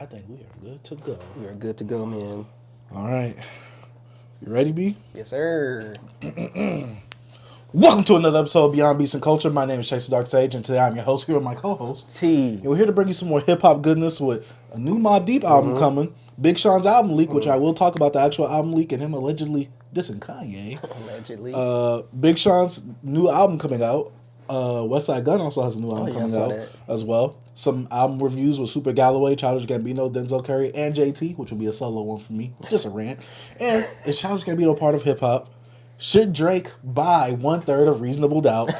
I think we are good to go. We are good to go, man. All right. You ready, B? Yes, sir. Welcome to another episode of Beyond Beats and Culture. My name is Chase the Dark Sage, and today I'm your host here with my co-host. T. And we're here to bring you some more hip-hop goodness with a new Mobb Deep album coming, Big Sean's album leak, which I will talk about the actual album leak and him allegedly dissing Kanye. Allegedly. Big Sean's new album coming out. Westside Gunn also has a new album coming out as well. Some album reviews with SuperGalloway, Childish Gambino, Denzel Curry, and JT, which will be a solo one for me. Just a rant. And is Childish Gambino part of hip-hop? Should Drake buy 1/3 of Reasonable Doubt?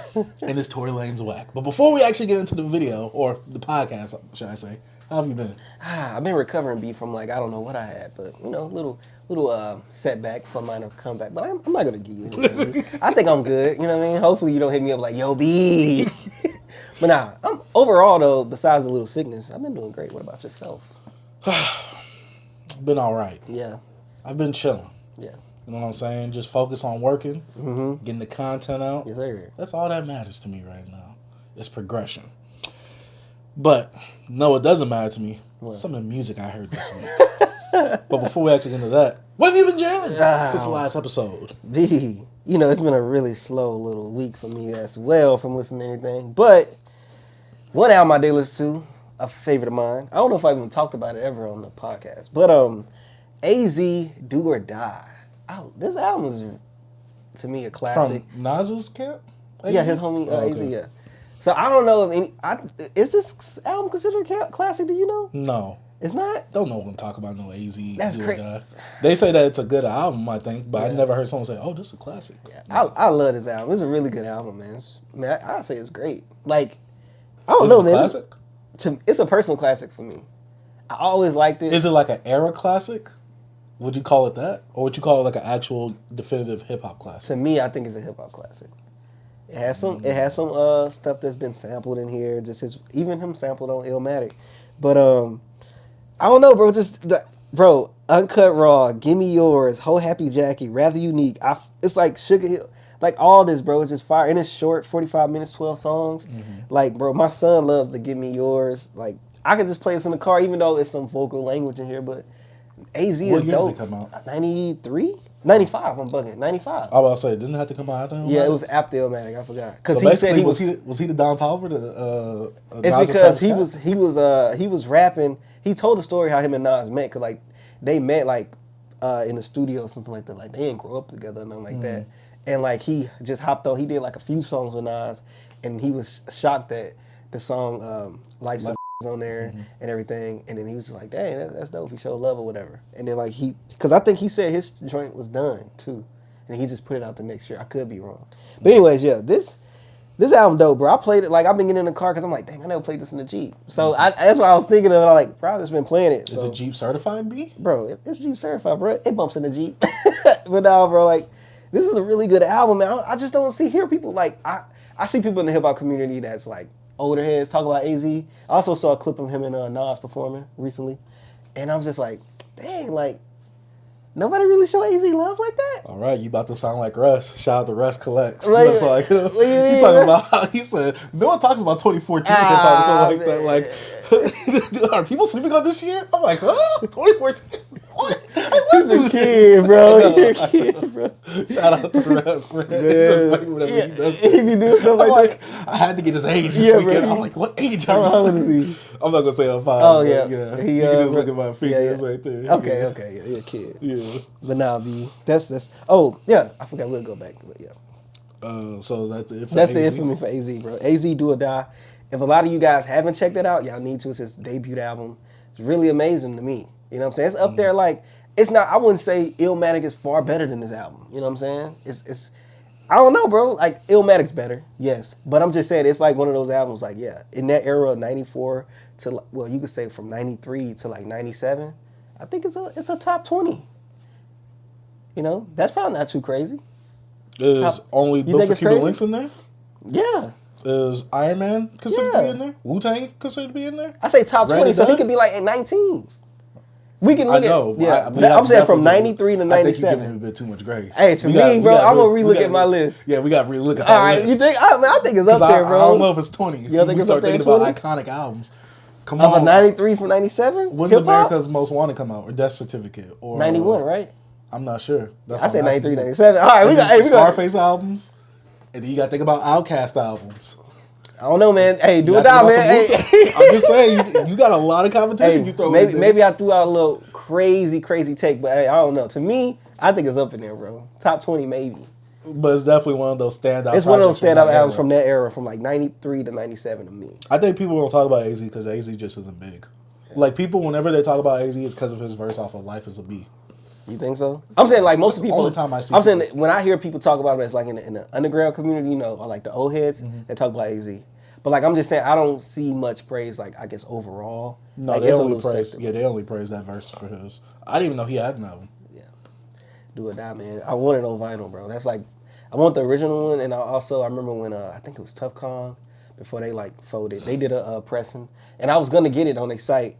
And is Tory Lanez Wack? But before we actually get into the video, or the podcast, should I say, how have you been? I've been recovering, B, from I don't know what I had, but, little setback for a minor comeback. But I'm not going to give you anything. I think I'm good, you know what I mean? Hopefully you don't hit me up like, yo, B. But nah, overall, though, besides the little sickness, I've been doing great. What about yourself? Been all right. Yeah. I've been chilling. Yeah. You know what I'm saying? Just focus on working, getting the content out. Yes, sir. That's all that matters to me right now. It's progression. But, no, it doesn't matter to me. What? Some of the music I heard this week. But before we actually get into that, what have you been jamming since the last episode? It's been a really slow little week for me as well from listening to anything. But one album I did listen to, a favorite of mine. I don't know if I even talked about it ever on the podcast. But AZ, Do or Die. This album is, to me, a classic. From Nas's camp? AZ? Yeah, his homie AZ, yeah. So I don't know if is this album considered a classic, do you know? No. It's not? Don't know when to talk about no AZ. That's great. They say that it's a good album, I think, but I never heard someone say, oh, this is a classic. Yeah. I love this album. It's a really good album, man. I'd say it's great. Like, I don't know, man. Classic? It's a personal classic for me. I always liked it. Is it like an era classic? Would you call it that? Or would you call it like an actual definitive hip-hop classic? To me, I think it's a hip-hop classic. It has some stuff that's been sampled in here. Just even him sampled on Illmatic. But I don't know, bro. Uncut Raw, Gimme Yours, Whole Happy Jackie, Rather Unique. It's like Sugar Hill. Like, all this, bro, is just fire. And it's short, 45 minutes, 12 songs. Like, bro, my son loves the Gimme Yours. Like, I could just play this in the car, even though it's some vocal language in here. But AZ is dope. When did it come out? 93? 95, I'm bugging. 95. I was about to say, didn't it have to come out after Illmatic? Yeah, it was after Illmatic. I forgot. Because so he said he was he the Don Toliver? It's because he was rapping. He told the story how him and Nas met. Cause like they met in the studio or something like that. Like they didn't grow up together or nothing like that. And like he just hopped on. He did like a few songs with Nas, and he was shocked that the song Life's on there and everything, and then he was just like, dang, that's dope. He showed love or whatever. And then like because I think he said his joint was done too, and he just put it out the next year. I could be wrong, but anyways, yeah, this album dope, bro. I played it I've been getting in the car because I'm like, dang, I never played this in the Jeep. So that's what I was thinking of. I'm like, bro, I've just been playing it. Is it Jeep certified, B? Bro, it's Jeep certified, bro. It bumps in the Jeep. But now, bro, like, this is a really good album, man. I just don't hear people like I see people in the hip hop community that's like older heads talk about AZ. I also saw a clip of him and Nas performing recently, and I was just like, dang, like nobody really show AZ love like that. All right, you about to sound like Russ. Shout out to Russ Collects. Like, That's like what do you mean, he's talking about how he said no one talks about 2014 hip hop or something like that. Like, are people sleeping on this year? I'm like, huh? 2014. What? He's a kid, bro. He's a kid, bro. Shout out to Russ, man. He be doing stuff like that. I had to get his age this weekend. I'm like, what age are you? How old is he? I'm not gonna say I'm 5. Oh yeah, you can just look at my fingers right there. Okay, yeah, you're a kid. Yeah, but nah, B, that's. Oh yeah, I forgot. We'll go back to it. Yeah. So that's it. That's the it for me for AZ, bro. AZ, Do or Die. If a lot of you guys haven't checked it out, y'all need to. It's his debut album. It's really amazing to me. You know what I'm saying? It's up there like, it's not, I wouldn't say Illmatic is far better than this album. You know what I'm saying? It's I don't know, bro. Like, Illmatic's better, yes. But I'm just saying, it's like one of those albums, like, yeah, in that era of 94 to, well, you could say from 93 to like 97, I think it's a top 20. You know? That's probably not too crazy. Is only Built for Cuban Links in there? Yeah. Is Iron Man considered to be in there? Wu-Tang considered to be in there? I say top 20, so he could be like at 19. We can look at. Yeah, I'm saying from 93 to 97. I think you're giving him a bit too much grace. Hey, to me, bro, I'm gonna relook at my list. Yeah, we got to relook at that. All right, list. You think? I think it's up there, bro. I don't know if it's 20. You think it's up there? Thinking about iconic albums. Come on. Of a 93 from 97? When did America's Most Wanted come out? Or Death Certificate? Or 91, right? I'm not sure. I said 93, 97. All right, we got Scarface albums. And then you got to think about Outkast albums. I don't know, man. Hey, do it now, man. Hey. I'm just saying, you got a lot of competition you throw in there. Maybe I threw out a little crazy take, but hey, I don't know. To me, I think it's up in there, bro. Top 20, maybe. But it's definitely one of those standout. It's one of those standout albums from that era, from like 93 to 97 to me. I think people don't talk about AZ because AZ just isn't big. Yeah. Like, people, whenever they talk about AZ, it's because of his verse off of Life is a B. You think so? I'm saying like most of people. All the time I see. I'm saying that when I hear people talk about it, it's like in the underground community, you know, or like the old heads, they talk about AZ. But like I'm just saying, I don't see much praise. Like I guess overall, no, like, they only praise. Yeah, they only praise that verse for his. I didn't even know he had an album. Yeah, do or die, man. I want it on vinyl, bro. That's like, I want the original one, and I remember when I think it was Tough Con before they like folded. They did a pressing, and I was gonna get it on their site,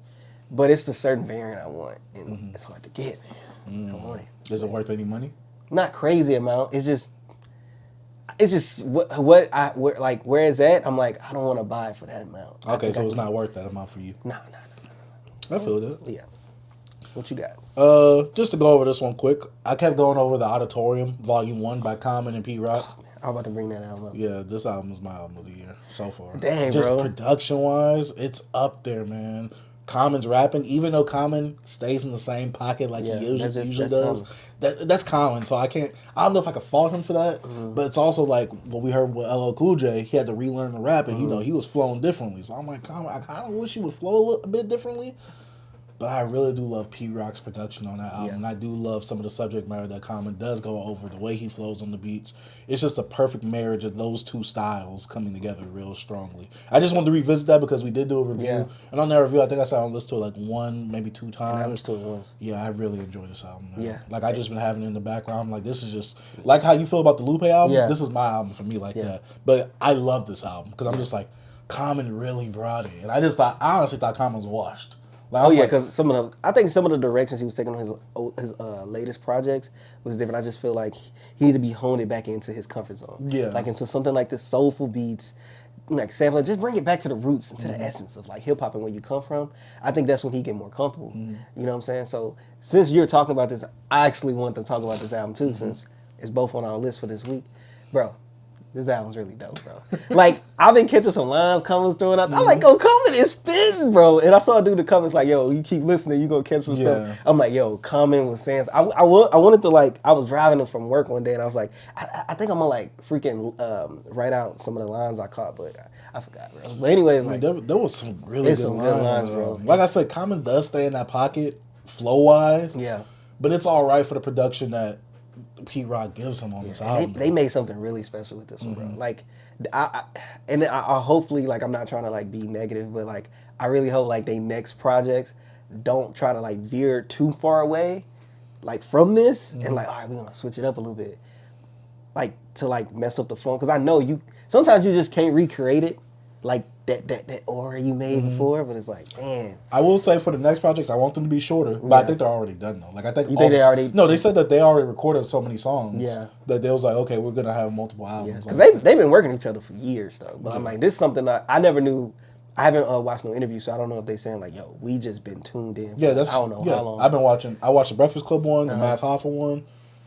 but it's the certain variant I want, and it's hard to get, man. I want it. Is it worth any money? Not crazy amount. It's just where it's at. I'm like, I don't want to buy it for that amount. Okay, so it's not worth that amount for you. No. I feel that. Yeah. What you got? Just to go over this one quick. I kept going over the Auditorium Volume 1 by Common and Pete Rock. Oh, man, I'm about to bring that album up. Yeah, this album is my album of the year so far. Dang, just bro. Production wise, it's up there, man. Common's rapping, even though Common stays in the same pocket like he usually does. That's Common, so I don't know if I could fault him for that, but it's also like what we heard with LL Cool J, he had to relearn the rap, and he was flowing differently. So I'm like, Common, I kind of wish he would flow a bit differently. But I really do love Pete Rock's production on that album. And I do love some of the subject matter that Common does go over, the way he flows on the beats. It's just a perfect marriage of those two styles coming together real strongly. I just wanted to revisit that because we did do a review. Yeah. And on that review, I think I said I listened to it like one, maybe two times. And I listened to it once. Yeah, I really enjoy this album, man. Yeah. Like, I just been having it in the background. Like, this is just, like how you feel about the Lupe album, this is my album for me like that. But I love this album because I'm just like, Common really brought it. And I honestly thought Common was washed. Like, because I think some of the directions he was taking on his latest projects was different. I just feel like he needed to be honed back into his comfort zone. Yeah. Like into something like this soulful beats, like sampling, just bring it back to the roots and to the essence of like hip hop and where you come from. I think that's when he get more comfortable. You know what I'm saying? So since you're talking about this, I actually want to talk about this album too, since it's both on our list for this week. Bro, this album's really dope, bro. Like, I've been catching some lines Common's throwing out. I'm like, yo, Common is spitting, bro. And I saw a dude that comments like, yo, you keep listening, you gonna catch some stuff. I'm like, yo, Common was saying, I wanted to like, I was driving from work one day and I was like, I think I'm gonna like freaking write out some of the lines I caught, but I forgot, bro. But anyways, like, there was some really good lines, bro. Like I said, Common does stay in that pocket flow-wise. Yeah. But it's all right for the production that Pete Rock gives him on this album. They made something really special with this one, bro. Like, I hopefully, like, I'm not trying to like be negative, but like, I really hope like they next projects don't try to like veer too far away, like from this, and like, all right, we're gonna switch it up a little bit, like to like mess up the phone, because I know sometimes you just can't recreate it, like that aura you made before, but it's like, man. I will say for the next projects, I want them to be shorter, but I think they're already done though. Like I think they already. No, they said that they already recorded so many songs. Yeah. That they was like, okay, we're gonna have multiple albums. Because they've been working with each other for years though. But I'm like, this is something I never knew. I haven't watched no interview, so I don't know if they saying like, yo, we just been tuned in. For, I don't know how long. I watched the Breakfast Club one, the Math Hoffa one.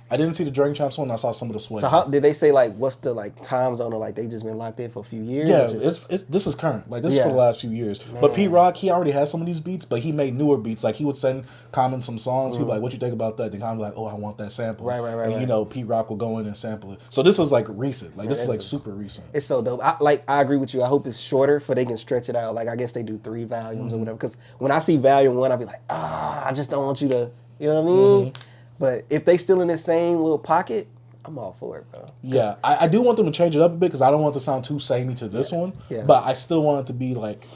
I didn't see the Drink Champs one. I saw some of the Sweat. So how did they say like what's the like time zone, or like they just been locked in for a few years? Yeah, this is current. Like this is for the last few years. Man. But Pete Rock, he already has some of these beats, but he made newer beats. Like he would send Common some songs. He'd be like, "What you think about that?" Then Common be like, "Oh, I want that sample." Right. And you know, Pete Rock will go in and sample it. So this is like recent. Like this is like super recent. It's so dope. I agree with you. I hope it's shorter, for they can stretch it out. Like I guess they do 3 volumes or whatever. Because when I see volume 1, I'll be like, I just don't want you to. You know what I mean? But if they still in the same little pocket, I'm all for it, bro. Yeah, I do want them to change it up a bit because I don't want it to sound too samey to this one. Yeah. But I still want it to be like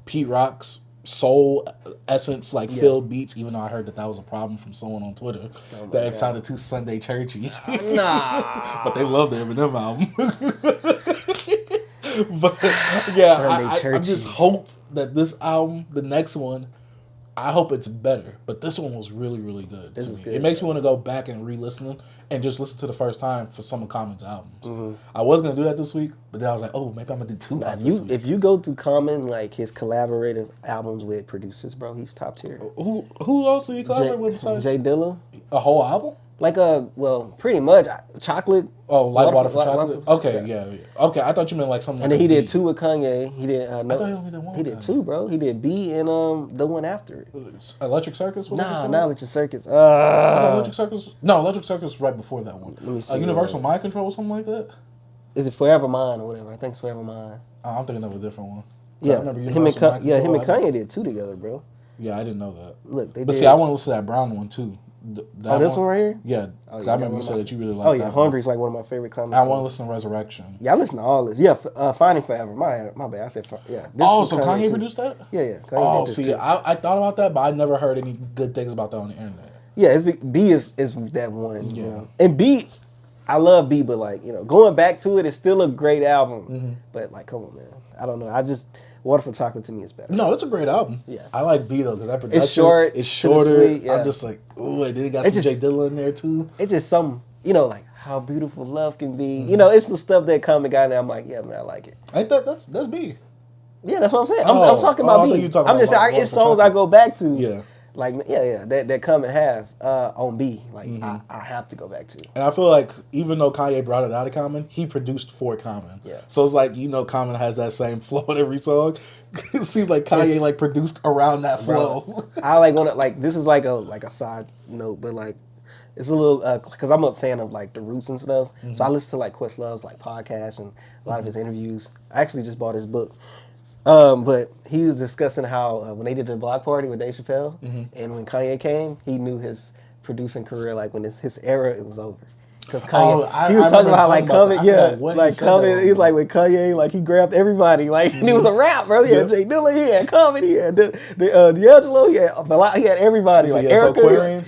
Pete Rock's soul essence, like filled beats, even though I heard that was a problem from someone on Twitter. That it sounded too Sunday churchy. Nah. But they love the Eminem album. But yeah, I just hope that this album, the next one, I hope it's better, but this one was really, really good. This is good. It makes me want to go back and re-listen and just listen to the first time for some of Common's albums. I was gonna do that this week, but then I was like, oh, maybe I'm gonna do two. If you go through Common, like his collaborative albums with producers, bro, he's top tier. Who else do you collaborate with besides J Dilla? A whole album? Like pretty much Chocolate. Oh, Light Water for Chocolate. Okay, yeah. Okay, I thought you meant like something. And then he did 2 with Kanye. He did. I thought he only did 1. He did 2, bro. He did B and the one after it. Electric Circus. Not Electric Circus. Electric Circus. No, Electric Circus was right before that one. Let me see. Universal Mind Control or something like that. Is it Forever Mine or whatever? I think it's Forever Mine. I'm thinking of a different one. Yeah, him and Kanye did 2 together, bro. Yeah, I didn't know that. Look, they but did. See, I want to listen to that Brown one too. This one right here? Yeah. I remember you said that you really like. Oh yeah, Hungry's like one of my favorite comments. I want to listen to Resurrection. Yeah, I listen to all this. Yeah, Finding Forever. My bad. I said yeah. So Kanye produced that? Yeah. Kanye did this too. I thought about that, but I never heard any good things about that on the internet. Yeah, B is that one. Yeah. You know, and B, I love B, but like going back to it, it's still a great album. But like, come on, man. I don't know. Water for Chocolate to me is better. No, it's a great album. Yeah, I like B though because that production. It's short. It's shorter. Sweet, yeah. I'm just like, ooh, and then it got some J Dilla in there too. It's just some, like how beautiful love can be. It's the stuff that Common got, and I'm like, yeah, man, I like it. Ain't that's B? Yeah, that's what I'm saying. I'm talking about B. I'm just saying it's songs I go back to. Yeah. Like, that Common have on B. Like, I have to go back to. And I feel like even though Kanye brought it out of Common, he produced for Common. Yeah. So it's like, Common has that same flow in every song. It seems like Kanye produced around that flow. I want to, this is like a side note, but like, it's a little, because I'm a fan of like the Roots and stuff. So I listen to like Questlove's like podcast and a lot of his interviews. I actually just bought his book. But he was discussing how when they did the block party with Dave Chappelle, and when Kanye came, he knew his producing career, like when his era, it was over. Because Kanye, he was talking about like Common, he's like with Kanye, like he grabbed everybody, like and he was a rap, bro. He had J Dilla, he had Common, he had D'Angelo, he had everybody, like Erica.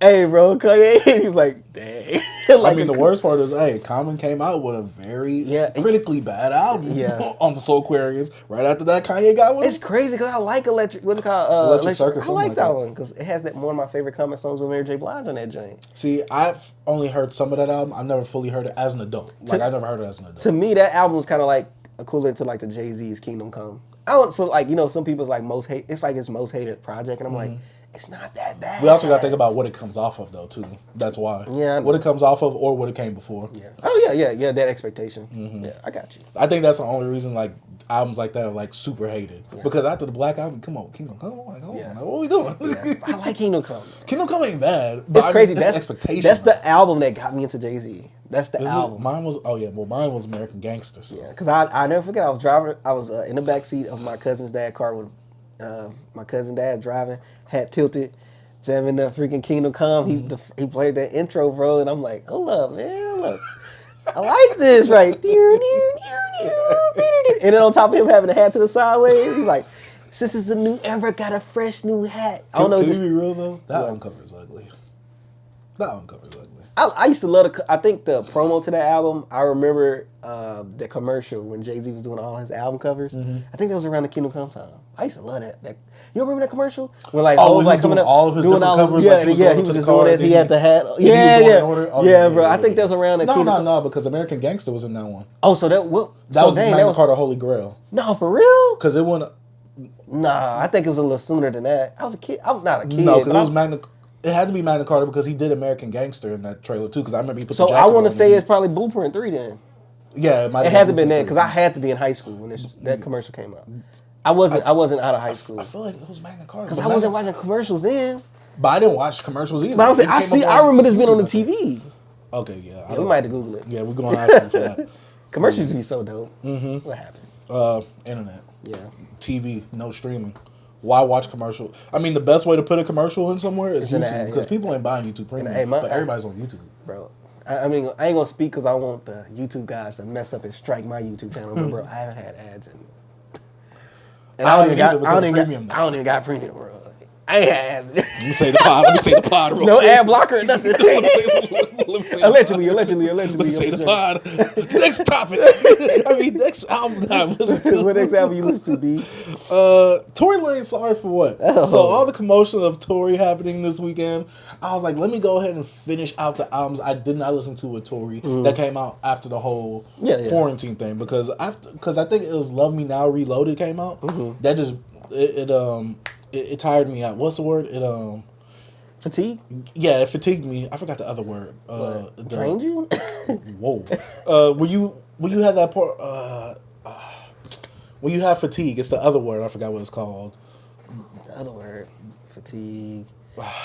Hey, bro, Kanye, he's like, dang. The worst part is, Common came out with a very critically bad album on the Soulquarians. Right after that, Kanye got one. It's crazy because I like what's it called? Electric Circus. I like that one because it has one of my favorite Common songs with Mary J. Blige on that joint. See, I've only heard some of that album. I've never fully heard it as an adult. I never heard it as an adult. To me, that album is kind of like equivalent to like the Jay-Z's Kingdom Come. I don't feel like, some people's like it's like his most hated project, and I'm like, it's not that bad. We also got to think about what it comes off of, though, too. That's why. Yeah. What it comes off of or what it came before. Yeah. Oh, yeah, that expectation. Yeah, I got you. I think that's the only reason, like, albums like that are, like, super hated. Yeah. Because after the Black Album, come on, Kingdom Come, like, what are we doing? Yeah. I like Kingdom Come. Kingdom Come ain't bad. It's crazy. That's expectation. That's the album that got me into Jay-Z. That's the album. Mine was American Gangster. So. Yeah, because I never forget, I was in the backseat of my cousin's dad's car with my cousin dad driving, hat tilted, jamming the freaking Kingdom Come. He played that intro, bro, and I'm like, hold up, man, look. I like this, right? And then on top of him having the hat to the sideways, he's like, this is a new era, got a fresh new hat. I don't know. Can you be real, though? That album cover is ugly. I used to love I think the promo to that album, I remember the commercial when Jay-Z was doing all his album covers. I think that was around the Kingdom Come time. I used to love that. You remember that commercial? When like he was coming up, all of his different covers. Yeah, he was just doing this. He had the hat. Yeah, bro. I think that's around the Kingdom. No, because American Gangster was in that one. Oh, so that was Magna Carta Holy Grail. No, for real? Because it went. Nah, I think it was a little sooner than that. I was a kid. I'm not a kid. No, because it was Magna. It had to be Magna Carta because he did American Gangster in that trailer too. Because I remember he put. So I want to say it's probably Blueprint 3 then. Yeah, it had to have been that because I had to be in high school when that commercial came out. I wasn't out of high school. I feel like it was Magna Carta because I wasn't watching commercials then. But I didn't watch commercials either. But I remember this being on the TV. Okay, yeah. We might have to Google it. Yeah, we're going to ask him for that. Commercials used to be so dope. What happened? Internet. Yeah. TV, no streaming. Why watch commercial? I mean, the best way to put a commercial in somewhere is YouTube because people ain't buying YouTube Premium, but everybody's on YouTube. Bro, I mean, I ain't gonna speak because I want the YouTube guys to mess up and strike my YouTube channel. But bro, I haven't had ads in. And I don't even got premium, bro. I ain't had Let me say the pod real no quick. ad blocker or nothing. Allegedly. Let me say the pod. Next topic. Next album that I listen to. What next album you listen to, B? Tory Lanez, Sorry for What? Oh. So all the commotion of Tory happening this weekend, I was like, let me go ahead and finish out the albums I did not listen to with Tory that came out after the whole quarantine thing, because I think it was Love Me Now Reloaded came out. That just it tired me out. What's the word? Fatigue? Yeah, it fatigued me. I forgot the other word. Drained you? Whoa. When you had that part, when you have fatigue, it's the other word. I forgot what it's called. The other word, fatigue.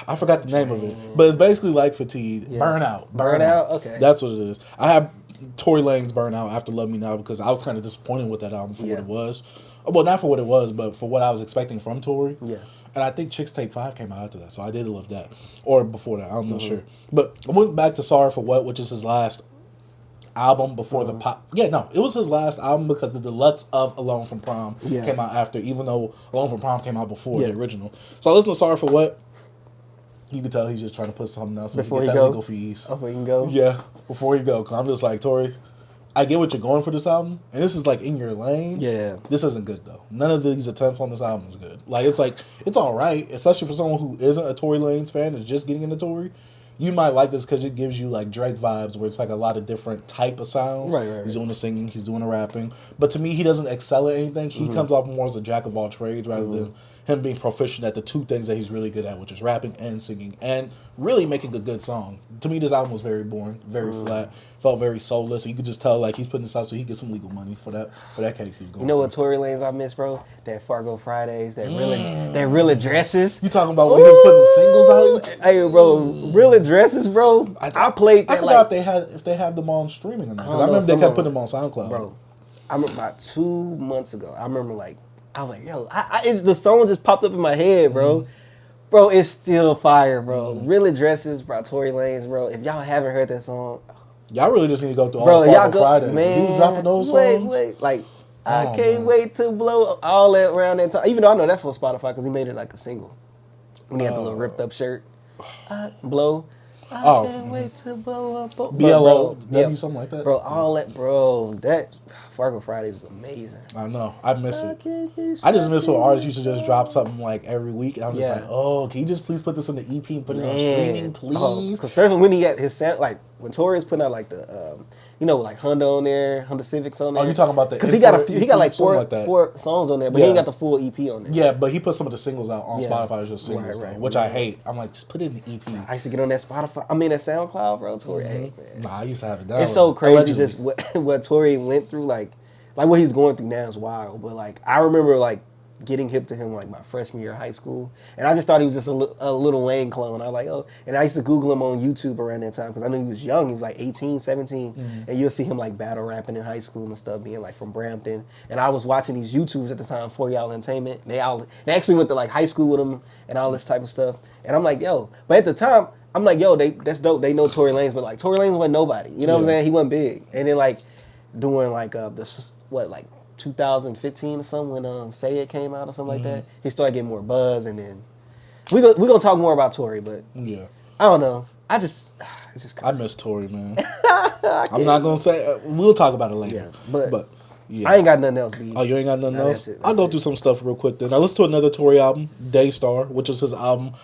I forgot the name of it, but it's basically like fatigue. Yeah. Burnout. Okay. That's what it is. I have Tory Lanez Burnout after Love Me Now because I was kind of disappointed with that album for what it was. Well, not for what it was, but for what I was expecting from Tory. Yeah. And I think Chicks Tape 5 came out after that, so I did love that. Or before that, I'm not sure. But I went back to Sorry for What, which is his last album before the pop. Yeah, no, it was his last album because the deluxe of Alone from Prom came out after, even though Alone from Prom came out before the original. So I listened to Sorry for What. You can tell he's just trying to put something else before he get that go. Legal fees. Before he can go? Yeah, before he go. Because I'm just like, Tory, I get what you're going for this album, and this is like in your lane. Yeah. This isn't good though. None of these attempts on this album is good. It's all right, especially for someone who isn't a Tory Lanez fan and just getting into Tory. You might like this because it gives you like Drake vibes, where it's like a lot of different type of sounds. Right. He's doing the singing, he's doing the rapping, but to me, he doesn't excel at anything. He comes off more as a jack of all trades rather than him being proficient at the two things that he's really good at, which is rapping and singing, and really making a good song. To me, this album was very boring, very flat, felt very soulless. You could just tell like he's putting this out so he gets some legal money for that case he's going. You know what Tory Lanez I miss, bro? That Fargo Fridays, that real addresses. You talking about when he was putting singles out? Hey, bro, real addresses, bro. I played that. I forgot if they have them on streaming or not. Because I remember they kept putting them on SoundCloud. Bro, I remember about 2 months ago. I remember I was like, yo, the song just popped up in my head, bro. Bro, it's still fire, bro. Real Addresses by Tory Lanez, bro. If y'all haven't heard that song, y'all really just need to go through all the Fargo Fridays. Man, he was dropping those songs. I can't wait to blow all that around that time. Even though I know that's on Spotify because he made it like a single. When he had the little ripped up shirt. Blow. I can't wait to blow up. BLO, something like that. Bro, all that, bro. That Fargo Fridays was amazing. I know. I miss it. I just miss when artists used to just drop something like every week. And I'm just like, oh, can you just please put this in the EP and put it on streaming, please? Because first when he had his sound, like when Tory is putting out like the, like Honda on there, Honda Civics on there. Oh, you talking about the? Because he got like four songs on there, but he ain't got the full EP on there. Yeah, but he put some of the singles out on Spotify as just singles, which I hate. I'm like, just put it in the EP. I used to get on that Spotify. I mean, that SoundCloud, bro. Tory, man. Nah, I used to have it down. It's so crazy just what Tory went through, like what he's going through now is wild. But like I remember like getting hip to him like my freshman year of high school, and I just thought he was just a Lil Wayne clone. I was like, oh, and I used to Google him on YouTube around that time because I knew he was young. He was like 18, 17, and you'll see him like battle rapping in high school and stuff, being like from Brampton. And I was watching these YouTubes at the time, For Y'all Entertainment. They actually went to like high school with him and all this type of stuff. And I'm like, yo, but at the time, I'm like, yo, that's dope. They know Tory Lanez, but like Tory Lanez wasn't nobody. You know what I'm saying? He wasn't big. And then like doing like 2015 or something when Say It came out or something like that. He started getting more buzz, and then we're gonna talk more about Tory, but I don't know. It's just crazy. I miss Tory, man. I'm not gonna say we'll talk about it later. Yeah, but I ain't got nothing else. Oh, you ain't got nothing else? That's I'll go through some stuff real quick then. I listened to another Tory album, Daystar, which was his album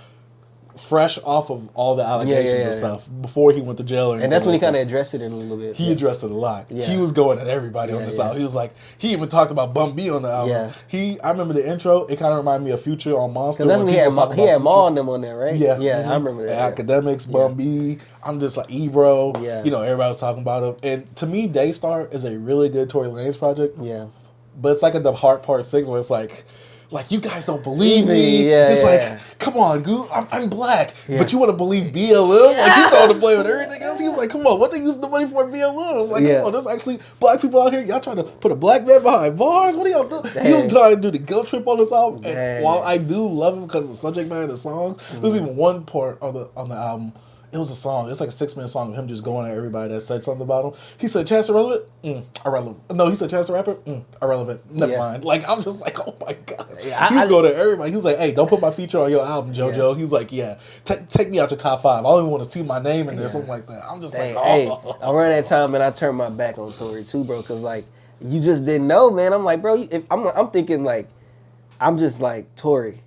fresh off of all the allegations and stuff before he went to jail. And that's when he kind of addressed it in a little bit. He addressed it a lot. Yeah. He was going at everybody on this album. He was like, he even talked about Bum B on the album. Yeah. I remember the intro. It kind of reminded me of Future on Monster. Because that's when he had Mobb and them on there, right? Yeah. I remember that. Academics, Bum B. I'm just like, Ebro. Yeah. You know, everybody was talking about him. And to me, Daystar is a really good Tory Lanez project. Yeah. But it's like at the Heart Part 6 where it's like, you guys don't believe me. It's like, come on, Goo, I'm black, but you want to believe BLM? Like, you don't want to play with everything else. He was like, come on, what they using the money for BLM? I was like, come on, there's actually black people out here. Y'all trying to put a black man behind bars? What are y'all doing? He was trying to do the guilt trip on this album. And while I do love him because of the subject matter of the songs, there's even one part on the album. It was a song. It's like a 6-minute song of him just going at everybody that said something about him. He said, Chance the Relevant? Irrelevant. No, he said Chance the Rapper? Irrelevant. Never mind. Like, I'm just like, oh my God. Yeah, he was going at everybody. He was like, hey, don't put my feature on your album, JoJo. Yeah. He was like, yeah, take me out your top 5. I don't even want to see my name in there, something like that. I'm just like, oh. Hey, around that time, man, I turned my back on Tory too, bro, because, like, you just didn't know, man. I'm like, bro, if I'm thinking, like, I'm just like, Tory,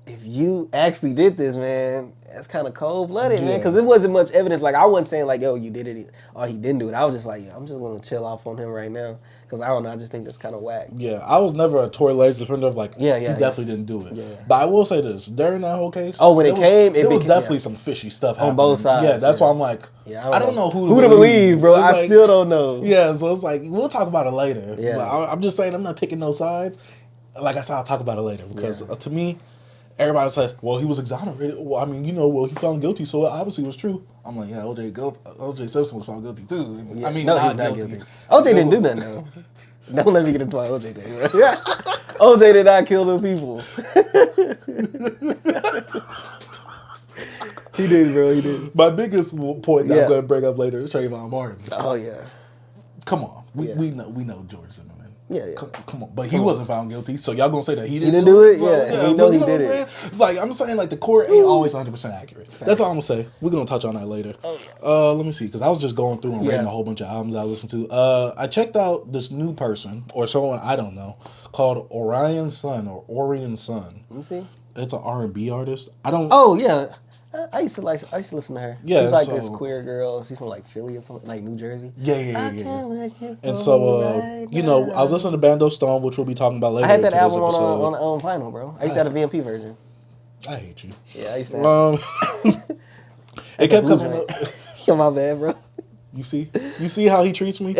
if you actually did this, man, that's kind of cold-blooded, man, because there wasn't much evidence. Like, I wasn't saying, like, yo, you did it, or he didn't do it. I was just like, I'm just going to chill off on him right now, because I don't know, I just think that's kind of whack. Yeah, I was never a Tory Lanez defender of, like, he definitely didn't do it. Yeah. But I will say this, during that whole case, when it was definitely some fishy stuff happening. On both sides. Yeah, that's why I'm like, I don't know who to believe, bro. I still don't know. Yeah, so it's like, we'll talk about it later. Yeah. I'm just saying, I'm not picking no sides. Like I said, I'll talk about it later, because to me, everybody says, well, he was exonerated. Well, I mean, he found guilty, so it obviously was true. I'm like, yeah, O.J. Simpson was found guilty, too. Yeah. I mean, no, not guilty. O.J. didn't do nothing, though. Don't let me get into my O.J. thing, bro. Yeah. O.J. did not kill no people. He did, bro, he did. My biggest point that I'm going to bring up later is Trayvon Martin. Oh, yeah. Come on. We know George Zimmerman. Yeah. Come on. But he wasn't found guilty, so y'all gonna say that he didn't do it? Yeah, he did it. It's like, I'm saying, like, the court ain't always 100% accurate. That's all I'm gonna say. We're gonna touch on that later. Oh, yeah. Let me see, because I was just going through and reading a whole bunch of albums I listened to. I checked out this new person, or someone I don't know, called Orion Sun. Let me see. It's an R&B artist. I don't... Oh, yeah. I used to listen to her. Yeah, she's like this queer girl. She's from like Philly or something, like New Jersey. Yeah. And so, I was listening to Bando Stone, which we'll be talking about later. I had that album on vinyl, bro. I used to have a VMP version. I hate you. Yeah, I used to have it kept coming up. Yo, my bad, bro. You see how he treats me?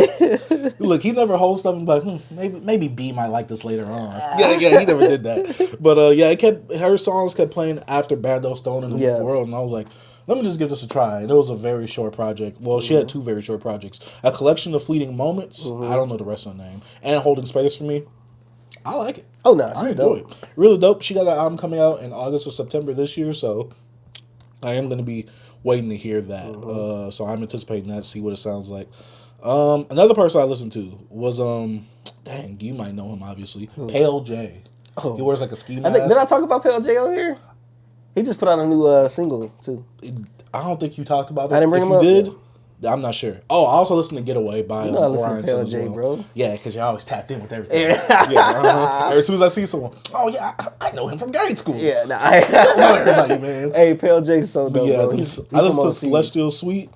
Look, he never holds stuff and be like, maybe B might like this later on. Yeah, he never did that. But her songs kept playing after Bando Stone in the world, and I was like, let me just give this a try. And it was a very short project. Well, she had 2 very short projects. A collection of fleeting moments. I don't know the rest of the name. And Holding Space for me. I like it. Oh, no, I enjoy it. Really dope. She got an album coming out in August or September this year, so I am going to be waiting to hear that. So I'm anticipating that, see what it sounds like. Another person I listened to was, dang, you might know him, obviously. Pale J. Oh. He wears like a ski mask. Did I talk about Pale J on here? He just put out a new single, too. I don't think you talked about it. I didn't bring him up. If you did, I'm not sure. Oh, I also listened to Getaway by Orion Pale J, bro. Yeah, because you're always tapped in with everything. As soon as I see someone, oh, yeah, I know him from grade school. Yeah, I know everybody, man. Hey, Pale J's so dope, bro. I listened to Celestial Suite.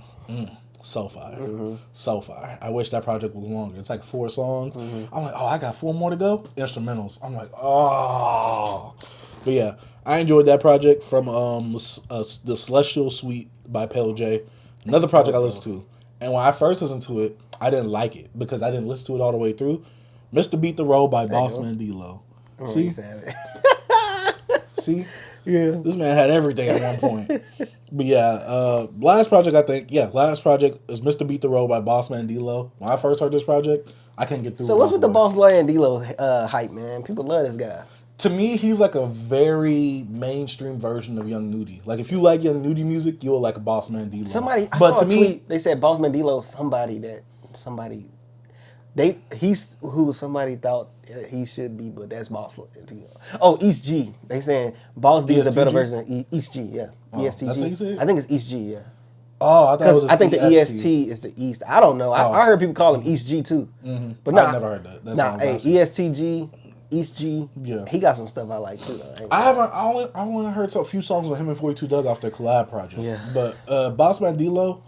So fire. So fire. I wish that project was longer. It's like 4 songs. I'm like, I got 4 more to go? Instrumentals. I'm like, oh. But yeah, I enjoyed that project from the Celestial Suite by Pale J. Another project I listened to. And when I first listened to it, I didn't like it because I didn't listen to it all the way through. Mr. Beat the Road by Bossman D-Lo. See? See? Yeah. This man had everything at one point. But yeah, last project is Mr. Beat the Road by Bossman D-Lo. When I first heard this project, I couldn't get through it. So what's with the Bossman D-Lo hype, man? People love this guy. To me, he's like a very mainstream version of Young Nudie. Like, if you like Young Nudie music, you'll like a Bossman D-Lo. I saw a tweet. They said Bossman D-Lo is somebody thought he should be, but that's Boss D-Lo. Oh, East G. They saying Boss D is a better version of East G, yeah. ESTG. That's how you say it? I think it's East G, yeah. Oh, I thought it was I think the EST is the East. I don't know. I heard people call him East G too. But I've never heard that. ESTG, East G. Yeah. He got some stuff I like too, though. I only heard a few songs with him and 42 Doug off their collab project. Yeah. But Bossman D-Lo,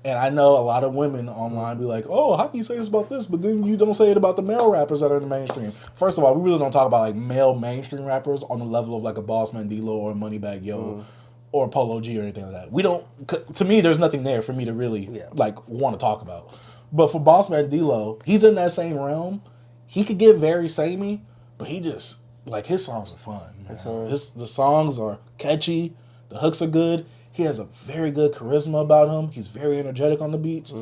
and I know a lot of women online be like, oh, how can you say this about this, but then you don't say it about the male rappers that are in the mainstream? First of all, we really don't talk about like male mainstream rappers on the level of like a Bossman D-Lo or a Moneybagg Yo or Polo G or anything like that. We don't. To me, there's nothing there for me to really like want to talk about. But for Bossman D-Lo, he's in that same realm. He could get very samey, but he just, like, his songs are fun, man. That's fun. The songs are catchy. The hooks are good. He has a very good charisma about him. He's very energetic on the beats.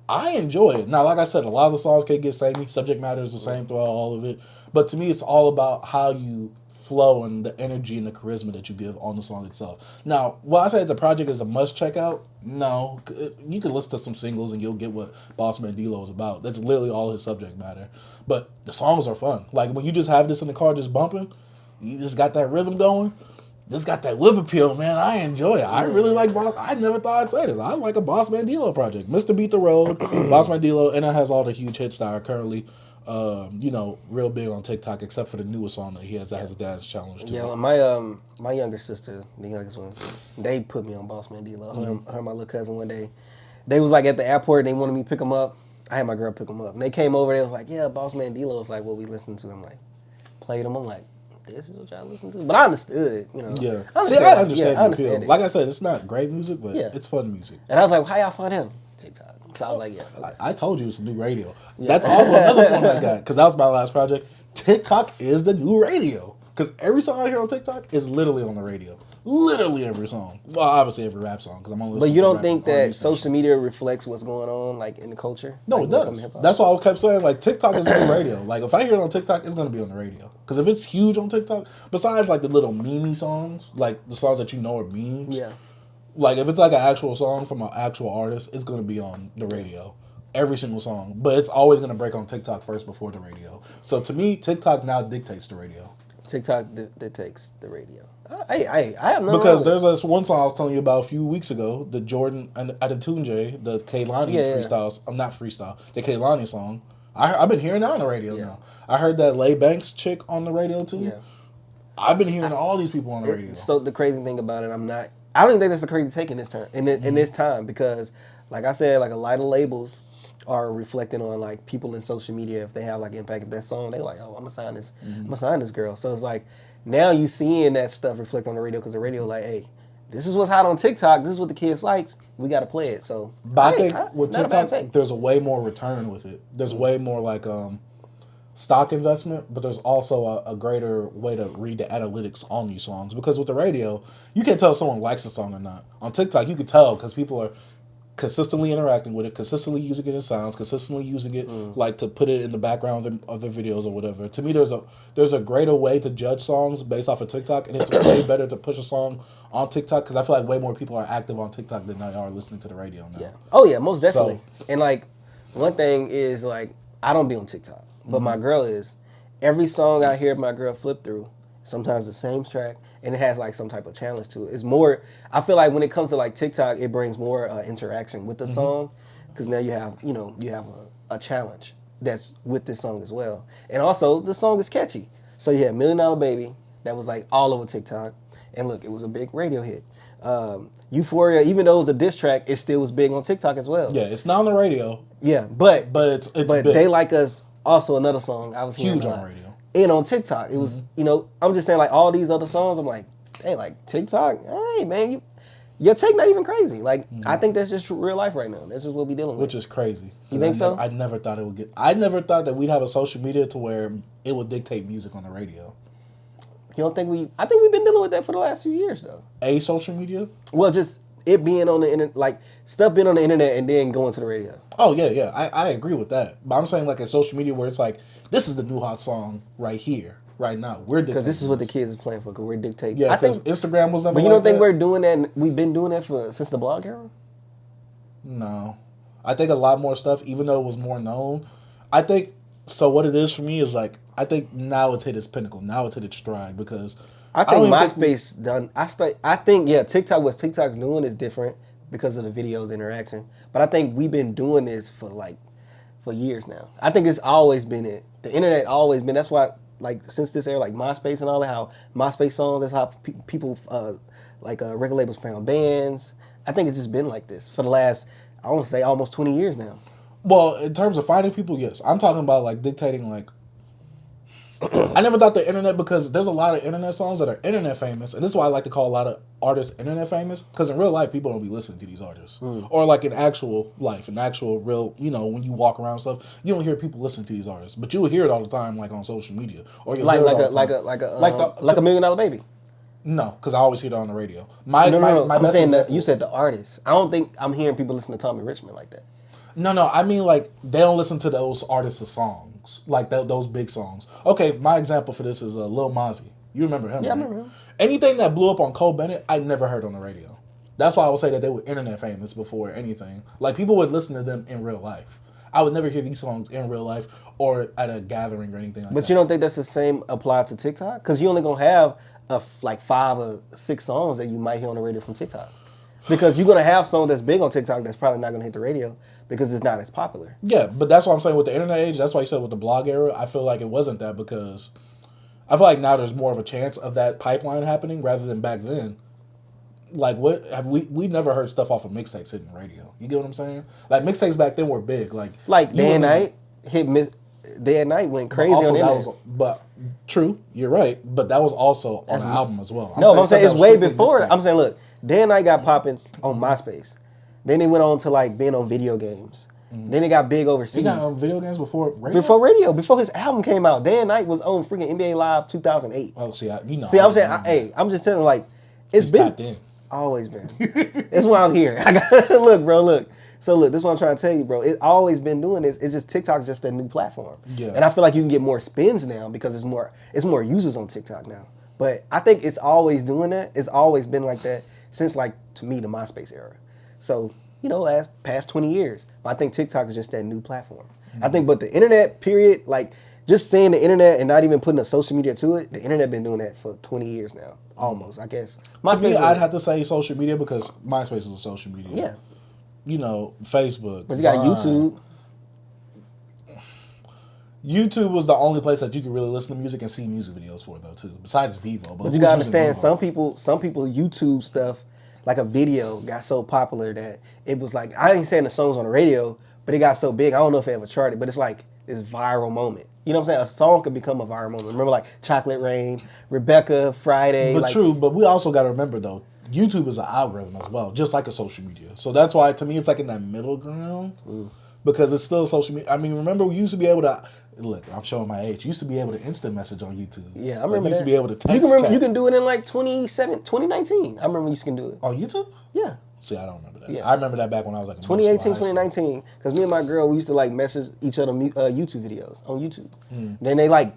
I enjoy it. Now, like I said, a lot of the songs can get samey. Subject matter is the same throughout all of it. But to me, it's all about how you flow and the energy and the charisma that you give on the song itself. Now, will I say the project is a must check out? No. You can listen to some singles and you'll get what Boss Man D-Lo is about. That's literally all his subject matter. But the songs are fun. Like, when you just have this in the car just bumping, you just got that rhythm going. This got that whip appeal, man. I enjoy it. I really like Boss. I never thought I'd say this. I like a Boss Man D-Lo project. Mr. Beat the Road, Boss Man D-Lo, and it has all the huge hits that are currently, real big on TikTok, except for the newest song that he has that has a dance challenge to Yeah, my younger sister, the youngest one, they put me on Boss Man D-Lo. Her and my little cousin one day, they was like at the airport. They wanted me to pick them up. I had my girl pick them up, and they came over. They was like, "Yeah, Boss Man D-Lo was like what we listened to." I'm like, played them. I'm like, this is what y'all listen to. But I understood, Yeah. I understand. I understand it. Like I said, it's not great music, but it's fun music. And I was like, how y'all find him? TikTok. So I was like, yeah. Okay. I told you it's a new radio. Yeah. That's also another one I got, because that was my last project. TikTok is the new radio. Because every song I hear on TikTok is literally on the radio. Literally every song. Well, obviously every rap song, because I'm only listening But you don't to think that social media reflects what's going on, like, in the culture? No, like, it does. That's why I kept saying, like, TikTok is the new radio. Like, if I hear it on TikTok, it's going to be on the radio. Because if it's huge on TikTok, besides, like, the little meme songs, like, the songs that you know are memes, like, if it's, like, an actual song from an actual artist, it's going to be on the radio. Every single song. But it's always going to break on TikTok first before the radio. So, to me, TikTok now dictates the radio. TikTok dictates the radio. I have no. Because there's this one song I was telling you about a few weeks ago, the Jordan and Adetunji, the Kehlani freestyles. I'm not freestyle. The Kehlani song. I've been hearing that on the radio now. I heard that Lay Banks chick on the radio too. Yeah. I've been hearing all these people on the radio. So the crazy thing about it, I don't even think that's a crazy take in this turn in this time, because, like I said, like, a lot of labels are reflecting on, like, people in social media. If they have, like, impact of that song, they're like, oh, I'm gonna sign this. I'm gonna sign this girl. So it's like, now you seeing that stuff reflect on the radio, because the radio like, hey, this is what's hot on TikTok. This is what the kids like. We got to play it. So, but I think with TikTok, there's a way more return with it. There's way more, like, stock investment, but there's also a greater way to read the analytics on these songs. Because with the radio, you can't tell if someone likes a song or not. On TikTok, you can tell, because people are consistently interacting with it, consistently using it in sounds, consistently using it like to put it in the background of their videos or whatever. To me, there's a greater way to judge songs based off of TikTok, and it's way better to push a song on TikTok, because I feel like way more people are active on TikTok than they are listening to the radio now. Yeah. Oh yeah, most definitely. So, and, like, one thing is, like, I don't be on TikTok, but my girl is. Every song I hear my girl flip through, sometimes the same track, and it has, like, some type of challenge to it. It's more, I feel like when it comes to, like, TikTok, it brings more interaction with the song, because now you have a challenge that's with this song as well. And also, the song is catchy. So you had $1 Million Baby, that was, like, all over TikTok, and look, it was a big radio hit. Euphoria, even though it was a diss track, it still was big on TikTok as well. Yeah, it's not on the radio. Yeah, but it's big. They Like Us, also another song I was hearing huge on radio. And on TikTok, it was, I'm just saying, like, all these other songs, I'm like, hey, like, TikTok, hey, man, your take not even crazy. Like, I think that's just real life right now. That's just what we're dealing with. Which is crazy. You think so? I never thought it would get... I never thought that we'd have a social media to where it would dictate music on the radio. You don't think I think we've been dealing with that for the last few years, though. A social media? Well, just it being on the internet, like, stuff being on the internet and then going to the radio. Oh, yeah. I agree with that. But I'm saying, like, a social media where it's like, this is the new hot song right here, right now. We're dictating. Because this is what the kids is playing for, because we're dictating. Yeah, because Instagram was never. But you don't think we're doing that? We've been doing that since the blog era? No. I think a lot more stuff, even though it was more known. I think, so what it is for me is, like, I think now it's hit its pinnacle. Now it's hit its stride, because I think MySpace done. I think TikTok, what TikTok's doing is different because of the videos interaction. But I think we've been doing this for years now. I think it's always been it. The internet always been. That's why, like, since this era, like MySpace and all that, how MySpace songs, that's how people record labels found bands. I think it's just been like this for the last, I want to say, almost 20 years now. Well, in terms of finding people, yes. I'm talking about, like, dictating, like, I never thought the internet, because there's a lot of internet songs that are internet famous, and this is why I like to call a lot of artists internet famous, because in real life, people don't be listening to these artists. Or, like, in actual life, in actual real, when you walk around and stuff, you don't hear people listen to these artists, but you will hear it all the time, like, on social media. Or you'll hear it like a $1 Million Baby. No, because I always hear it on the radio. I'm saying that you said the artists. I don't think I'm hearing people listen to Tommy Richmond like that. No, I mean, like, they don't listen to those artists' songs, like those big songs. Okay, my example for this is Lil Mozzie. You remember him? Yeah, right? I remember him. Anything that blew up on Cole Bennett, I never heard on the radio. That's why I would say that they were internet famous before anything. Like, people would listen to them in real life. I would never hear these songs in real life or at a gathering or anything like that. But you don't think that's the same applied to TikTok? Because you only going to have like 5 or 6 songs that you might hear on the radio from TikTok. Because you're going to have songs that's big on TikTok that's probably not going to hit the radio because it's not as popular. Yeah, but that's what I'm saying with the internet age. That's why you said with the blog era, I feel like it wasn't that because I feel like now there's more of a chance of that pipeline happening rather than back then. Like, what have we never heard stuff off of mixtapes hitting radio? You get what I'm saying? Like, mixtapes back then were big. Like Day and Night Day and Night went crazy on the internet. But true, you're right. But that was also on the album as well. I'm saying it's way before. I'm saying, look, Day and Night got popping on MySpace. Then they went on to like being on video games. Then it got big overseas. He got on video games before radio? Before his album came out. Day and Night was on freaking NBA Live 2008. Oh, see, I'm saying, I'm just telling, like, it's been. Always been. That's why I'm here. Look. So look, this is what I'm trying to tell you, bro. It's always been doing this. It's just TikTok's just a new platform. Yeah. And I feel like you can get more spins now because it's more users on TikTok now. But I think it's always doing that. It's always been like that since, like, to me, the MySpace era. So, past 20 years. But I think TikTok is just that new platform. I think, but the internet, period, like, just saying the internet and not even putting a social media to it, the internet been doing that for 20 years now. Almost, I guess. To me, I'd have to say social media because MySpace is a social media. Yeah. Facebook. But you got YouTube. YouTube was the only place that you could really listen to music and see music videos for, though, too. Besides Vivo. But you gotta understand, some people YouTube stuff, like a video, got so popular that it was like, I ain't saying the songs on the radio, but it got so big, I don't know if it ever charted, but it's like this viral moment. You know what I'm saying? A song could become a viral moment. Remember, like, Chocolate Rain, Rebecca, Friday. But true, but we also got to remember, though, YouTube is an algorithm as well, just like a social media. So that's why, to me, it's like in that middle ground because it's still social media. I mean, remember, we used to be able to, look, I'm showing my age. You used to be able to instant message on YouTube. Yeah, I remember used to be able to text. You can do it in like 2019. I remember you can do it. On YouTube? Yeah. See, I don't remember that. Yeah. I remember that back when I was like 2018, 2019. Because me and my girl, we used to like message each other YouTube videos on YouTube. Then they like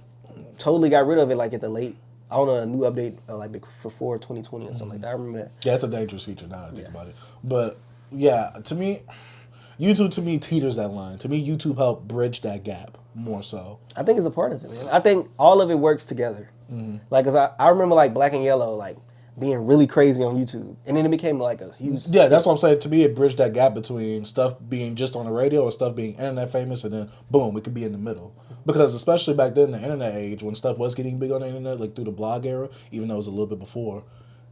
totally got rid of it like at the late, I don't know, a new update like before 2020 or something like that. I remember that. Yeah, it's a dangerous feature now that I think about it. But yeah, to me, YouTube teeters that line. To me, YouTube helped bridge that gap more so. I think it's a part of it, man. I think all of it works together. Like, cause I remember like Black and Yellow, like, being really crazy on YouTube. And then it became like a huge... Yeah, that's what I'm saying. To me, it bridged that gap between stuff being just on the radio or stuff being internet famous, and then, boom, it could be in the middle. Because especially back then, the internet age, when stuff was getting big on the internet, like through the blog era, even though it was a little bit before,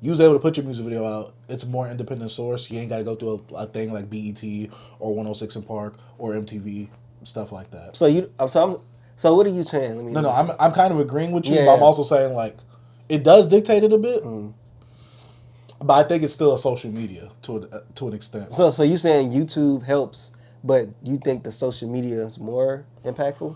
you was able to put your music video out. It's a more independent source. You ain't got to go through a thing like BET or 106 in Park or MTV, stuff like that. So what are you saying? I'm kind of agreeing with you, but I'm also saying, like, it does dictate it a bit. But I think it's still a social media to an extent. So you saying YouTube helps, but you think the social media is more impactful?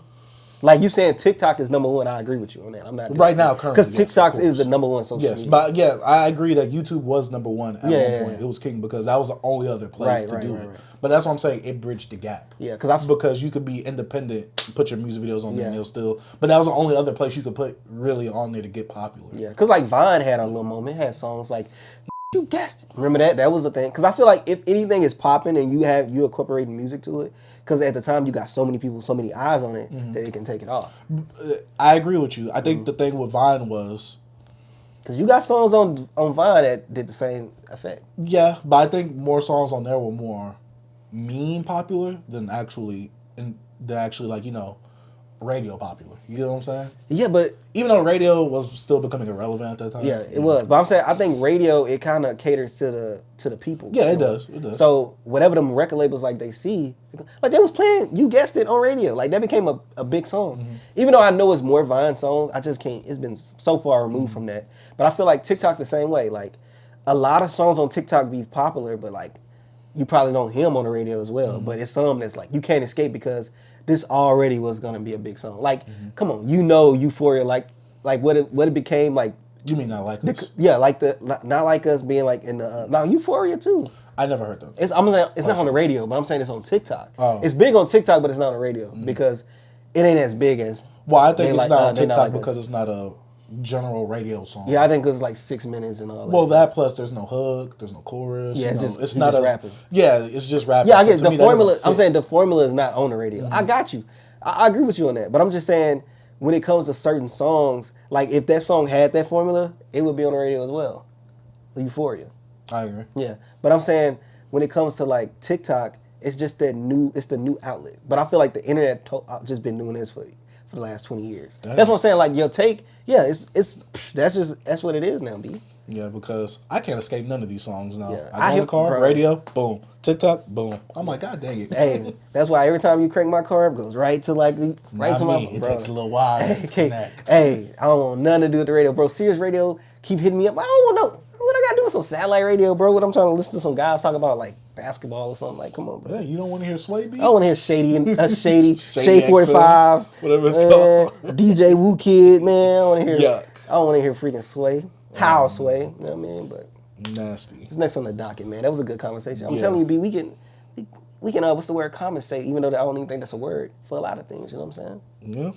Like, you saying TikTok is number one. I agree with you on that. I'm not right now currently because TikTok is the number one social media. Yes, but yeah, I agree that YouTube was number one at one point. It was king because that was the only other place to do it. But that's what I'm saying. It bridged the gap. Yeah, because you could be independent, put your music videos on there, and they'll still. But that was the only other place you could put really on there to get popular. Yeah, because like Vine had a little moment. It had songs like You Guessed It. Remember that? That was the thing. Because I feel like if anything is popping and you incorporating music to it, because at the time you got so many people, so many eyes on it that it can take it off. I agree with you. I think the thing with Vine was... Because you got songs on Vine that did the same effect. Yeah, but I think more songs on there were more meme popular than actually like, radio popular. You get what I'm saying? Yeah, but... Even though radio was still becoming irrelevant at that time. Yeah, it was. But I'm saying, I think radio, it kind of caters to the people. Yeah, it does. It does. So whatever them record labels, like, they see... Like, they was playing You Guessed It on radio. Like, that became a big song. Even though I know it's more Vine songs, I just can't... It's been so far removed from that. But I feel like TikTok the same way. Like, a lot of songs on TikTok be popular, but, like, you probably don't hear them on the radio as well. But it's some that's, like, you can't escape because... This already was gonna be a big song. Like, come on, Euphoria, like what it became like. You mean Not Like Us? Yeah, like Not Like Us being like in the now Euphoria too. I never heard that. It's not on the radio, but I'm saying it's on TikTok. Oh. It's big on TikTok, but it's not on the radio because it ain't as big as. Well, I think it's not on TikTok because it's not a general radio song. Yeah, I think it was like 6 minutes and all that. Well, that plus there's no hook, there's no chorus. Yeah, it's not just rapping. Yeah, it's just rapping. Yeah, I get the formula. I'm saying the formula is not on the radio. Mm-hmm. I got you. I agree with you on that. But I'm just saying when it comes to certain songs, like if that song had that formula, it would be on the radio as well. Euphoria. I agree. Yeah, but I'm saying when it comes to like TikTok, it's just the new outlet. But I feel like the internet just been doing this for the last 20 years. Damn. That's what I'm saying. Like your take, yeah, that's what it is now, B. Yeah, because I can't escape none of these songs now. Yeah. I go in the car, radio, boom. TikTok, boom. I'm like, God dang it. Hey, that's why every time you crank my car up, it goes right to my. It takes a little while to connect. Hey, I don't want nothing to do with the radio, bro. Sirius radio keep hitting me up. I don't want no. What I gotta do with some satellite radio, bro? What I'm trying to listen to some guys talk about like basketball or something. Like, come on, bro. Yeah, you don't want to hear Sway B? I don't want to hear Shady 45, whatever it's called. DJ Woo Kid, man. I want to hear. Yuck. I don't want to hear freaking Sway. How Sway? You know what I mean? But nasty. It's next on the docket, man. That was a good conversation. I'm telling you, B, we can what's the word? Compensate, even though I don't even think that's a word for a lot of things. You know what I'm saying? Yeah.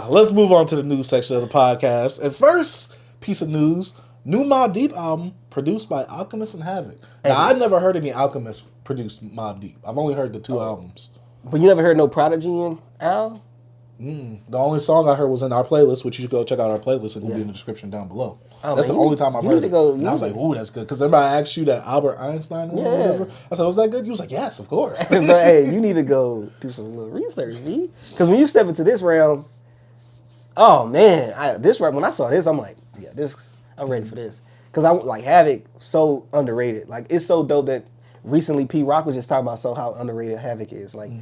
Let's move on to the news section of the podcast. And first piece of news, new Mobb Deep album produced by Alchemist and Havoc. Now, I've never heard any Alchemist produced Mobb Deep. I've only heard the 2 albums. But you never heard no Prodigy in Al? The only song I heard was in our playlist, which you should go check out our playlist. It will be in the description down below. That's the only time I've heard it. And I was like, ooh, that's good. Because remember I asked you that Albert Einstein one or whatever? I said, was that good? You was like, yes, of course. But hey, you need to go do some little research, B. Because when you step into this realm, oh man, when I saw this, I'm like, yeah, I'm ready for this. Because I like Havoc, so underrated. Like it's so dope that recently P Rock was just talking about how underrated Havoc is. Like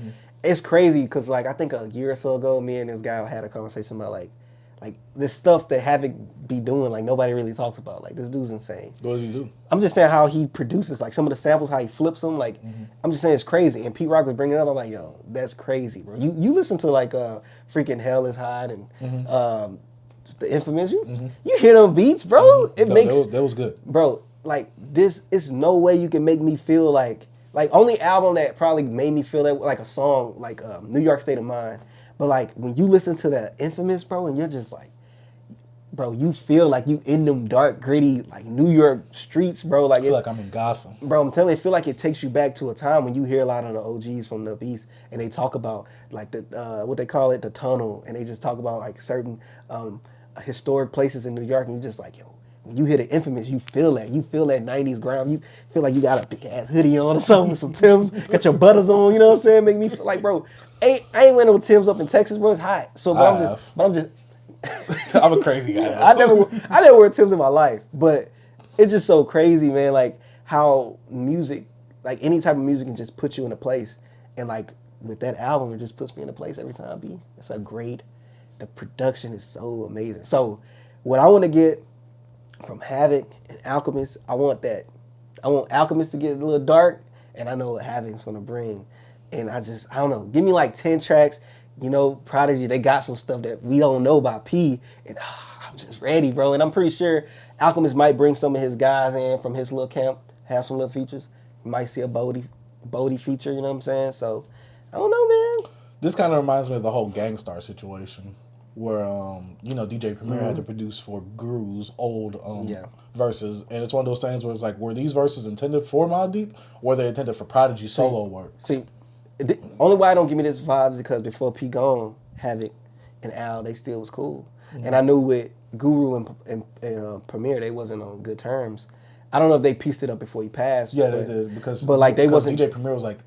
it's crazy because like I think a year or so ago, me and this guy had a conversation about like this stuff that Havoc be doing, like nobody really talks about. Like this dude's insane. What does he do? I'm just saying how he produces, like some of the samples, how he flips them. Like I'm just saying it's crazy. And P Rock was bringing it up. I'm like, yo, that's crazy, bro. You listen to like freaking Hell Is Hot and the Infamous. You hear them beats, bro. It makes that was good, bro. Like this, it's no way you can make me feel like only album that probably made me feel that like a song like New York State of Mind. But like when you listen to that Infamous, bro, and you're just like, bro, you feel like you in them dark, gritty, like New York streets, bro. Like I feel like I'm in Gotham. Bro, I'm telling you, I feel like it takes you back to a time when you hear a lot of the OGs from the East and they talk about like the what they call it, the tunnel, and they just talk about like certain historic places in New York, and you're just like, yo, when you hear the Infamous, you feel that. You feel that 90s ground. You feel like you got a big ass hoodie on or something with some Timbs, got your butters on, you know what I'm saying? Make me feel like, bro, I ain't wearing no Timbs up in Texas, bro. It's hot. So I'm just I'm a crazy guy. I never wear Timbs in my life, but it's just so crazy, man. Like how music, like any type of music can just put you in a place. And like with that album, it just puts me in a place every time, B. It's the production is so amazing. So what I want to get from Havoc and Alchemist, I want Alchemist to get a little dark, and I know what Havoc's gonna bring. And I don't know, give me like 10 tracks, you know, Prodigy, they got some stuff that we don't know about P, and I'm just ready, bro. And I'm pretty sure Alchemist might bring some of his guys in from his little camp, have some little features. You might see a Bodie feature, you know what I'm saying? So, I don't know, man. This kind of reminds me of the whole Gangstar situation, where DJ Premier had to produce for Guru's old verses, and it's one of those things where it's like, were these verses intended for Mobb Deep, or were they intended for Prodigy solo work? See, the only why I don't give me this vibe is because before P gone, Havoc and Al, they still was cool, and I knew with Guru and Premier, they wasn't on good terms. I don't know if they pieced it up before he passed. Yeah, they did because they wasn't. DJ Premier was like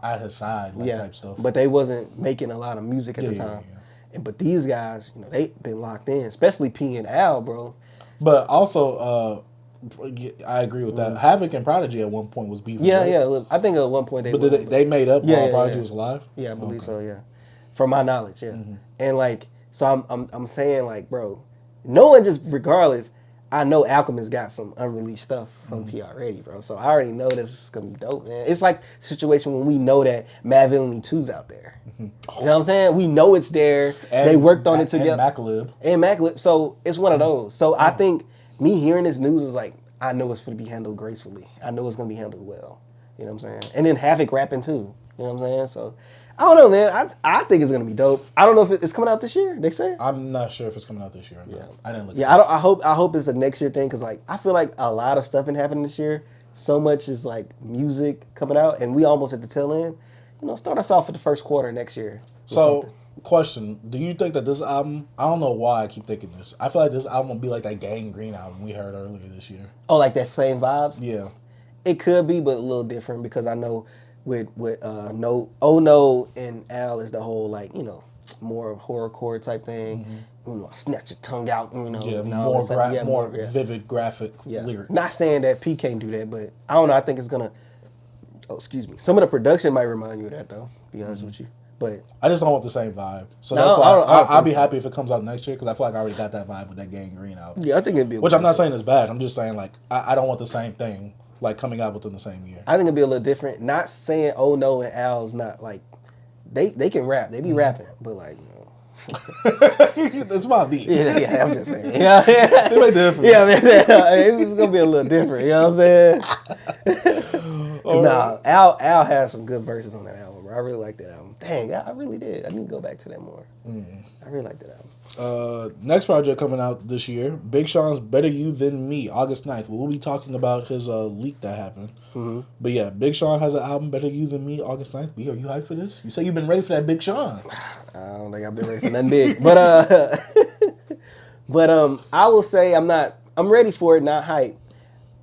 at his side, type stuff. But they wasn't making a lot of music at the time. Yeah. But these guys, you know, they been locked in, especially P and Al, bro. But also, I agree with that. Havoc and Prodigy at one point was beefing. Yeah, right? Yeah. I think at one point they. But they made up while Prodigy was alive. Yeah, I believe so. Yeah, from my knowledge, yeah. And like, so I'm saying like, bro, no one just regardless. I know Alchemist got some unreleased stuff from P already, bro. So I already know this is gonna be dope, man. It's like a situation when we know that Mad Villainy 2's out there. You know what I'm saying? We know it's there. And they worked on it together. And Maclib. So it's one of those. So I think me hearing this news is like, I know it's gonna be handled gracefully. I know it's gonna be handled well. You know what I'm saying? And then Havoc rapping too. You know what I'm saying? So I don't know, man. I think it's gonna be dope. I don't know if it's coming out this year. They say. I'm not sure if it's coming out this year or not. Yeah. I didn't look. Yeah, I hope it's a next year thing because like I feel like a lot of stuff been happening this year. So much is like music coming out, and we almost at the tail end. Start us off with the first quarter next year. So, question: do you think that this album? I don't know why I keep thinking this. I feel like this album will be like that Gang Green album we heard earlier this year. Oh, like that same vibes? Yeah. It could be, but a little different because I know with No and Al is the whole like more horrorcore type thing. Mm-hmm. Snatch your tongue out. Yeah, more vivid graphic lyrics. Not saying that P can't do that, but I don't know. I think it's gonna. Oh, excuse me. Some of the production might remind you of that though. To be honest with you, but I just don't want the same vibe. So that's why I'll be happy if it comes out next year because I feel like I already got that vibe with that Gang Green album. Yeah, I think it'd be. Which I'm not saying is bad. I'm just saying like I don't want the same thing like coming out within the same year. I think it'd be a little different. Not saying Oh No and Al's not like they can rap. They be rapping, but like. That's my beat. Yeah, I'm just saying. Yeah, they make difference. Yeah, it's gonna be a little different. You know what I'm saying? Al has some good verses on that album. Bro. I really like that album. Dang, I really did. I need to go back to that more. I really like that album. Next project coming out this year, Big Sean's Better You Than Me, August 9th. We'll be talking about his leak that happened. Mm-hmm. But yeah, Big Sean has an album, Better You Than Me, August 9th. B, are you hyped for this? You say you've been ready for that Big Sean. I don't think I've been ready for nothing big. But I will say I'm ready for it, not hype.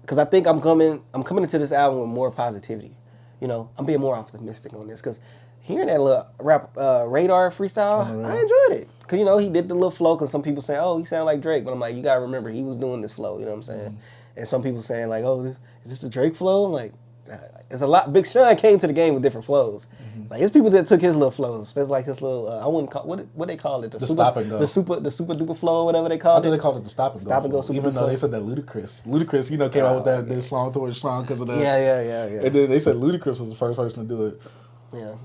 Because I think I'm coming into this album with more positivity. I'm being more optimistic on this. Because hearing that little rap Radar freestyle, I enjoyed it. Because, he did the little flow. Because some people say, oh, he sound like Drake. But I'm like, you got to remember, he was doing this flow. You know what I'm saying? And some people saying, like, oh, is this a Drake flow? I'm like, it's a lot. Big Sean came to the game with different flows. Like, it's people that took his little flows. Especially like his little, I wouldn't call, what they call it? The stop and go. The super duper flow or whatever they call it. I think they called it the stop and go. Stop and go super Even though they said that Ludacris, came out with that song towards Sean because of that. Yeah. And then they said Ludacris was the first person to do it. Yeah.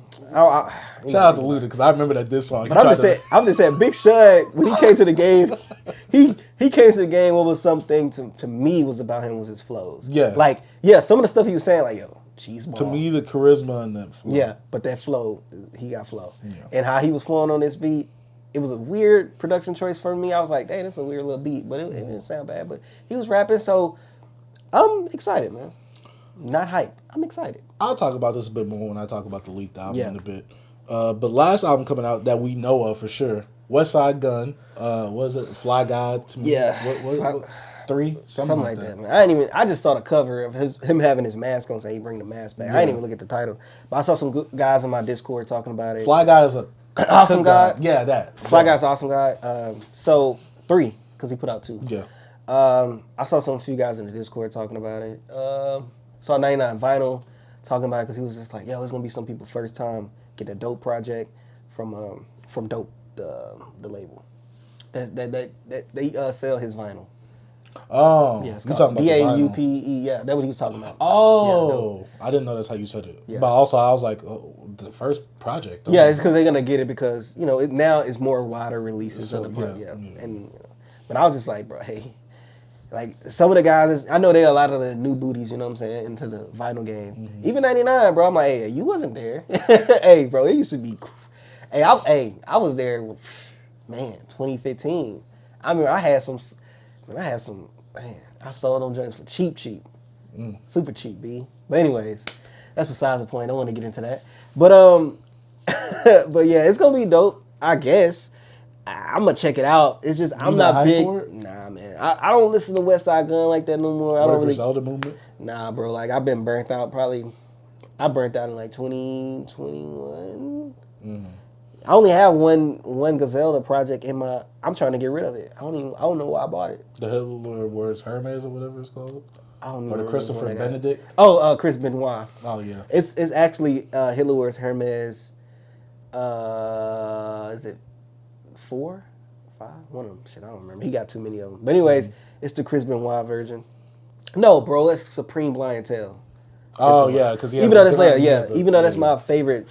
Shout out to Luda because I remember that diss song. But I'm just saying, Big Sean, when he came to the game, he came to the game. What was something to me was about him was his flows. Yeah. Like, some of the stuff he was saying, like, yo, cheese ball. To me, the charisma and that flow. Yeah, but that flow, he got flow. Yeah. And how he was flowing on this beat, it was a weird production choice for me. I was like, hey, this is a weird little beat, but it didn't sound bad. But he was rapping, so I'm excited, man. Not hype. I'm excited. I'll talk about this a bit more when I talk about the leaked album in a bit. But last album coming out that we know of for sure, Westside Gunn. Was it Fly Guy to me? Yeah. What 3? Something like that. Man. I just saw the cover of him having his mask on, saying he bring the mask back. Yeah. I didn't even look at the title. But I saw some good guys in my Discord talking about it. Fly Guy is a awesome guy. Yeah, that. Fly Guy's an awesome guy. So 3, because he put out 2. Yeah. I saw a few guys in the Discord talking about it. Saw 99 Vinyl talking about it because he was just like, yo, it's gonna be some people first time get a Dope project from Dope, the label. That they sell his vinyl. Oh, yeah, it's called DAUPE. Yeah, that's what he was talking about. Oh, yeah, I didn't know that's how you said it. Yeah. But also, I was like, oh, the first project. Yeah, it's because they're gonna get it because now it's more wider releases. So, but I was just like, bro, hey. Like, some of the guys, I know there are a lot of the new booties, you know what I'm saying, into the vinyl game. Mm-hmm. Even 99, bro, I'm like, hey, you wasn't there. Hey, bro, it used to be, I was there, man, 2015. I mean, I sold them joints for cheap. Super cheap, B. But anyways, that's besides the point. I don't want to get into that. But, but yeah, it's going to be dope, I guess. I'm gonna check it out. It's just I'm not big. Nah, man. I don't listen to Westside Gunn like that no more. I don't really. Zelda movement. Nah, bro. Like I've been burnt out. I burnt out in like 2021. I only have one Griselda project in my. I'm trying to get rid of it. I don't know why I bought it. The Hitler Words Hermes or whatever it's called. I don't know. Or the Christopher Benedict. Oh, Chris Benoit. Oh yeah. It's actually Hitler Words Hermes. Is it 4, 5? One of them. Shit, I don't remember. He got too many of them. But anyways, it's the Chris Benoit version. No, bro, it's Supreme Blientele. Oh yeah, because even though that's even though that's my favorite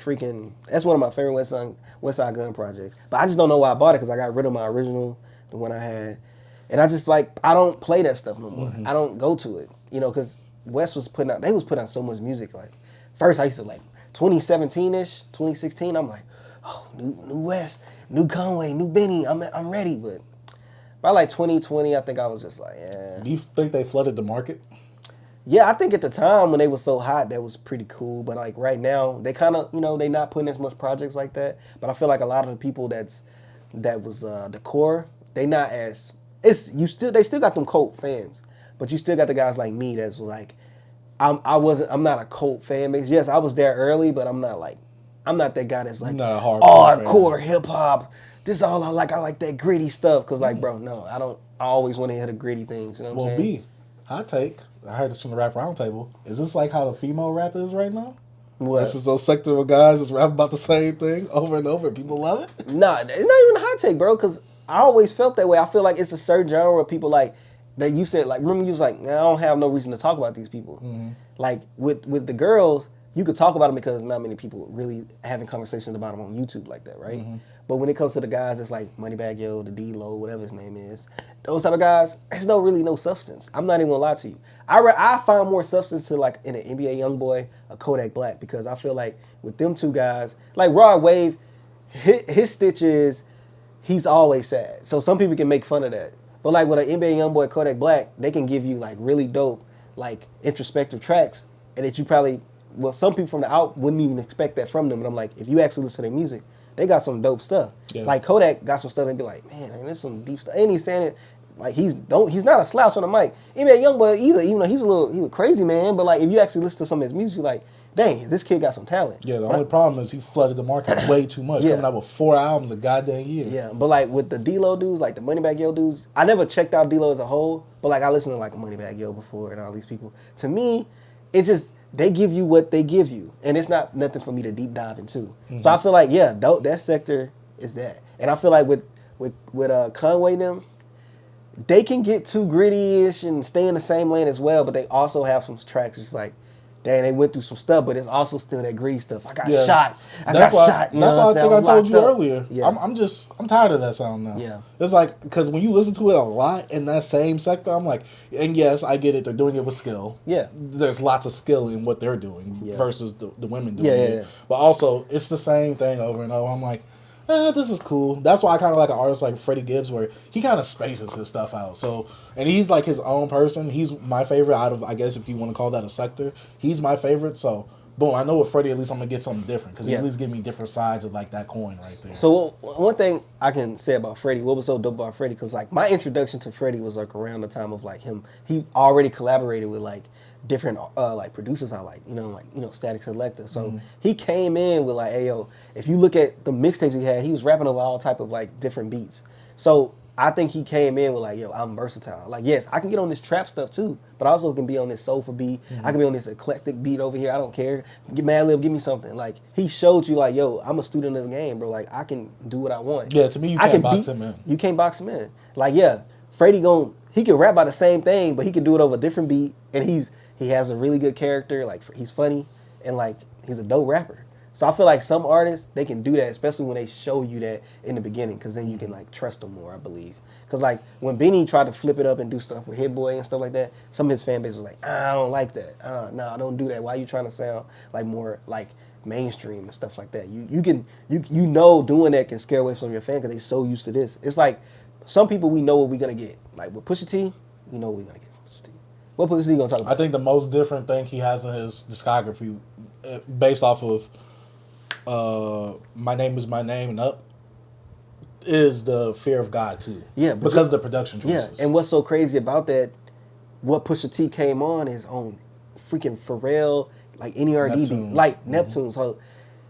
that's one of my favorite Westside Gunn projects. But I just don't know why I bought it because I got rid of my original, the one I had, and I just I don't play that stuff no more. Mm-hmm. I don't go to it, because West was putting out so much music. Like first I used to 2017-ish, 2016, I'm like, oh, new West, new Conway, new Benny, I'm ready. But by like 2020, I think I was just like, yeah. Do you think they flooded the market? Yeah, I think at the time when they were so hot, that was pretty cool. But like right now, they kind of, they not putting as much projects like that. But I feel like a lot of the people that was the core, they not as they still got them cult fans, but you still got the guys like me that's like, I'm not a cult fan base. Yes, I was there early, but I'm not that guy that's like hardcore hip hop. This is all I like. I like that gritty stuff. Cause like, bro, no, I don't. I always want to hear the gritty things. You know what I'm saying? B, hot take. I heard this from the Rap Roundtable. Is this like how the female rap is right now? What? This is those sector of guys that's rap about the same thing over and over. People love it. Nah, it's not even a hot take, bro. Cause I always felt that way. I feel like it's a certain genre of people like that. You said like, remember you was like, nah, I don't have no reason to talk about these people. Mm-hmm. Like with the girls, you could talk about them because not many people really having conversations about them on YouTube like that, right? Mm-hmm. But when it comes to the guys, it's like Moneybagg Yo, the D-Lo, whatever his name is, those type of guys, there's no substance. I'm not even gonna lie to you. I find more substance to like in an NBA YoungBoy, a Kodak Black, because I feel like with them two guys, like Rod Wave, his stitch is he's always sad. So some people can make fun of that. But like with an NBA YoungBoy, Kodak Black, they can give you like really dope, like introspective tracks, and that you probably, well, some people from the out wouldn't even expect that from them. And I'm like, if you actually listen to their music, they got some dope stuff. Yeah. Like Kodak got some stuff and be like, man, there's some deep stuff. And he's saying it like he's not a slouch on the mic. NBA YoungBoy either, even though he's a crazy man. But like if you actually listen to some of his music, you're like, dang, this kid got some talent. Yeah, the only problem is he flooded the market way too much. Coming out with 4 albums a goddamn year. Yeah, but like with the D-Lo dudes, like the Moneybagg Yo dudes, I never checked out D-Lo as a whole, but like I listened to like Moneybagg Yo before and all these people. To me, it just, they give you what they give you, and it's not nothing for me to deep dive into. Mm-hmm. So I feel like, yeah, that sector is that. And I feel like with Conway and them, they can get too gritty-ish and stay in the same lane as well, but they also have some tracks just like, dang, they went through some stuff, but it's also still that gritty stuff. I got shot. That's why I think I told you earlier. Yeah. I'm tired of that sound now. Yeah. It's like, because when you listen to it a lot in that same sector, I'm like, and yes, I get it. They're doing it with skill. Yeah. There's lots of skill in what they're doing versus the women doing it. Yeah. But also, it's the same thing over and over. I'm like, this is cool. That's why I kind of like an artist like Freddie Gibbs, where he kind of spaces his stuff out. So, and he's like his own person. He's my favorite out of, I guess, if you want to call that a sector. He's my favorite. So, boom, I know with Freddie, at least I'm going to get something different, because he at least give me different sides of like that coin right there. So, one thing I can say about Freddie, what was so dope about Freddie, because like my introduction to Freddie was like around the time of like him, he already collaborated with like different like producers I like, Static Selector. So he came in with like, hey yo, if you look at the mixtapes he had, he was rapping over all type of like different beats. So I think he came in with like, yo, I'm versatile. Like, yes, I can get on this trap stuff too, but I also can be on this soulful beat. Mm-hmm. I can be on this eclectic beat over here. I don't care. Get Madlib, give me something. Like, he showed you like, yo, I'm a student of the game, bro. Like, I can do what I want. Yeah, to me, you can't box him in. You can't box him in. Like, yeah, Freddie he can rap about the same thing, but he can do it over a different beat, and he has a really good character. Like, he's funny, and like he's a dope rapper. So I feel like some artists, they can do that, especially when they show you that in the beginning, because then you can like trust them more, I believe. Because like when Benny tried to flip it up and do stuff with Hit Boy and stuff like that, some of his fan base was like, I don't like that. No, don't do that. Why are you trying to sound like more like mainstream and stuff like that? You know doing that can scare away from your fan because they so used to this. It's like some people, we know what we're gonna get. Like with Pusha T, we know what we're gonna get from Pusha T. What Pusha T gonna talk about? I think the most different thing he has in his discography, based off of My Name Is My Name and Up, is the Fear of God too. Yeah, because of the production choices. Yeah, and what's so crazy about that, what Pusha T came on is on freaking Pharrell, like NERD beat, like Neptune. So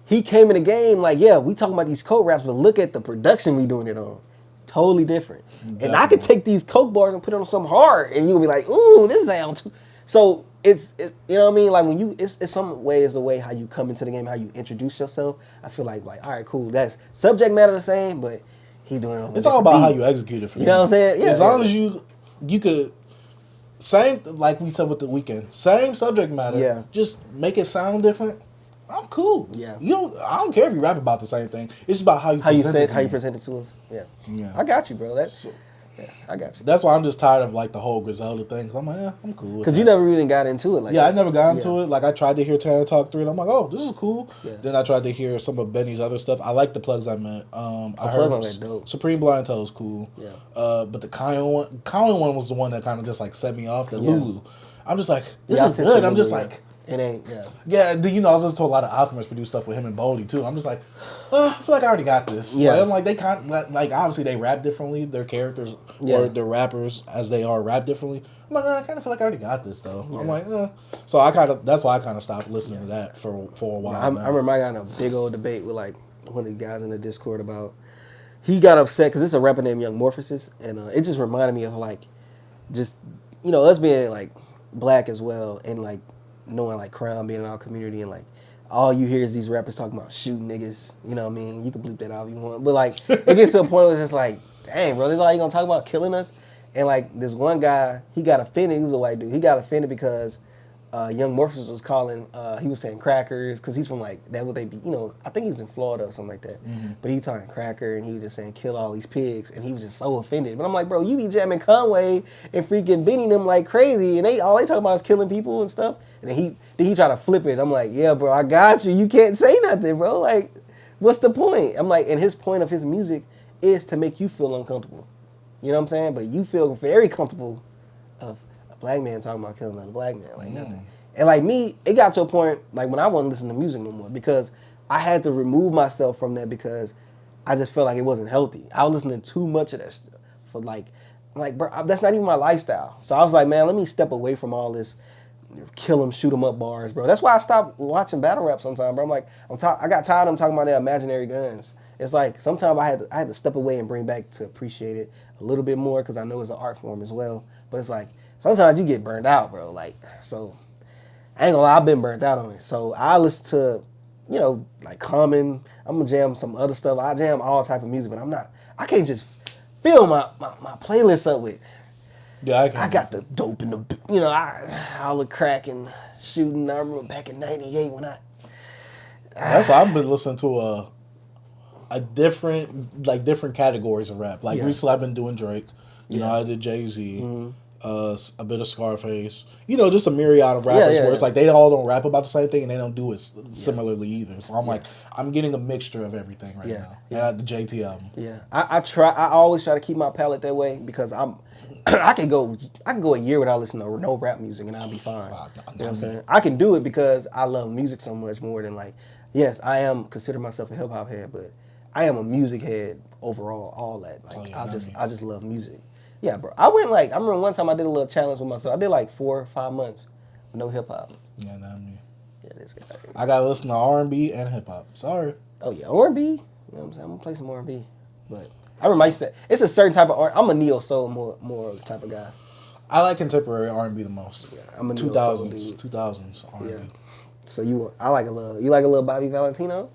he came in the game like, yeah, we talking about these coke raps, but look at the production we doing it on. Totally different. Definitely. And I could take these coke bars and put it on some hard, and you'll be like, ooh, this sound too. So it's you know what I mean? Like when you, it's some way is the way how you come into the game, how you introduce yourself. I feel like all right, cool. That's subject matter the same, but he's doing it on. It's all about how you execute it. For you know what I'm saying? Yeah. As long as you could, same like we said with The Weeknd, same subject matter. Yeah. Just make it sound different. I'm cool. Yeah. I don't care if you rap about the same thing. It's about how you present it to us. Yeah. I got you, bro. Yeah, I got you. That's why I'm just tired of like the whole Griselda thing. Cause I'm like, I'm cool. Because you never really got into it. Like I never got into it. Like I tried to hear Tana Talk 3 and I'm like, oh, this is cool. Yeah. Then I tried to hear some of Benny's other stuff. I like the plugs I met. I heard dope. Supreme Blind Toe is cool. Yeah. But the Colin one was the one that kind of just like set me off. The Lulu. I'm just like, this is good. Lulu, I'm just like, it ain't, Yeah, you know, I was listening to a lot of Alchemist produce stuff with him and Boldy too. I'm just like, I feel like I already got this. Yeah. Like, I'm like, they kind of, like, obviously they rap differently. Their characters or their rappers as they are rap differently. I'm like, I kind of feel like I already got this though. Yeah. I'm like, So that's why I kind of stopped listening to that for a while. I remember I got in a big old debate with like one of the guys in the Discord about, he got upset because it's a rapper named Young Morphosis, and it just reminded me of like, just, you know, us being like black as well, and like, knowing like crime being in our community, and like all you hear is these rappers talking about shooting niggas, you know what I mean? You can bleep that out if you want, but like it gets to a point where it's just like, dang bro, this is all you gonna talk about, killing us? And like this one guy, he got offended. He was a white dude. He got offended because Young Morphosis was calling, he was saying crackers, because he's from like, that what they be, you know, I think he's in Florida or something like that. Mm-hmm. But he was talking cracker, and he was just saying kill all these pigs, and he was just so offended. But I'm like, bro, you be jamming Conway and freaking Benny them like crazy, and all they talking about is killing people and stuff. And then he try to flip it. I'm like, yeah, bro, I got you. You can't say nothing, bro. Like, what's the point? I'm like, and his point of his music is to make you feel uncomfortable. You know what I'm saying? But you feel very comfortable of a black man talking about killing another black man, like nothing. And like me, it got to a point like when I wasn't listening to music no more, because I had to remove myself from that, because I just felt like it wasn't healthy. I was listening to too much of that stuff for like bro, that's not even my lifestyle. So I was like, man, let me step away from all this kill them, shoot them up bars, bro. That's why I stopped watching battle rap sometimes, bro. I'm like, I got tired of them talking about their imaginary guns. It's like sometimes I had to step away and bring back to appreciate it a little bit more, because I know it's an art form as well. But it's like sometimes you get burned out, bro. Like, so I ain't gonna lie, I've been burnt out on it. So I listen to, you know, like Common. I'm gonna jam some other stuff. I jam all type of music, but I can't just fill my playlist up with. Yeah, I got the dope in the, you know, all the crack and shooting. I remember back in '98 when that's why I've been listening to a different categories of rap. Like recently I've been doing Drake. You know, I did Jay-Z. A bit of Scarface, you know, just a myriad of rappers where it's like they all don't rap about the same thing and they don't do it similarly either. So I'm like, I'm getting a mixture of everything right now. Yeah, the JT album. Yeah, I always try to keep my palette that way, because I can go a year without listening to no rap music and I'll be fine. You know what I'm saying? I can do it because I love music so much more than like, yes, I am consider myself a hip hop head, but I am a music head overall. All that, like I just love music. Yeah, bro. I remember one time I did a little challenge with myself. I did like 4 or 5 months with no hip hop. Yeah, not me. Yeah, this guy. I gotta listen to R&B and hip hop. Sorry. Oh yeah, R&B. You know what I'm saying? I'm gonna play some R&B. But I remember it's a certain type of R. I'm a neo soul more type of guy. I like contemporary R&B the most. Yeah, I'm a 2000s R&B. Yeah. So you like a little Bobby Valentino?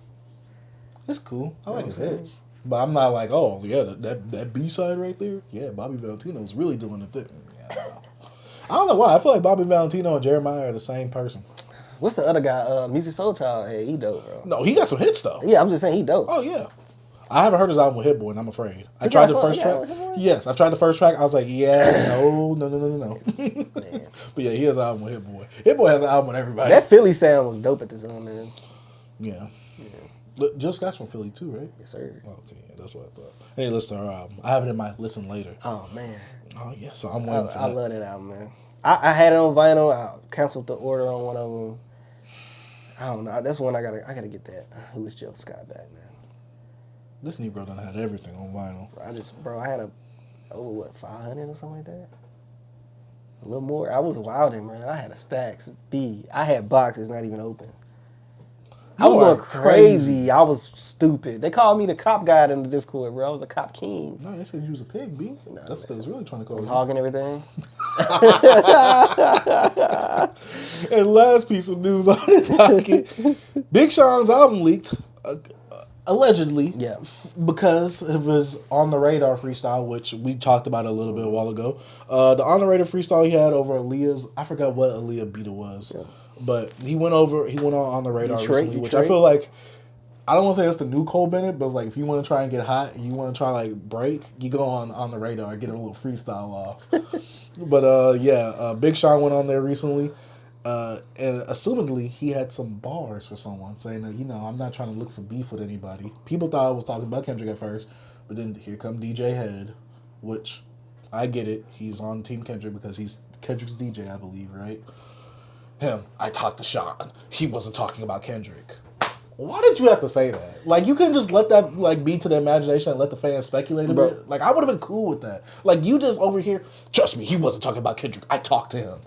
It's cool. I like his hits. But I'm not like, oh, yeah, that B-side right there? Yeah, Bobby Valentino's really doing the thing. Yeah, I don't know why. I feel like Bobby Valentino and Jeremiah are the same person. What's the other guy? Music Soul Child. Hey, he dope, bro. No, he got some hits, though. Yeah, I'm just saying he dope. Oh, yeah. I haven't heard his album with Hit Boy, and I'm afraid. I tried the first track. Yes, I've tried the first track. I was like, yeah, no. Man. But yeah, he has an album with Hit Boy. Hit Boy has an album with everybody. That Philly sound was dope at the time, man. Yeah. Jill Scott's from Philly too, right? Yes, sir. Okay, yeah, that's what I thought. I need to listen to her album. I have it in my listen later. Oh man. Oh yeah, so I'm waiting for that. I love that album, man. I had it on vinyl. I canceled the order on one of them. I don't know. That's one I gotta get that. Who is Jill Scott back, man? This Negro done had everything on vinyl. I had over 500 or something like that. A little more. I was wilding, man. I had a stacks. I had boxes not even open. I was going crazy. I was stupid. They called me the cop guy in the Discord, bro. I was a cop king. No, they said you was a pig, B. No, that's what they was really trying to call you. I was hogging everything. And last piece of news on the docket. Big Sean's album leaked, allegedly, because of his On the Radar freestyle, which we talked about a little bit a while ago. The On the Radar freestyle he had over Aaliyah's, I forgot what Aaliyah beat it was. Yeah. But he went on the Radar recently, which I feel like I don't want to say it's the new Cole Bennett, but like if you want to try and get hot, you want to try like break, you go on the radar and get a little freestyle off. But Big Sean went on there recently, and assumedly he had some bars for someone saying that I'm not trying to look for beef with anybody. People thought I was talking about Kendrick at first, but then here come DJ Head, which I get it. He's on Team Kendrick because he's Kendrick's DJ, I believe, right? I talked to Sean. He wasn't talking about Kendrick. Why did you have to say that? Like, you couldn't just let that, like, be to the imagination and let the fans speculate a bit? Like, I would have been cool with that. Like, you just over here, trust me, he wasn't talking about Kendrick. I talked to him.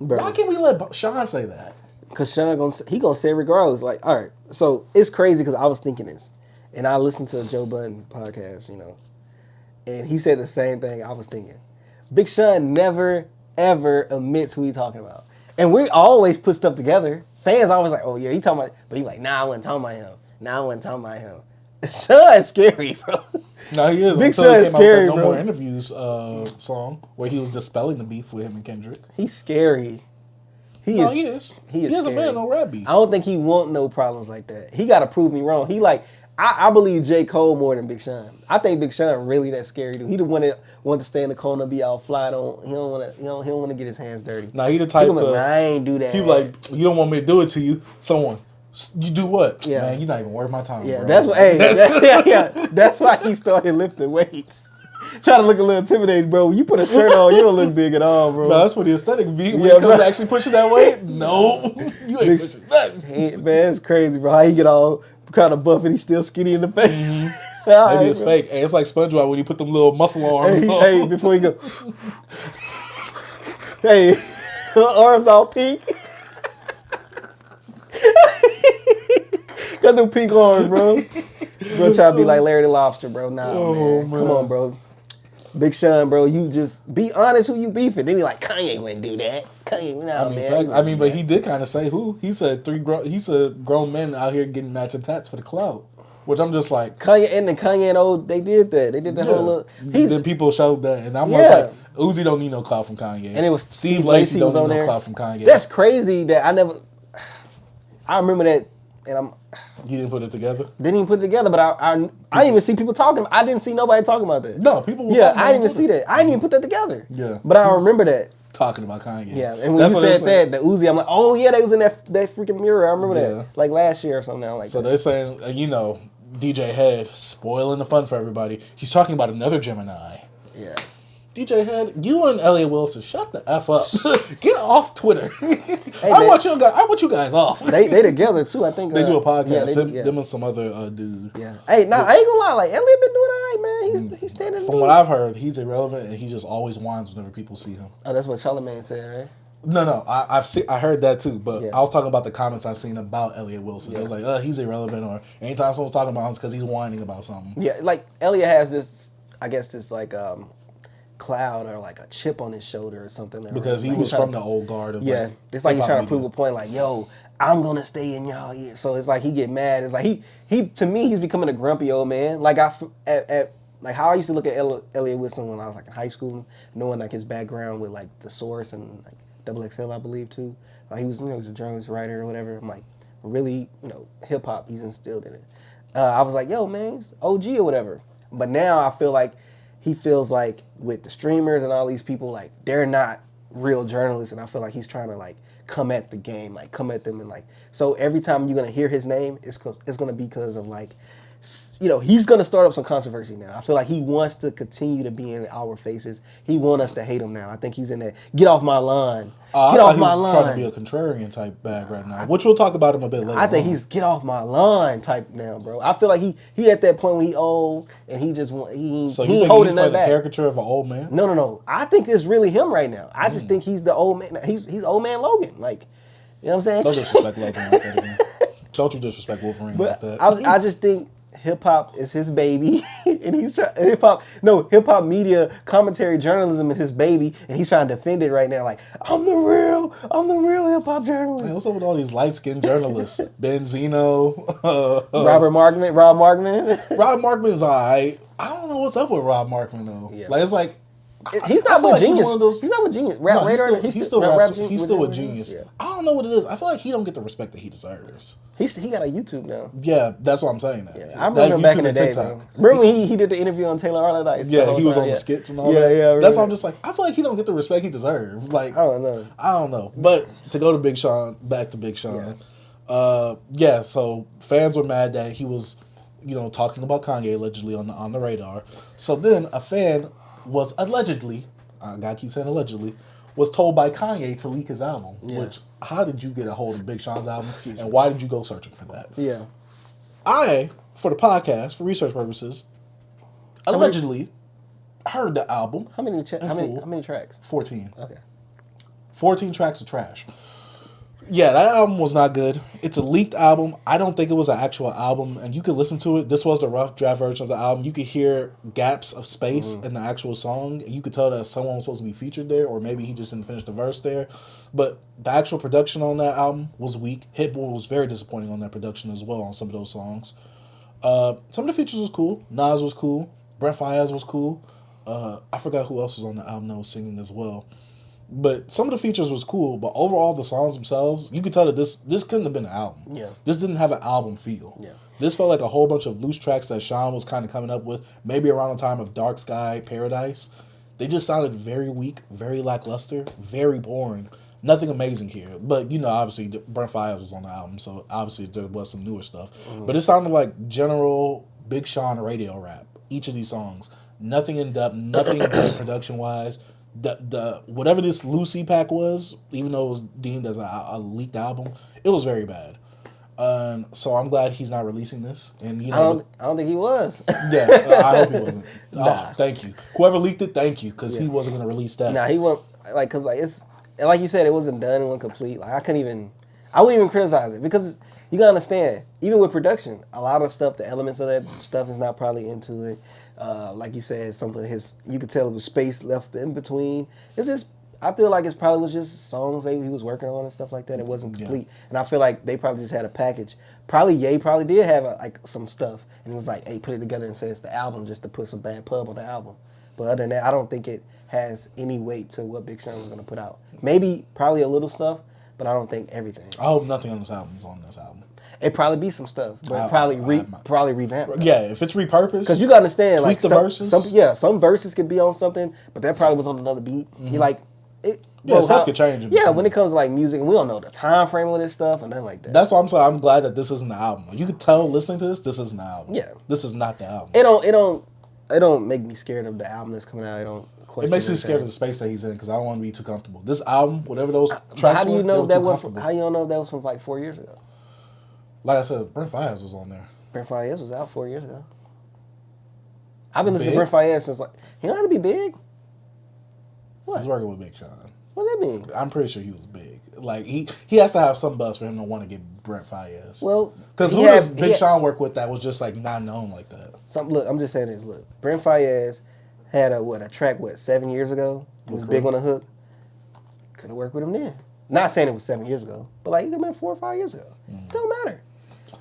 Bro. Why can't we let Sean say that? Because Sean gonna say it regardless. Like, all right. So, it's crazy because I was thinking this. And I listened to a Joe Budden podcast, and he said the same thing I was thinking. Big Sean never, ever admits who he's talking about. And we always put stuff together. Fans always like, oh yeah, he talking about, but he like, nah, I wasn't talking about him. Nah, I wasn't talking about him. Sean is scary, bro. No, he is. Big Sean is scary, bro. No More Interviews song where he was dispelling the beef with him and Kendrick. He's scary. He is. He hasn't been no rap beef. I don't think he want no problems like that. He got to prove me wrong. He like, I believe J. Cole more than Big Sean. I think Big Sean really that scary dude. He the one that want to stay in the corner, be all fly. He don't want to get his hands dirty. Nah, he the type to. I ain't do that. He like, you don't want me to do it to you. Someone, you do what? Yeah, man, you're not even worth my time. Yeah, bro. That's what. Hey, that's why he started lifting weights. Trying to look a little intimidating, bro. When you put a shirt on, you don't look big at all, bro. No, that's what the aesthetic be. When it comes to actually pushing that weight, no, you ain't pushing nothing. Man, it's crazy, bro. How he get all kind of buff and he's still skinny in the face. Maybe it's fake. Hey, it's like SpongeBob when you put them little muscle arms on. Hey, before you go. Hey, arms all pink. Got them pink arms, bro. Bro, try to be like Larry the Lobster, bro. Nah, man. Come on, bro. Big Sean, bro, you just be honest who you beefing. Then he like, Kanye wouldn't do that. Kanye, no, man. But he did kind of say who. He said grown men out here getting matching tats for the clout. Which I'm just like... Kanye and old, they did that. They did that whole little... Then people showed that. And I'm like, Uzi don't need no clout from Kanye. And it was Steve Lacy don't need no clout from Kanye. That's crazy that I remember that, and You didn't put it together? Didn't even put it together, but I didn't even see people talking. I didn't see nobody talking about that. No, people were I didn't even see that. I didn't even put that together. Yeah. But I remember that. Talking about Kanye. Yeah, and when you said that, the Uzi, I'm like, oh yeah, they was in that freaking mirror. I remember that. Like last year or something like that. So they're saying, DJ Head spoiling the fun for everybody. He's talking about another Gemini. Yeah. DJ Head, you and Elliot Wilson, shut the F up. Get off Twitter. I want you guys off. They together too, I think. They do a podcast. Them and some other dude. Yeah. Hey, I ain't gonna lie. Like Elliot been doing all right, man. He's standing. From what I've heard, he's irrelevant and he just always whines whenever people see him. Oh, that's what Charlamagne said, right? No, I heard that too, but I was talking about the comments I seen about Elliot Wilson. It was like, he's irrelevant, or anytime someone's talking about him, it's because he's whining about something. Yeah, like Elliot has this, I guess this like cloud or like a chip on his shoulder or something. Because he was from the old guard of it's like he's trying to prove a point. Like, yo, I'm gonna stay in y'all ear. So it's like he get mad. It's like he to me he's becoming a grumpy old man. Like like how I used to look at Elliot Wilson when I was like in high school, knowing like his background with like the Source and like XXL, I believe too. Like he was, he was a journalist, writer, or whatever. I'm like, really, hip hop, he's instilled in it. I was like, yo, man, he's OG or whatever. But now I feel like he feels like with the streamers and all these people, like they're not real journalists, and I feel like he's trying to like come at the game, like come at them, and like so every time you're gonna hear his name, it's gonna be because of like. He's going to start up some controversy now. I feel like he wants to continue to be in our faces. He wants us to hate him now. I think he's in that, get off my lawn. Get off my lawn. Trying to be a contrarian type bag right now, which we'll talk about him a bit later. I think he's get off my lawn type now, bro. I feel like he at that point where he old and he just he holding that back. A caricature of an old man? No. I think it's really him right now. I just think he's the old man. He's old man Logan. Like, you know what I'm saying? Don't disrespect Logan like that again. Don't you disrespect Wolverine like that. I just think hip hop is his baby, and he's trying hip hop media commentary journalism is his baby, and he's trying to defend it right now. Like I'm the real hip hop journalist. Hey, what's up with all these light skinned journalists? Benzino, Rob Markman. Rob Markman is alright. I don't know what's up with Rob Markman though. Yeah. Like it's like He's not with Genius. He's not with Genius. Rap Radar. He's still with Genius. Yeah. I don't know what it is. I feel like he don't get the respect that he deserves. He got a YouTube now. Yeah, that's what I'm saying. Yeah, I remember him back in the day. Remember when he did the interview on Taylor Arledise? Yeah, he was on the skits and all that. Yeah. That's why I'm just like, I feel like he don't get the respect he deserves. Like, I don't know. But to go to Big Sean, back to Big Sean. So fans were mad that he was, talking about Kanye allegedly on the radar. So then a fan was allegedly, I gotta keep saying allegedly, was told by Kanye to leak his album. Yeah. Which, how did you get a hold of Big Sean's album? And why did you go searching for that? Yeah. I, for the podcast, for research purposes, allegedly heard the album. How many tracks? 14. Okay. 14 tracks of trash. Yeah, that album was not good. It's a leaked album. I don't think it was an actual album. And you could listen to it. This was the rough draft version of the album. You could hear gaps of space in the actual song. You could tell that someone was supposed to be featured there, or maybe he just didn't finish the verse there. But the actual production on that album was weak. Hit Boy was very disappointing on that production as well on some of those songs. Some of the features was cool. Nas was cool. Brent Faiyaz was cool. I forgot who else was on the album that was singing as well. But some of the features was cool, but overall the songs themselves, you could tell that this couldn't have been an album. Yeah. This didn't have an album feel. Yeah. This felt like a whole bunch of loose tracks that Sean was kind of coming up with, maybe around the time of Dark Sky, Paradise. They just sounded very weak, very lackluster, very boring. Nothing amazing here. But, obviously Brent Faiyaz was on the album, so obviously there was some newer stuff. Mm-hmm. But it sounded like general Big Sean radio rap, each of these songs. Nothing in depth, nothing great production-wise. The whatever this Lucy pack was, even though it was deemed as a leaked album, it was very bad. So I'm glad he's not releasing this. And I don't think he was. Yeah, I hope he wasn't. Nah. Thank you. Whoever leaked it, thank you, because he wasn't going to release that. Nah, he won't. Because it's like you said, it wasn't done, it wasn't complete. Like I wouldn't even criticize it because you gotta understand, even with production, a lot of stuff, the elements of that stuff is not probably into it. Like you said, you could tell it was space left in between. It's just, I feel like it probably was just songs that he was working on and stuff like that. It wasn't complete. And I feel like they probably just had a package. Probably Ye probably did have some stuff. And it was like, hey, put it together and say it's the album just to put some bad pub on the album. But other than that, I don't think it has any weight to what Big Sean was going to put out. Maybe, probably a little stuff, but I don't think everything. I hope nothing on this album is on this album. It probably be some stuff, but probably revamped. Yeah, if it's repurposed, because you gotta understand, tweak the verses. Some verses could be on something, but that probably was on another beat. Mm-hmm. You're like, stuff could change. Yeah, when it comes to like music, and we don't know the time frame of this stuff and nothing like that. That's why I'm saying I'm glad that this isn't the album. You could tell listening to this isn't the album. Yeah, this is not the album. It don't make me scared of the album that's coming out. It makes me scared of the space that he's in because I don't want to be too comfortable. This album, whatever those tracks how do you know that was? How you don't know if that was from like 4 years ago? Like I said, Brent Faiyaz was on there. Brent Faiyaz was out 4 years ago. I've been listening to Brent Faiyaz since he don't have to be big. What? He's working with Big Sean. What that mean? I'm pretty sure he was big. Like he has to have some buzz for him to want to get Brent Faiyaz. Well, because who does Big Sean work with that was just like not known like that? Look, I'm just saying this. Look, Brent Faiyaz had a track 7 years ago. He was big on the hook. Could have worked with him then. Not saying it was 7 years ago, but like it could have been 4 or 5 years ago. It don't matter.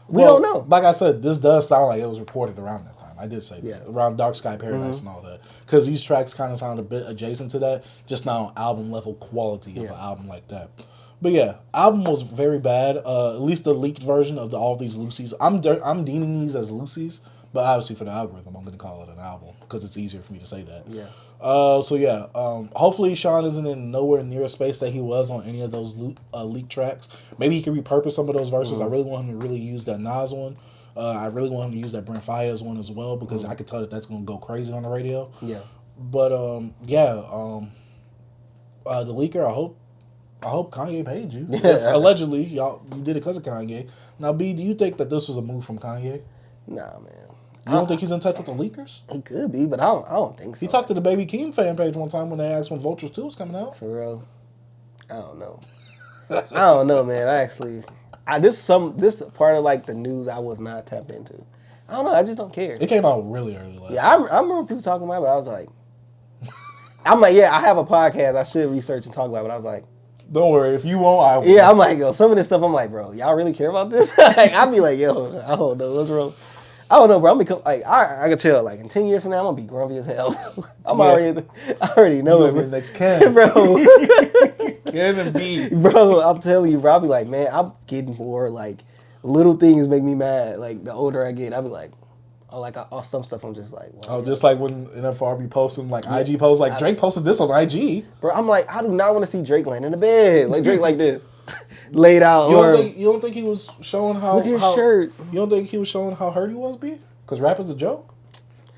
We don't know. Like I said, this does sound like it was recorded around that time. I did say that. Around Dark Sky Paradise and all that. Because these tracks kind of sound a bit adjacent to that, just not on album level quality of an album like that. But yeah, album was very bad. At least the leaked version of all these Lucy's. I'm deeming these as Lucy's, but obviously for the algorithm, I'm going to call it an album because it's easier for me to say that. Yeah. Hopefully Sean isn't in nowhere near a space that he was on any of those leaked tracks. Maybe he can repurpose some of those verses. I really want him to really use that Nas one. I really want him to use that Brent Faiyaz one as well because I could tell that that's going to go crazy on the radio. Yeah. But the leaker, I hope Kanye paid you. Allegedly, you did it because of Kanye. Now, B, do you think that this was a move from Kanye? Nah, man. You don't think he's in touch with the leakers? He could be, but I don't think so. He talked to the Baby Keem fan page one time when they asked when Vultures 2 was coming out. For real? I don't know. I don't know, man. This part of like the news I was not tapped into. I don't know. I just don't care. It came out really early last year. I remember people talking about it, but I was like, I have a podcast. I should research and talk about it, but I was like, don't worry. If you won't, I will. Yeah, I'm like, some of this stuff, I'm like, bro, y'all really care about this? I'd be like, yo, I don't know. What's wrong? I don't know, bro. I'm become like I can tell. Like in 10 years from now, I'm gonna be grumpy as hell. I already know it. Bro. Next Ken, bro. Ken and B, bro. I'm telling you, bro. I'll be like, man, I'm getting more like little things make me mad. Like the older I get, I'll be like. Some stuff I'm just like, wow. Just like when NFR be posting like IG posts, like Drake posted this on IG. Bro, I'm like, I do not want to see Drake laying in the bed. Like Drake like this. Laid out. You don't think he was showing how... Look at his shirt. You don't think he was showing how hurt he was, B? Because rap is a joke?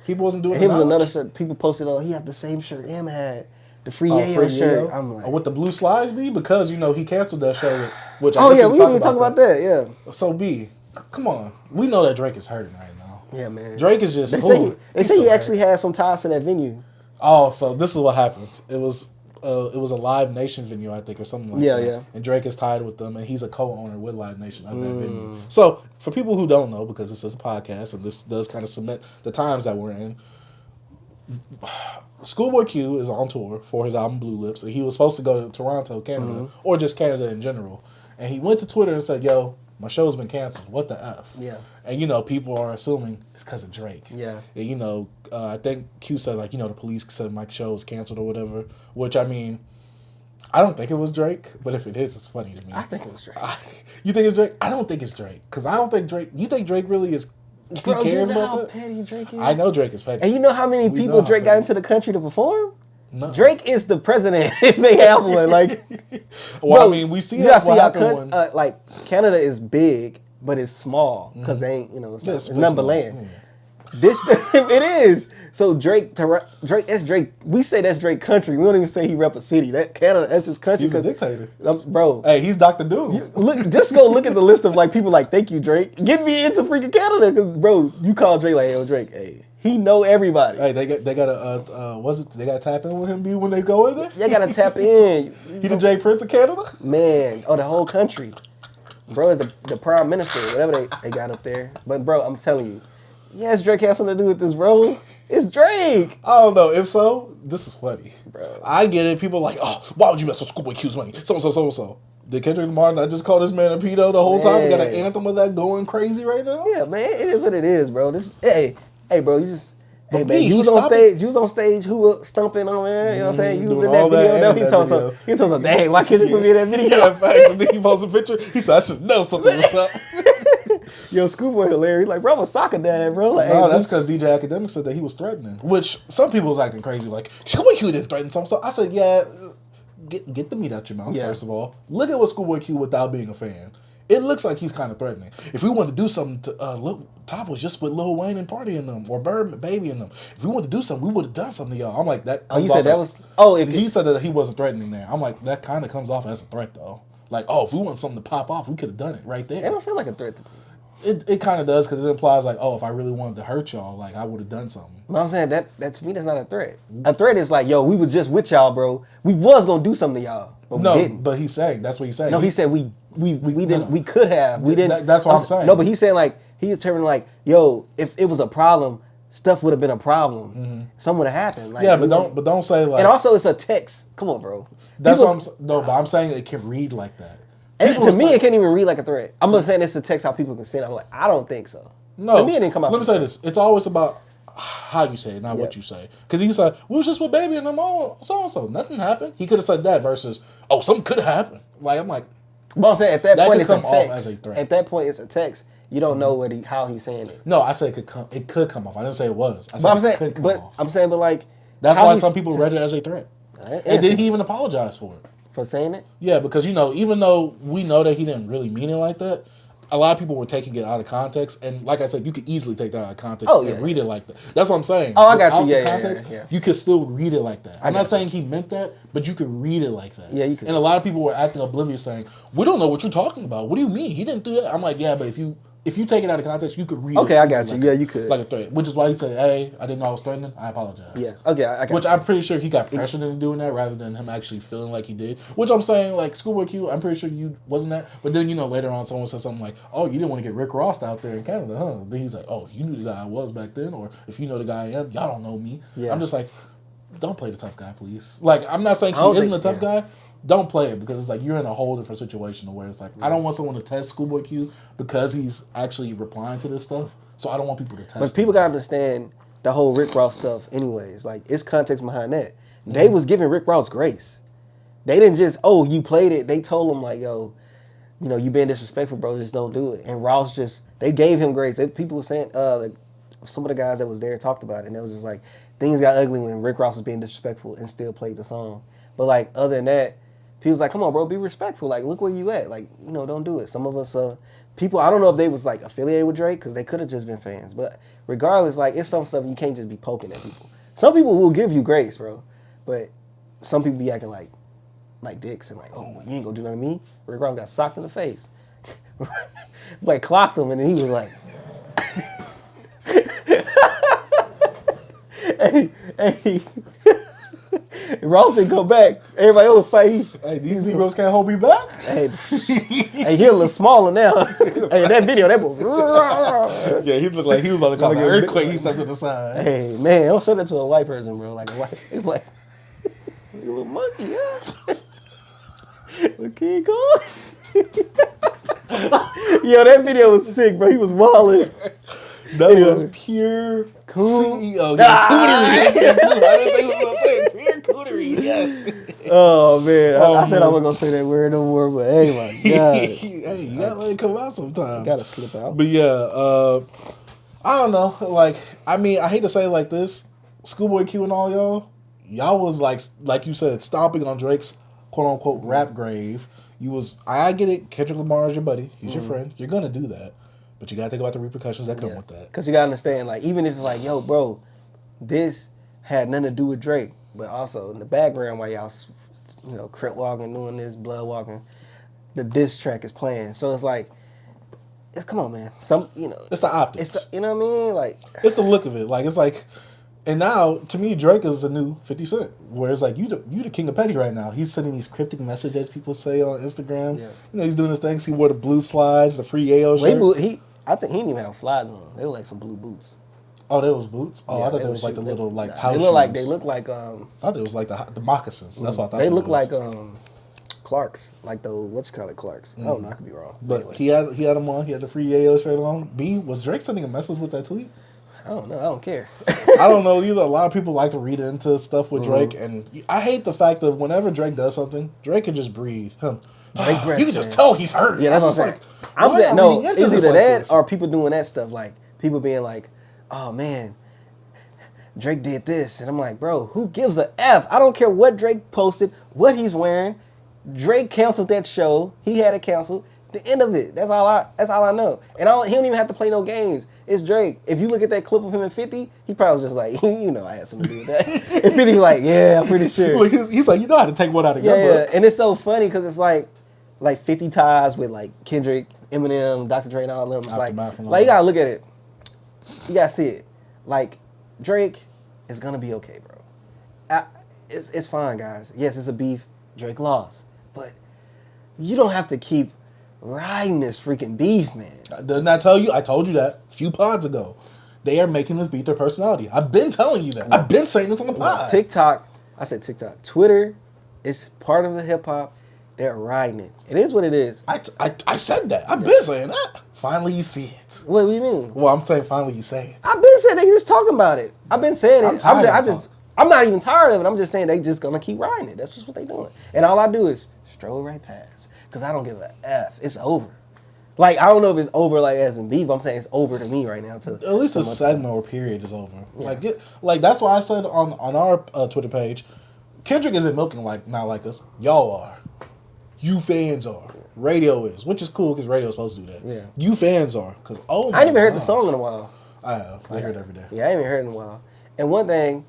People wasn't doing it. He was another shirt. People posted, he had the same shirt M had. The Free Yayo shirt. I'm like... with the blue slides, B? Because, he canceled that show. Which we didn't even talk about that, yeah. So, B, come on. We know that Drake is hurting right now. Yeah, man. Drake is just... They say he actually had some ties to that venue. Oh, so this is what happens. It was a Live Nation venue, I think, or something like that. Yeah. And Drake is tied with them, and he's a co-owner with Live Nation at that venue. So, for people who don't know, because this is a podcast, and this does kind of cement the times that we're in, ScHoolboy Q is on tour for his album Blue Lips, and he was supposed to go to Toronto, Canada, or just Canada in general. And he went to Twitter and said, yo, my show's been canceled. What the F? Yeah. And, people are assuming it's because of Drake. Yeah. And, I think Q said, the police said my show was canceled or whatever. Which, I mean, I don't think it was Drake. But if it is, it's funny to me. I think it was Drake. You think it's Drake? I don't think it's Drake. Because I don't think Drake... You think Drake really is... Bro, he cares you know about how that? petty Drake is? I know Drake is petty. And you know how many people Drake got into the country to perform? No. Drake is the president if they have one. Like, well, bro, I mean, we see that. Canada is big, but it's small because they ain't, it's number land. This it is. So Drake, that's Drake. We say that's Drake country. We don't even say he rep a city. That Canada, that's his country. He's a dictator, bro. Hey, he's Dr. Doom. Just go look at the list of people like, thank you, Drake. Get me into freaking Canada, because bro, you call Drake like, yo, Drake, hey. He know everybody. Hey, they got they got to tap in with him, B, when they go in there? They got to tap in. He the Jay Prince of Canada? Man, the whole country. Bro is the prime minister, whatever they got up there. But bro, I'm telling you, yes, Drake has something to do with this, bro. It's Drake. I don't know. If so, this is funny. Bro. I get it. People are like, oh, why would you mess with ScHoolboy Q's money? So. Did Kendrick Lamar not just call this man a pedo the whole time? We got an anthem of that going crazy right now? Yeah, man. It is what it is, bro. Hey, bro, you just... Hey, man, you was on stage, who was stumping on, man? You know what I'm saying? You was in that video. He told us, dang, why can't you put me in that video? Yeah, facts. And then he posted a picture. He said, I should know something was up. Yo, ScHoolboy hilarious. Like, bro, I'm a soccer dad, bro. Like, no, that's because DJ Academic said that he was threatening. Which some people was acting crazy. Like, ScHoolboy Q didn't threaten something. So I said, yeah, get the meat out your mouth, first of all. Look at what ScHoolboy Q without being a fan. It looks like he's kind of threatening. If we wanted to do something to Top was just with Lil Wayne and Party in them, or Bird Baby in them. If we wanted to do something, we would have done something to y'all. I'm like, that. Oh, you said that was. Oh, he said that he wasn't threatening there. I'm like, that kind of comes off as a threat though. Like, oh, if we want something to pop off, we could have done it right there. It don't sound like a threat to me. It kind of does, because it implies like, oh, if I really wanted to hurt y'all, like I would have done something. But I'm saying that to me, that's not a threat. A threat is like, yo, we was just with y'all, bro. We was gonna do something to y'all, but we didn't. But he's saying that's what he's saying. No, he said we didn't. We could have. We didn't. That's what I'm saying. No, but he's saying like he's determining like, yo, if it was a problem, stuff would have been a problem. Mm-hmm. Something would have happened. Like, yeah, but don't say like. And also, it's a text. Come on, bro. That's what I'm. No, but I'm saying it can read like that. To me, it can't even read like a threat. I'm just saying it's a text how people can send. I'm like, I don't think so. No, to me, it didn't come out. Let me say this: it's always about how you say it, not what you say. Because he said, "We was just with Baby and them all, so and so. Nothing happened." He could have said that versus, "Oh, something could have happened." Like I'm like, but I'm saying at that point it's a text. As a threat. At that point, it's a text. You don't know how he's saying it. No, I said it could come off. I didn't say it was. I said I'm saying, but like that's why some people read it as a threat. And did he even apologize for it? For saying it? Yeah, because, even though we know that he didn't really mean it like that, a lot of people were taking it out of context. And like I said, you could easily take that out of context and read it like that. That's what I'm saying. Oh, I got you. Yeah. You could still read it like that. I'm not saying he meant that, but you could read it like that. Yeah, you could. And a lot of people were acting oblivious saying, we don't know what you're talking about. What do you mean? He didn't do that. I'm like, yeah, but if you take it out of context, you could read it. Okay, I got you. Yeah, you could. Like a threat. Which is why he said, hey, I didn't know I was threatening. I apologize. Yeah. Okay, I got you. Which I'm pretty sure he got pressured into doing that rather than him actually feeling like he did. Which I'm saying, like, ScHoolboy Q, I'm pretty sure you wasn't that. But then, later on someone said something like, oh, you didn't want to get Rick Ross out there in Canada, huh? Then he's like, oh, if you knew the guy I was back then, or if you know the guy I am, y'all don't know me. Yeah. I'm just like, don't play the tough guy, please. Like, I'm not saying he isn't a tough guy. Don't play it, because it's like you're in a whole different situation where it's like, I don't want someone to test ScHoolboy Q because he's actually replying to this stuff. So I don't want people to test. But people gotta understand the whole Rick Ross stuff. Anyways, like it's context behind that. They was giving Rick Ross grace. They didn't just you played it. They told him like you know you being disrespectful, bro. Just don't do it. And Ross they gave him grace. People were saying like some of the guys that was there talked about it, and it was just like things got ugly when Rick Ross was being disrespectful and still played the song. But like other than that, people was like, come on, bro, be respectful. Like look where you at. Like you know, don't do it. Some of us people, I don't know if they was like affiliated with Drake because they could have just been fans. But regardless, like it's some stuff you can't just be poking at people. Some people will give you grace, bro, but some people be acting like dicks and like, oh, you ain't gonna do nothing to me. Rick Ross got socked in the face. Like clocked him, and then he was like, hey. Ross didn't go back. Everybody else fight. Hey, these Negroes can't hold me back. Hey, he a little smaller now. Hey, that video, that boy. Yeah, he looked like he was about to cause an earthquake. He stepped to the side. Hey, man, don't show that to a white person, bro. Like a white, it's like a little monkey, yeah. Little King Kong. Yo, that video was sick, bro. He was wilding. That was pure CEO. Cootery. I didn't think I was gonna say it. Pure cootery. Yes. Oh man, I said I wasn't gonna say that word no more, but hey, my God. Hey, you gotta let it come out sometimes. Gotta slip out. But yeah, I don't know. Like, I mean, I hate to say it like this. ScHoolboy Q and all y'all was like you said, stomping on Drake's quote unquote rap grave. I get it. Kendrick Lamar is your buddy. He's your friend. You're gonna do that. But you gotta think about the repercussions that come with that. Because you gotta understand, like, even if it's like, yo, bro, this had nothing to do with Drake, but also in the background while y'all, you know, crip walking, doing this, blood walking, the diss track is playing. So it's like, come on, man. It's the optics. You know what I mean? Like, it's the look of it. Like, it's like, and now to me, Drake is the new 50 Cent. Where it's like you the king of petty right now. He's sending these cryptic messages people say on Instagram. Yeah. You know, he's doing his things. He wore the blue slides, the free Yayo shirt. I think he didn't even have slides on. They were like some blue boots. Oh, they was boots? Oh, yeah, I thought they was like the little like house shoes. They look like I thought it was like the moccasins. That's what I thought. They look like Clarks, like the Clarks. I don't know, I could be wrong. But anyway. he had them on. He had the free Yayo shirt on. Was Drake sending a message with that tweet? I don't know. I don't care. I don't know either. A lot of people like to read into stuff with Drake, and I hate the fact that whenever Drake does something, Drake can just breathe. You can just tell he's hurt. Yeah, that's what I'm saying. I'm saying, no, it's either that or people doing that stuff, like people being like, oh man, Drake did this. And I'm like, bro, who gives a F? I don't care what Drake posted, what he's wearing. Drake canceled that show. He had it canceled. The end of it. That's all I know. And he don't even have to play no games. It's Drake. If you look at that clip of him at 50, he probably was just like, you know, I had something to do with that. And 50 like, yeah, I'm pretty sure. Look, he's like, you know how to take one out of your book. Yeah, and it's so funny because it's like 50 ties with like Kendrick, Eminem, Dr. Dre, and all of them. It's like you gotta look at it. You gotta see it. Like Drake is gonna be okay, bro. It's fine, guys. Yes, it's a beef. Drake lost, but you don't have to keep riding this freaking beef, man. Didn't I tell you? I told you that a few pods ago. They are making this beat their personality. I've been telling you that. I've been saying this on the pod. TikTok. I said TikTok. Twitter is part of the hip hop. They're riding it. It is what it is. I said that. I've been saying that. Finally, you see it. What do you mean? Well, I'm saying finally you say it. I've been saying they just talking about it. I've been saying it. I'm not even tired of it. I'm just saying they just gonna keep riding it. That's just what they doing. And all I do is stroll right past because I don't give a F. It's over. Like I don't know if it's over like as in beef. But I'm saying it's over to me right now. At least the segment period is over. Yeah. Like that's why I said on our Twitter page, Kendrick isn't milking like not like us. Y'all are. You fans are. Radio is, which is cool because radio's supposed to do that. Yeah. You fans are, because I ain't even heard the song in a while. I have. I hear it every day. Yeah, I ain't even heard it in a while. And one thing,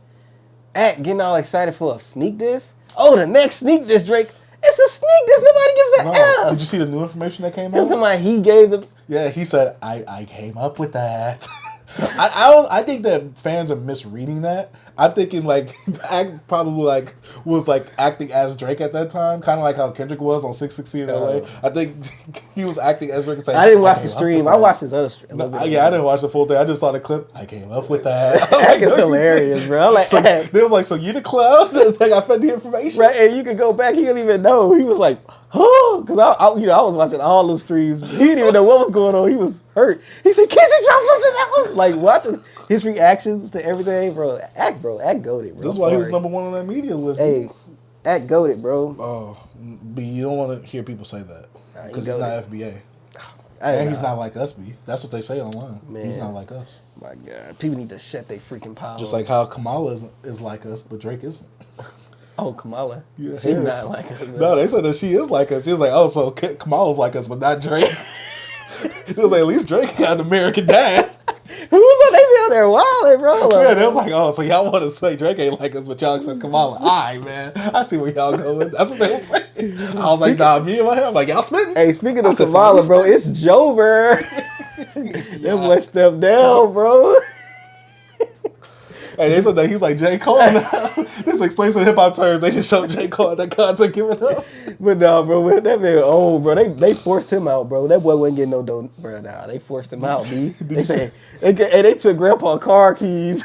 getting all excited for a sneak diss. Oh, the next sneak diss, Drake. It's a sneak diss. Nobody gives a F. Did you see the new information that came out? Somebody he gave the. Yeah, he said I came up with that. I think that fans are misreading that. I'm thinking like Act probably like was like acting as Drake at that time, kind of like how Kendrick was on 616 in LA. I think he was acting as Drake. I didn't watch the stream. I watched his other stream. No, I didn't watch the full thing. I just saw the clip. I came up with that. Act is hilarious, bro. I'm like, so, they was like, so you the clown? Like I fed the information, right? And you could go back. He didn't even know. He was like, huh? Because I was watching all those streams. He didn't even know what was going on. He was hurt. He said, Kendrick dropped something. Like watching his reactions to everything, bro. Act goated, bro. This is why he was number one on that media list. Hey, Act goated, bro. Oh, but you don't want to hear people say that because he's not FBA. He's not like us, B. That's what they say online. Man, he's not like us. My God, people need to shut their freaking power. Just like how Kamala is like us, but Drake isn't. Oh, Kamala. Yeah, she's not like us. No, they said that she is like us. She was like, oh, so Kamala's like us, but not Drake. It was like, at least Drake got an American dad. Who was that? They be out there wilding, bro. Yeah, they was like, oh, so y'all want to say Drake ain't like us, but y'all accept Kamala. All right, man. I see where y'all going. That's what they was saying. I was like, nah, me in my head, I'm like, y'all spitting? Hey, speaking of Kamala, bro, it's Jover. That boy stepped down, bro. Hey, they said that he's like J. Cole now. This explains in hip-hop terms. They should show J. Cole that content giving up. But no, bro, that man old, bro. They forced him out, bro. That boy wasn't getting no dough, bro. Nah, they forced him out, B. They took Grandpa car keys.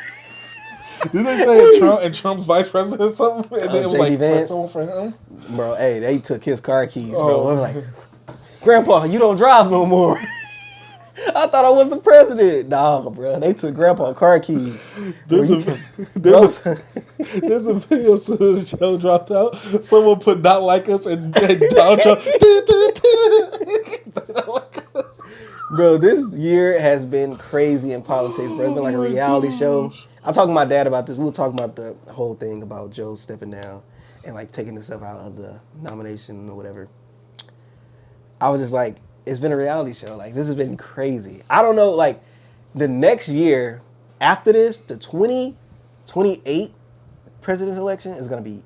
Didn't they say Trump's vice president or something? And it was like Vance. for him? Bro, hey, they took his car keys, bro. I'm like, Grandpa, you don't drive no more. I thought I was the president. Nah, bro. They took Grandpa car keys. There's a video as soon as Joe dropped out. Someone put "not like us" and Donald Trump. Bro, this year has been crazy in politics, bro. It's been like a reality show. I talked to my dad about this. We were talking about the whole thing about Joe stepping down and like taking himself out of the nomination or whatever. I was just like, it's been a reality show. Like, this has been crazy. I don't know, like, the next year after this, the 2028 president's election is going to be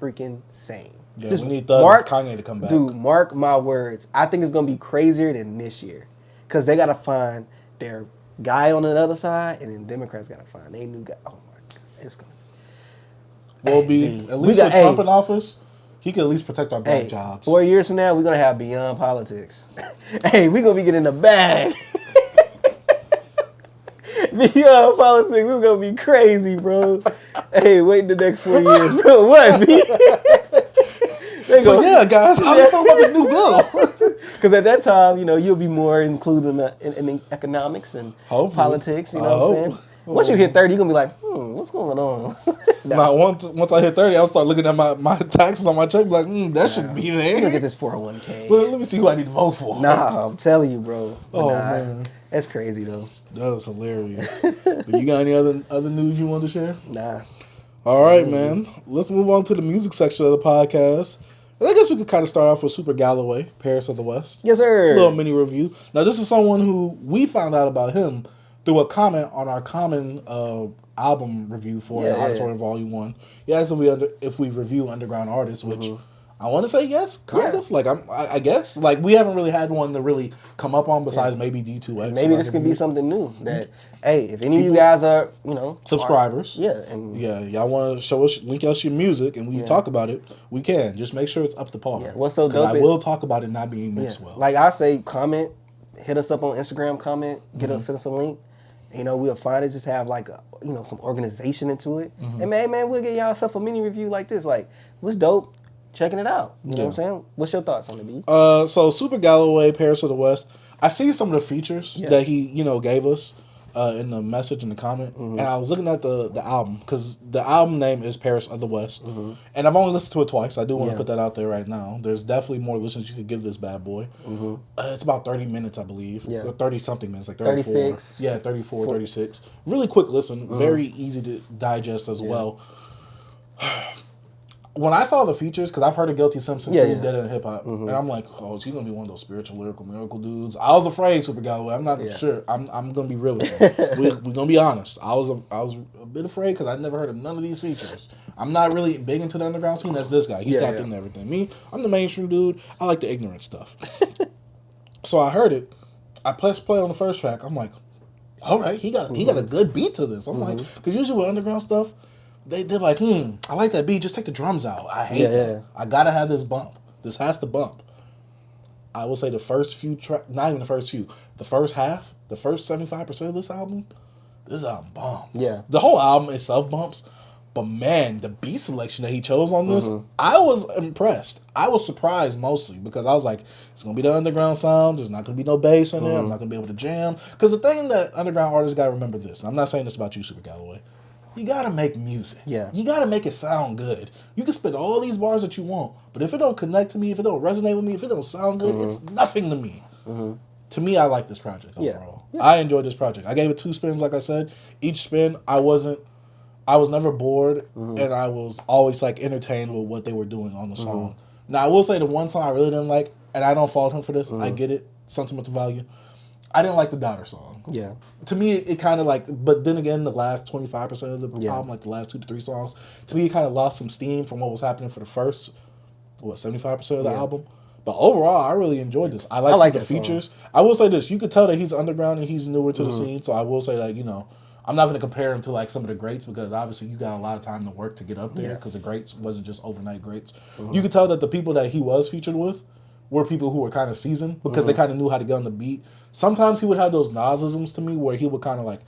freaking insane. Yeah, just we need Kanye to come back. Dude, mark my words. I think it's going to be crazier than this year. Because they got to find their guy on the other side, and then Democrats got to find their new guy. Oh, my God. It's going to At least with Trump in office, he can at least protect our black jobs. 4 years from now, we're going to have Beyond Politics. Hey, we're going to be getting the bag. Beyond Politics, we're going to be crazy, bro. Hey, wait the next 4 years, bro. What, B? So, yeah, guys, how do you feel about this new bill? Because at that time, you know, you'll be more included in economics and politics, you know what I'm saying? Once you hit 30, you're going to be like, what's going on? Now, once I hit 30, I'll start looking at my taxes on my check, like, that should be there. Look at this 401k. Well, let me see who I need to vote for. Nah, I'm telling you, bro. Man. That's crazy, though. That was hilarious. But you got any other news you want to share? Nah. All right, man. Let's move on to the music section of the podcast. I guess we could kind of start off with SuperGalloway, Paris of the West. Yes, sir. A little mini review. Now, this is someone who we found out about him through a comment on our common album review for Auditorium Volume 1. He asked if we review underground artists, which I want to say yes, kind of. Like, I guess. Like, we haven't really had one to really come up on besides maybe D2X. Maybe this could be something new that, hey, if any of you guys are, you know. Subscribers. Y'all want to show us, link us your music, and we talk about it, we can. Just make sure it's up to par. Yeah. What's so dope? I will talk about it not being mixed well. Like I say, comment, hit us up on Instagram, comment, send us a link. You know, we'll find it, just have like, some organization into it. And man, we'll get y'all self a mini review like this. Like, what's dope? Checking it out. You know what I'm saying? What's your thoughts on the beat? So SuperGalloway, Paris of the West. I see some of the features that he, gave us in the message in the comment, and I was looking at the album because the album name is Paris of the West, and I've only listened to it twice. I do want to put that out there right now. There's definitely more listens you could give this bad boy. It's about 30 minutes, I believe, or 30 something minutes, like 34. 36. Yeah, 34, 36. Really quick listen, very easy to digest as well. When I saw the features, because I've heard of Guilty Simpson who did it in hip hop, and I'm like, oh, is he gonna be one of those spiritual, lyrical, miracle dudes? I was afraid, SuperGalloway. I'm not sure. I'm gonna be real with you. We're gonna be honest. I was a bit afraid because I'd never heard of none of these features. I'm not really big into the underground scene. That's this guy. He's tapped into everything. Me, I'm the mainstream dude. I like the ignorant stuff. So I heard it. I pressed play on the first track. I'm like, all right, he got a good beat to this. I'm like, because usually with underground stuff, they're like, I like that beat. Just take the drums out. I hate that. Yeah. I gotta have this bump. This has to bump. I will say the first few tracks, not even the first few, the first half, the first 75% of this album bumps. Yeah. The whole album itself bumps, but man, the beat selection that he chose on this, I was impressed. I was surprised mostly because I was like, it's going to be the underground sound. There's not going to be no bass in it. I'm not going to be able to jam. Because the thing that underground artists got to remember this, and I'm not saying this about you, SuperGalloway, you got to make music. Yeah. You got to make it sound good. You can spit all these bars that you want, but if it don't connect to me, if it don't resonate with me, if it don't sound good, it's nothing to me. To me, I like this project overall. Yeah. I enjoyed this project. I gave it 2 spins, like I said. Each spin, I was never bored, and I was always like entertained with what they were doing on the song. Now, I will say the one song I really didn't like, and I don't fault him for this. I get it, sentimental value. I didn't like the Daughter song. Yeah. To me, it kind of like, but then again, the last 25% of the album, like the last 2 to 3 songs, to me, it kind of lost some steam from what was happening for the first, 75% of the album. But overall, I really enjoyed this. I like the features. Song. I will say this: you could tell that he's underground and he's newer to the scene. So I will say that I'm not going to compare him to like some of the greats because obviously you got a lot of time to work to get up there because the greats wasn't just overnight greats. You could tell that the people that he was featured with were people who were kind of seasoned because they kind of knew how to get on the beat. Sometimes he would have those Nasisms to me where he would kind of like,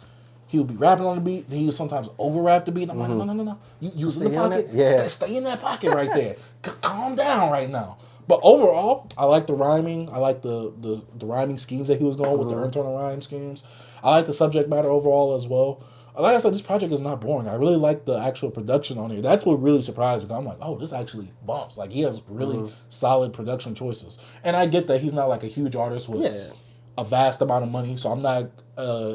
he would be rapping on the beat, then he would sometimes over-rap the beat. I'm like, no. You use in the pocket. Stay in that pocket right there. Calm down right now. But overall, I like the rhyming. I like the rhyming schemes that he was going with, the internal rhyme schemes. I like the subject matter overall as well. Like I said, this project is not boring. I really like the actual production on here. That's what really surprised me. I'm like, oh, this actually bumps. Like, he has really solid production choices. And I get that he's not like a huge artist with a vast amount of money, so I'm not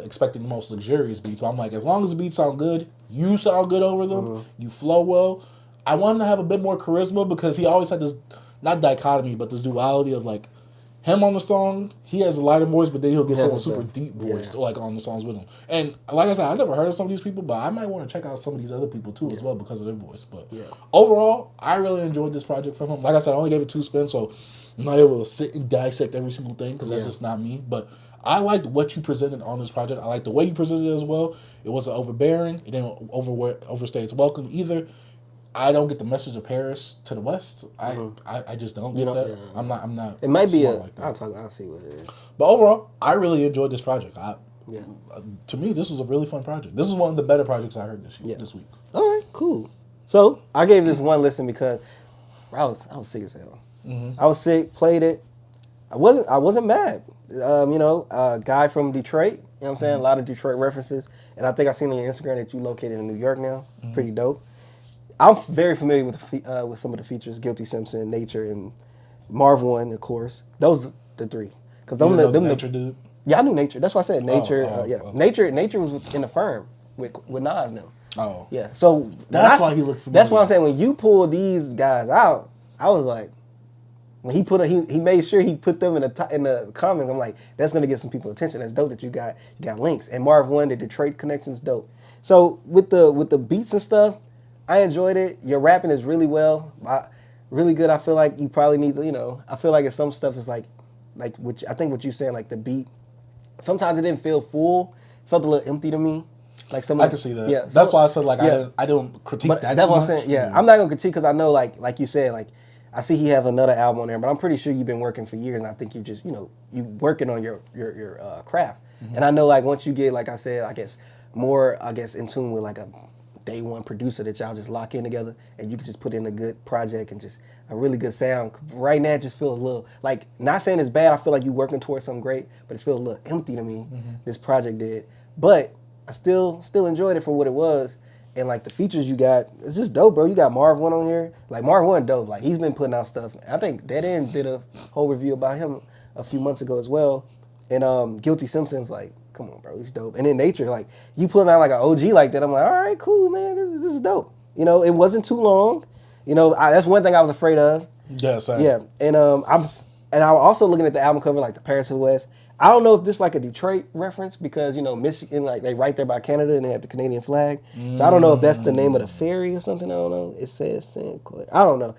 expecting the most luxurious beats. But I'm like, as long as the beats sound good, you sound good over them, you flow well. I want him to have a bit more charisma because he always had this, not dichotomy, but this duality of like, him on the song, he has a lighter voice, but then he'll get someone super deep voiced like on the songs with him. And like I said, I never heard of some of these people, but I might want to check out some of these other people too as well because of their voice. But overall, I really enjoyed this project from him. Like I said, I only gave it 2 spins, so I'm not able to sit and dissect every single thing because that's just not me. But I liked what you presented on this project. I liked the way you presented it as well. It wasn't overbearing. It didn't overstay its welcome either. I don't get the message of Paris to the West. I just don't get that. Yeah. I'm not. It might be like I'll see what it is. But overall, I really enjoyed this project. To me, this was a really fun project. This is one of the better projects I heard this week. All right, cool. So I gave this one listen because I was sick as hell. I was sick. Played it. I wasn't mad. Guy from Detroit. You know what I'm saying? A lot of Detroit references, and I think I seen on your Instagram that you located in New York now. Pretty dope. I'm very familiar with some of the features: Guilty Simpson, Nature, and Marv 1, of course. Those are the 3. Because them Nature dude. Yeah, I knew Nature. That's why I said Nature. Okay. Nature was in the firm with Nas now. Oh. Yeah. So that's why he looked familiar. That's why I'm saying when you pull these guys out, I was like, when he made sure he put them in the comments. I'm like, that's gonna get some people attention. That's dope that you got links. And Marv 1, the Detroit connection's dope. So with the beats and stuff, I enjoyed it. Your rapping is really really good. I feel like you probably need to, I feel like it's some stuff is like which I think what you're saying, like the beat. Sometimes it didn't feel full. It felt a little empty to me. Like I can see that. Yeah, that's why I said I don't critique that. That's what I'm saying. Yeah, I'm not gonna critique because I know like you said, like I see he have another album on there, but I'm pretty sure you've been working for years, and I think you just you working on your craft. And I know like once you get, like I said, I guess more in tune with like a day one producer that y'all just lock in together and you can just put in a good project and just a really good sound. Right now it just feels a little, like, not saying it's bad, I feel like you working towards something great, but it feels a little empty to me, this project did. But I still enjoyed it for what it was. And like the features you got, it's just dope, bro. You got Marv 1 on here. Like Marv 1 dope. Like he's been putting out stuff. I think Dead End did a whole review about him a few months ago as well. And Guilty Simpson's like, come on, bro, he's dope. And then Nature, like, you putting out like an OG like that, I'm like, all right, cool, man, this is dope. It wasn't too long. That's one thing I was afraid of. Yeah, same. Yeah, and I'm also looking at the album cover, like the Paris to the West. I don't know if this is like a Detroit reference because Michigan, like they right there by Canada and they had the Canadian flag. So I don't know if that's the name of the ferry or something. I don't know. It says St. Clair. I don't know.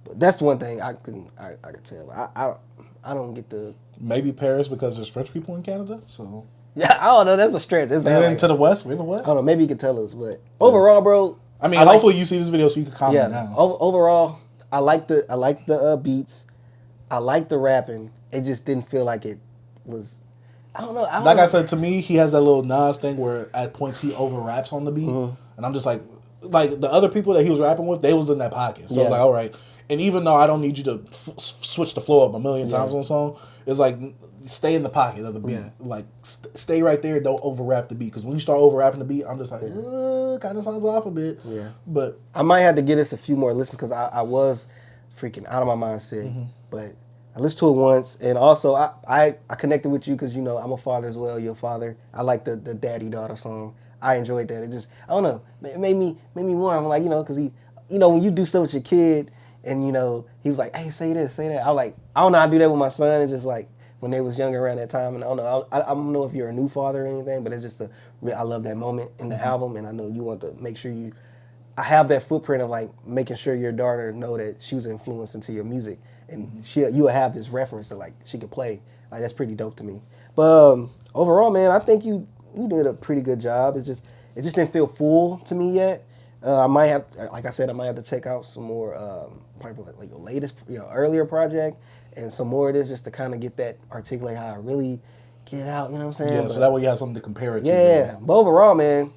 But that's one thing I could tell. I don't get the. Maybe Paris because there's French people in Canada, so. Yeah, I don't know. That's a stretch. And then to the west, we're the west. I don't know. Maybe you can tell us, but overall, bro. I mean, hopefully you see this video so you can comment now. Overall, I like the beats. I like the rapping. It just didn't feel like it was. I don't know. I said, to me, he has that little Nas thing where at points he over raps on the beat, and I'm just like the other people that he was rapping with, they was in that pocket. So I was like, all right. And even though I don't need you to switch the flow up a million times on a song, it's like stay in the pocket of the beat. Like stay right there. Don't over rap the beat, because when you start over rapping the beat, I'm just like, kind of sounds off a bit. Yeah. But I might have to get us a few more listens because I was freaking out of my mind sick, but. I listened to it once, and also I connected with you because, you know, I'm a father as well. You're a father. I like the daddy-daughter song. I enjoyed that. It just, I don't know, it made me warm. I'm like, you know, because he, you know, when you do stuff with your kid, and, you know, he was like, hey, say this, say that. I like, I don't know how to do that with my son. It's just like when they was younger around that time, and I don't know if you're a new father or anything, but it's just I love that moment in the album, and I know you want to make sure I have that footprint of like making sure your daughter know that she was influenced into your music, and you will have this reference that like she could play. Like that's pretty dope to me. But overall, man, I think you did a pretty good job. It just didn't feel full to me yet. I might have, like I said, I might have to check out some more probably like your latest, earlier project, and some more of this just to kind of get that articulate how I really get it out. You know what I'm saying? Yeah. So that way you have something to compare it to. Yeah. But overall, man,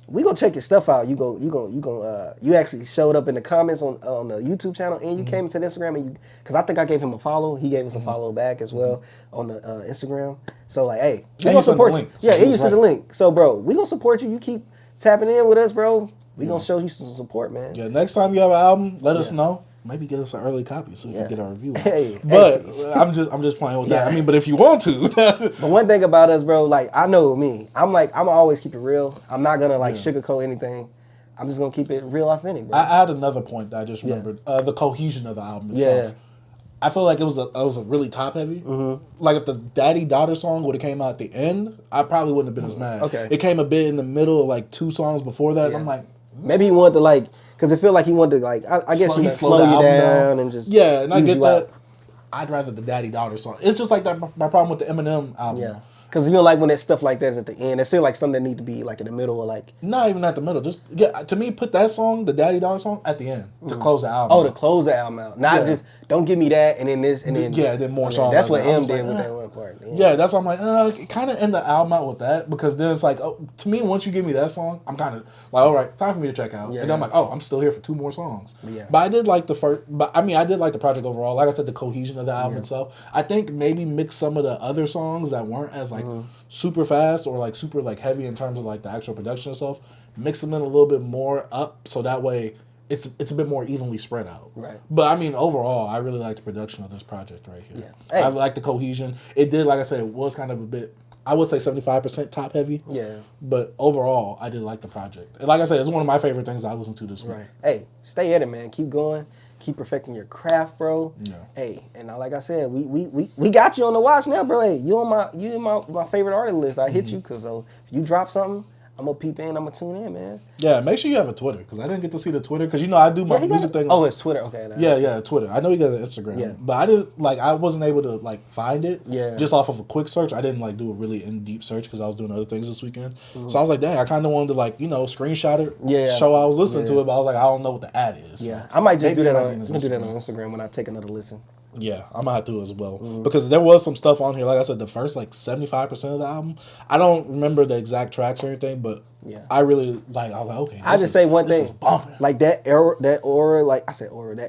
we gonna check your stuff out. You actually showed up in the comments on the YouTube channel, and you came to the Instagram, and because I think I gave him a follow. He gave us a follow back as well on the Instagram. So like, hey, we gonna support you. Yeah, and you sent the link. So bro, we gonna support you. You keep tapping in with us, bro. We gonna show you some support, man. Yeah, next time you have an album, let us know. Maybe get us an early copy so we can get our review. But I'm just playing with that. I mean, but if you want to. But one thing about us, bro, like I know me. I'm always keep it real. I'm not gonna like sugarcoat anything. I'm just gonna keep it real, authentic, bro. I had another point that I just remembered. The cohesion of the album itself. Yeah. I feel like it was a really top heavy. Like if the Daddy Daughter song would have came out at the end, I probably wouldn't have been as mad. Okay. It came a bit in the middle of like 2 songs before that. And I'm like, maybe he wanted to like, because it felt like he wanted to like, I guess he slow you down and just and I get that. I'd rather the Daddy Daughter song. It's just like that. My problem with the Eminem album. Yeah. Because you know, like when that stuff like that is at the end, it's still like something that need to be like in the middle or like. Not even at the middle. Just to me, put that song, the Daddy Daughter song, at the end to close the album. Oh, to close the album out. Not just don't give me that and then this and then then more songs. That's what M did with that one part. Yeah, that's why I'm like, kind of end the album out with that, because then it's like, to me, once you give me that song, I'm kind of like, all right, time for me to check out. And then I'm like, I'm still here for 2 more songs. Yeah. But I did like I did like the project overall. Like I said, the cohesion of the album itself. I think maybe mix some of the other songs that weren't as like super fast or like super like heavy in terms of like the actual production and stuff, mix them in a little bit more up so that way it's a bit more evenly spread out. Right. But I mean, overall, I really like the production of this project right here. Yeah. Hey. I like the cohesion. It did, like I said, it was kind of a bit, I would say 75% top heavy. Yeah. But overall, I did like the project. And like I said, it's one of my favorite things I listened to this week. Right. Hey, stay at it, man. Keep going. Keep perfecting your craft, bro. Yeah. Hey, and like I said, we got you on the watch now, bro. Hey, you in my favorite artist list. I hit you because if you drop something, I'm gonna peep in. I'm gonna tune in, man. Yeah, make sure you have a Twitter, because I didn't get to see the Twitter, because I do my music thing. Oh, it's Twitter. Okay. Yeah, Twitter. I know you got an Instagram. Yeah. But I wasn't able to like find it. Yeah. Just off of a quick search. I didn't like do a really in deep search because I was doing other things this weekend. So I was like, dang, I kind of wanted to like screenshot it. Yeah. Show I was listening to it, but I was like, I don't know what the ad is. Yeah. So I might just do that on Instagram when I take another listen. Yeah, I'm gonna have to as well, because there was some stuff on here. Like I said, the first like 75% of the album, I don't remember the exact tracks or anything, but I really like. I was like, okay. I just say one thing, like that era, that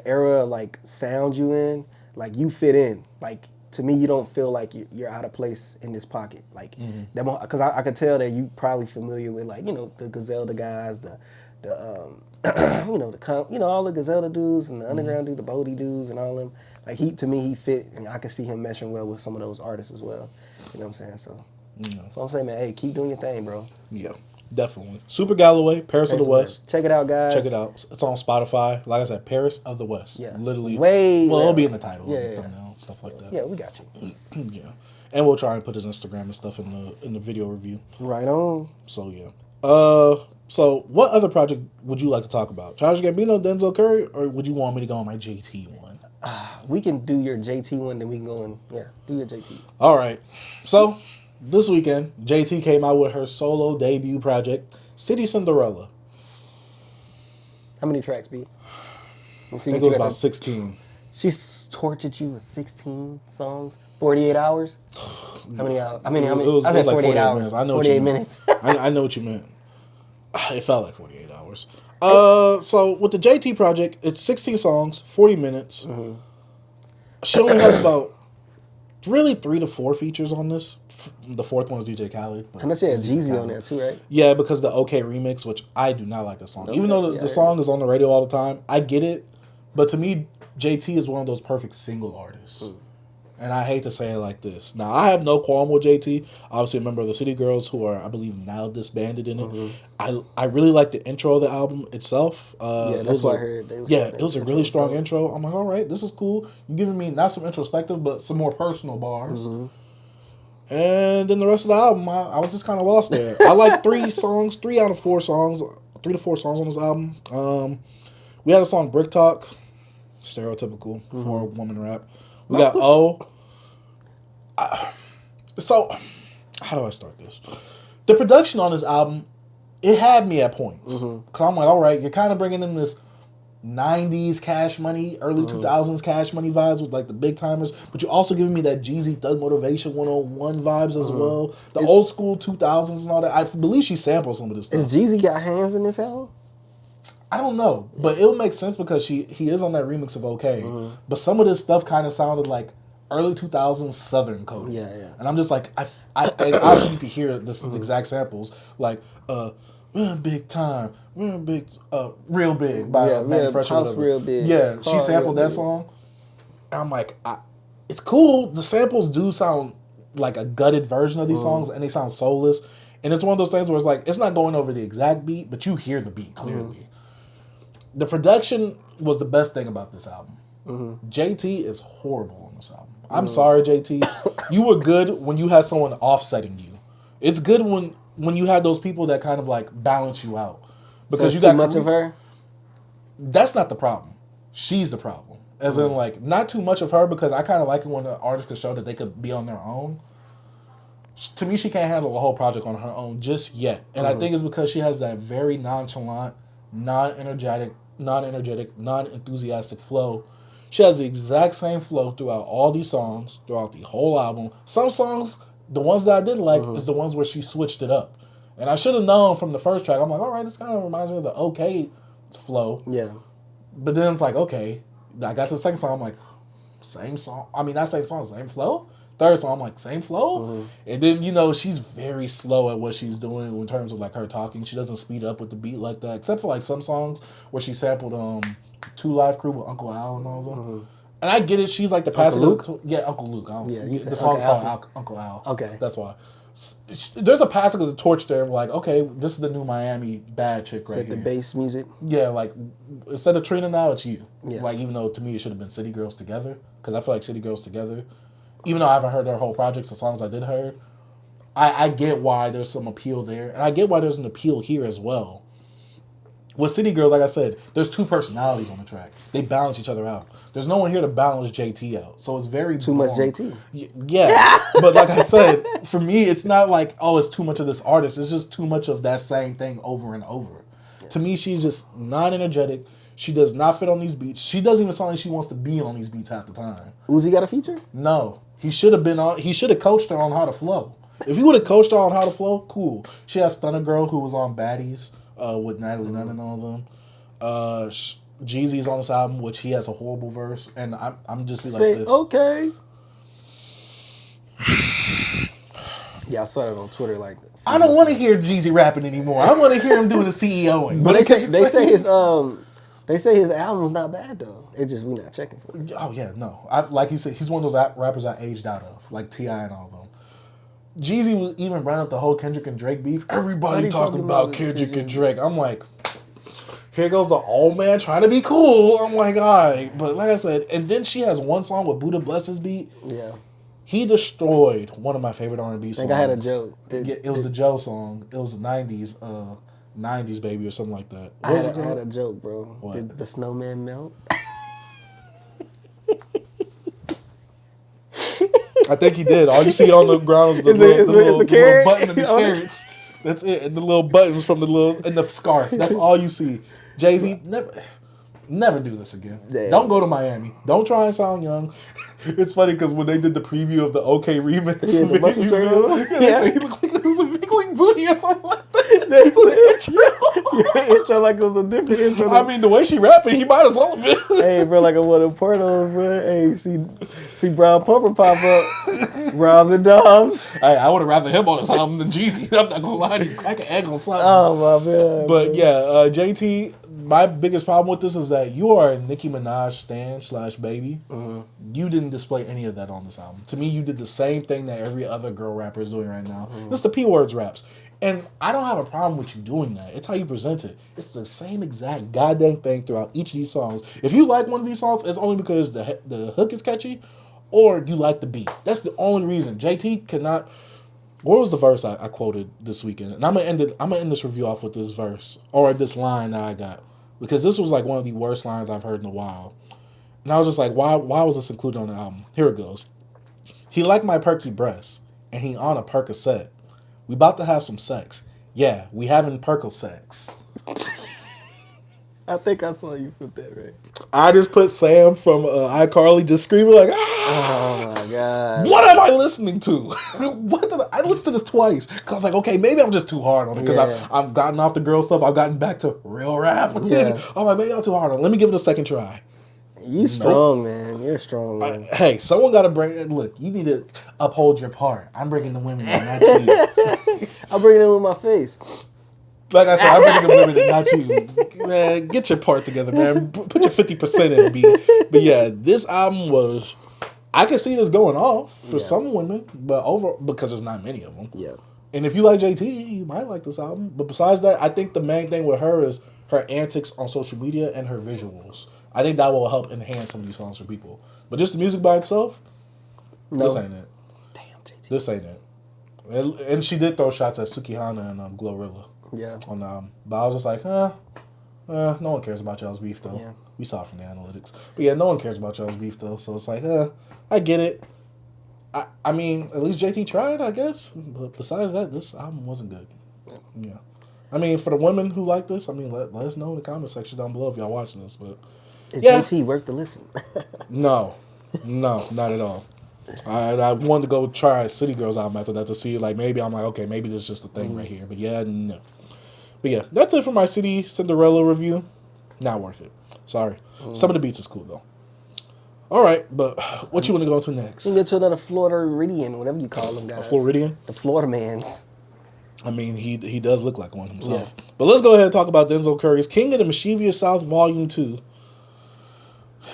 era like sound you in, like you fit in. Like to me, you don't feel like you're out of place in this pocket. Like because I could tell that you probably familiar with like the Griselda guys, all the Griselda dudes and the underground dudes, the Bodie dudes and all them. Like to me, he fit, and I can see him meshing well with some of those artists as well. You know what I'm saying? So, that's what I'm saying, man. Hey, keep doing your thing, bro. Yeah, definitely. SuperGalloway, Paris of the West. Check it out, guys. Check it out. It's on Spotify. Like I said, Paris of the West. Yeah. Literally. It'll be in the title. Thumbnail, stuff like that. Yeah, we got you. Yeah. And we'll try and put his Instagram and stuff in the video review. Right on. So, yeah. So what other project would you like to talk about? Childish Gambino, Denzel Curry, or would you want me to go on my JT one? We can do your JT one, then we can go do your JT. All right. So this weekend, JT came out with her solo debut project, City Cinderella. How many tracks, B? I think it was about 16. She tortured you with 16 songs, 48 hours. How many hours? How many? It was like 48 hours. Minutes. I know 48 minutes. I know what you meant. It felt like 48 hours. So with the JT project, it's 16 songs, 40 minutes. Mm-hmm. She only has about really 3 to 4 features on this. The fourth one is DJ Khaled. I know she had Jeezy on there too, right? Yeah, because the OK remix, which I do not like the song. Okay. Even though the song is on the radio all the time, I get it. But to me, JT is one of those perfect single artists. And I hate to say it like this. Now, I have no qualm with JT. Obviously, a member of the City Girls, who are, I believe, now disbanded in it. Mm-hmm. I really like the intro of the album itself. That's what I heard. It was a really strong intro. I'm like, all right, this is cool. You're giving me not some introspective, but some more personal bars. Mm-hmm. And then the rest of the album, I was just kind of lost there. I like 3 songs, 3 out of 4 songs, 3 to 4 songs on this album. We had a song, Brick Talk, stereotypical for woman rap. We got so, how do I start this? The production on this album, it had me at points. Because I'm like, all right, you're kind of bringing in this 90s Cash Money, early 2000s Cash Money vibes with like the big timers, but you're also giving me that Jeezy Thug Motivation 101 vibes as well. The old school 2000s and all that. I believe she sampled some of this stuff. Has Jeezy got hands in this album? I don't know, but it'll make sense because he is on that remix of OK. But some of this stuff kind of sounded like early 2000s Southern code. Yeah. And I'm just like, and obviously you could hear this exact samples, like, we're big time, we're big, real big by Manny Fresh or whatever. Real big. Yeah, she sampled that song. And I'm like, it's cool. The samples do sound like a gutted version of these songs, and they sound soulless. And it's one of those things where it's like, it's not going over the exact beat, but you hear the beat clearly. The production was the best thing about this album. JT is horrible on this album. I'm sorry, JT. You were good when you had someone offsetting you. It's good when you had those people that kind of like balance you out. Because you got too much of her? That's not the problem. She's the problem. As in like, not too much of her, because I kind of like it when an artist can show that they could be on their own. To me, she can't handle a whole project on her own just yet. And I think it's because she has that very nonchalant, non-energetic, non-enthusiastic flow. She has the exact same flow throughout all these songs, throughout the whole album. Some songs, the ones that I did like, is the ones where she switched it up. And I should have known from the first track. I'm like, all right, this kind of reminds me of the OK flow. Yeah. But then it's like, okay. I got to the second song, I'm like, same song. I mean, not same song, same flow. Third song, I'm like, same flow? And then, she's very slow at what she's doing in terms of, like, her talking. She doesn't speed up with the beat like that, except for, like, some songs where she sampled 2 Live Crew with Uncle Al and all of them. And I get it. She's, like, the passive... Uncle Luke? Yeah, Uncle Luke. The song's called Uncle Al. Okay. That's why. There's a passage of the torch there. Like, okay, this is the new Miami bad chick right here. The bass music? Yeah, like, instead of Trina now, it's you. Yeah. Like, even though, to me, it should have been City Girls Together. Because I feel like City Girls Together... Even though I haven't heard their whole projects, the songs I did hear, I get why there's some appeal there. And I get why there's an appeal here as well. With City Girls, like I said, there's 2 personalities on the track. They balance each other out. There's no one here to balance JT out. So it's very... Too much JT. Yeah. But like I said, for me, it's not like, oh, it's too much of this artist. It's just too much of that same thing over and over. Yeah. To me, she's just non-energetic. She does not fit on these beats. She doesn't even sound like she wants to be on these beats half the time. Uzi got a feature? No. He should have been on. He should have coached her on how to flow. If he would have coached her on how to flow, cool. She has Stunner Girl, who was on Baddies with Natalie Nunn and all of them. Jeezy's on this album, which he has a horrible verse, and I'm just be like this. Okay. Yeah, I saw it on Twitter. Like, I don't want to hear Jeezy rapping anymore. I want to hear him doing the CEOing. But they say his album's not bad though. It's just we not checking for it. Oh yeah, no. Like you said, he's one of those rappers I aged out of, like T.I. and all of them. Jeezy was even brought up the whole Kendrick and Drake beef. Everybody talking about Kendrick and Drake. I'm like, here goes the old man trying to be cool. I'm like, all right. But like I said, and then she has one song with Buddha Bless His beat. Yeah. He destroyed one of my favorite R&B songs. I think I had a joke. It was the Joe song. It was the 90s Baby or something like that. I had a joke, bro. What? Did the snowman melt? I think he did. All you see on the ground is the little button and the carrots. That's it. And the little buttons from and the scarf. That's all you see. Jay-Z, never do this again. Damn. Don't go to Miami. Don't try and sound young. It's funny because when they did the preview of the OK remix, he looked like it was a big league booty or something like that. That's the intro like it was a different intro. I mean, the way she rapping, he might as well have been. Hey, bro, like one of the pornos, bro. Hey, see Brown Pumper pop up. Robs and Doms. Hey, I would have rather him on this album than Jeezy. I'm not gonna lie to you. I can egg on something. Oh my man. But yeah, JT. My biggest problem with this is that you are a Nicki Minaj stan / baby. Mm-hmm. You didn't display any of that on this album. To me, you did the same thing that every other girl rapper is doing right now. Mm-hmm. It's the P words raps. And I don't have a problem with you doing that. It's how you present it. It's the same exact goddamn thing throughout each of these songs. If you like one of these songs, it's only because the hook is catchy or you like the beat. That's the only reason. JT cannot... What was the verse I quoted this weekend? And I'm gonna end this review off with this verse or this line that I got. Because this was like one of the worst lines I've heard in a while. And I was just like, why was this included on the album? Here it goes. He liked my perky breasts, and he on a Percocet. We about to have some sex. Yeah, we having Percocet. I think I saw you put that right. I just put Sam from iCarly just screaming like, ah! Oh my God. What am I listening to? I listened to this twice. Because I was like, okay, maybe I'm just too hard on it. Because I've gotten off the girl stuff. I've gotten back to real rap. Yeah. I'm like, maybe I'm too hard on it. Let me give it a second try. You strong, man. You're strong, man. Hey, someone got to bring it. Look, you need to uphold your part. I'm bringing the women in, not you. I'm bringing it with my face. Like I said, I'm bringing the women in, not you. Man, get your part together, man. Put your 50% in, B. But yeah, this album was... I can see this going off for some women, but because there's not many of them. Yeah. And if you like JT, you might like this album. But besides that, I think the main thing with her is her antics on social media and her visuals. I think that will help enhance some of these songs for people. But just the music by itself, this ain't it. Damn, JT. This ain't it. And she did throw shots at Sukihana and Glorilla. Yeah. On the album. But I was just like, no one cares about y'all's beef, though. Yeah. We saw it from the analytics. But yeah, no one cares about y'all's beef, though. So it's like, I get it. I mean, at least JT tried, I guess. But besides that, this album wasn't good. Yeah. I mean, for the women who like this, I mean, let us know in the comment section down below if y'all watching this. But is JT worth the listen? No, not at all. I wanted to go try City Girls album after that to see, like, maybe I'm like, okay, maybe there's just a thing right here. But yeah, no. But yeah, that's it for my City Cinderella review. Not worth it. Sorry. Some of the beats is cool, though. All right, but what you want to go to next? You can get to another Floridian, whatever you call them, guys. A Floridian? The Florida mans. I mean, he does look like one himself. Yeah. But let's go ahead and talk about Denzel Curry's King of the Mischievous South Volume 2.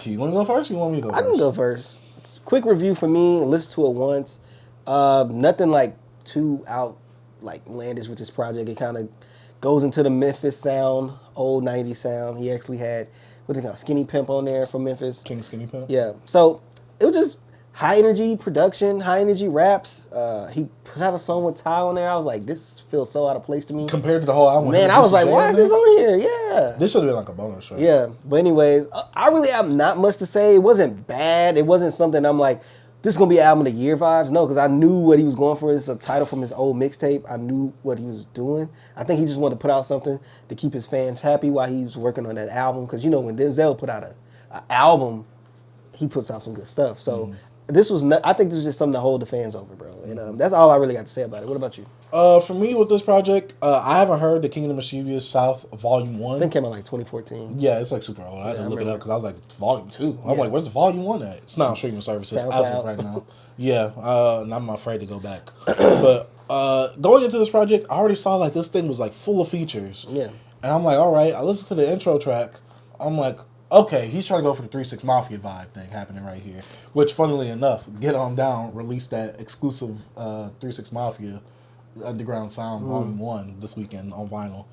You want to go first or you want me to go first? I can go first. It's a quick review for me. Listen to it once. Nothing like too outlandish with this project. It kind of goes into the Memphis sound, old 90s sound. He actually had, what they call Skinny Pimp on there from Memphis. King Skinny Pimp? Yeah. So it was just high energy production, high energy raps. He put out a song with Ty on there. I was like, this feels so out of place to me. Compared to the whole album. Man, I was like, why is this on here? Yeah. This should have been like a bonus track. Yeah. But anyways, I really have not much to say. It wasn't bad. It wasn't something I'm like, this is going to be album of the year vibes. No, because I knew what he was going for. It's a title from his old mixtape. I knew what he was doing. I think he just wanted to put out something to keep his fans happy while he was working on that album. Because, you know, when Denzel put out an album, he puts out some good stuff. So this was, I think this was just something to hold the fans over, bro. And that's all I really got to say about it. What about you? For me with this project, I haven't heard the King of the Mischievous South Volume 1. I think it came out like 2014. Yeah, it's like super old. I had to look it up because I was like, Volume 2? I'm like, where's the Volume 1 at? It's not on streaming services as of right now. Yeah, and I'm afraid to go back. But going into this project, I already saw like this thing was like full of features. Yeah. And I'm like, all right, I listened to the intro track. I'm like, okay, he's trying to go for the 3-6 Mafia vibe thing happening right here. Which, funnily enough, Get On Down released that exclusive 3-6 Mafia Underground Sound Volume 1 this weekend on vinyl.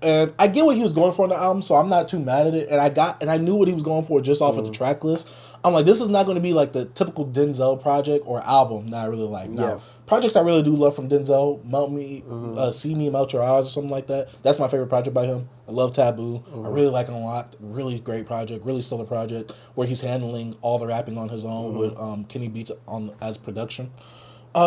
And I get what he was going for on the album, so I'm not too mad at it. And I knew what he was going for just off of the track list. I'm like, this is not going to be like the typical Denzel project or album that I really like. Now, projects I really do love from Denzel, Melt Me, See Me, Melt Your Eyes, or something like that. That's my favorite project by him. I love Taboo. I really like him a lot. Really great project, really stellar project, where he's handling all the rapping on his own with Kenny Beats on as production.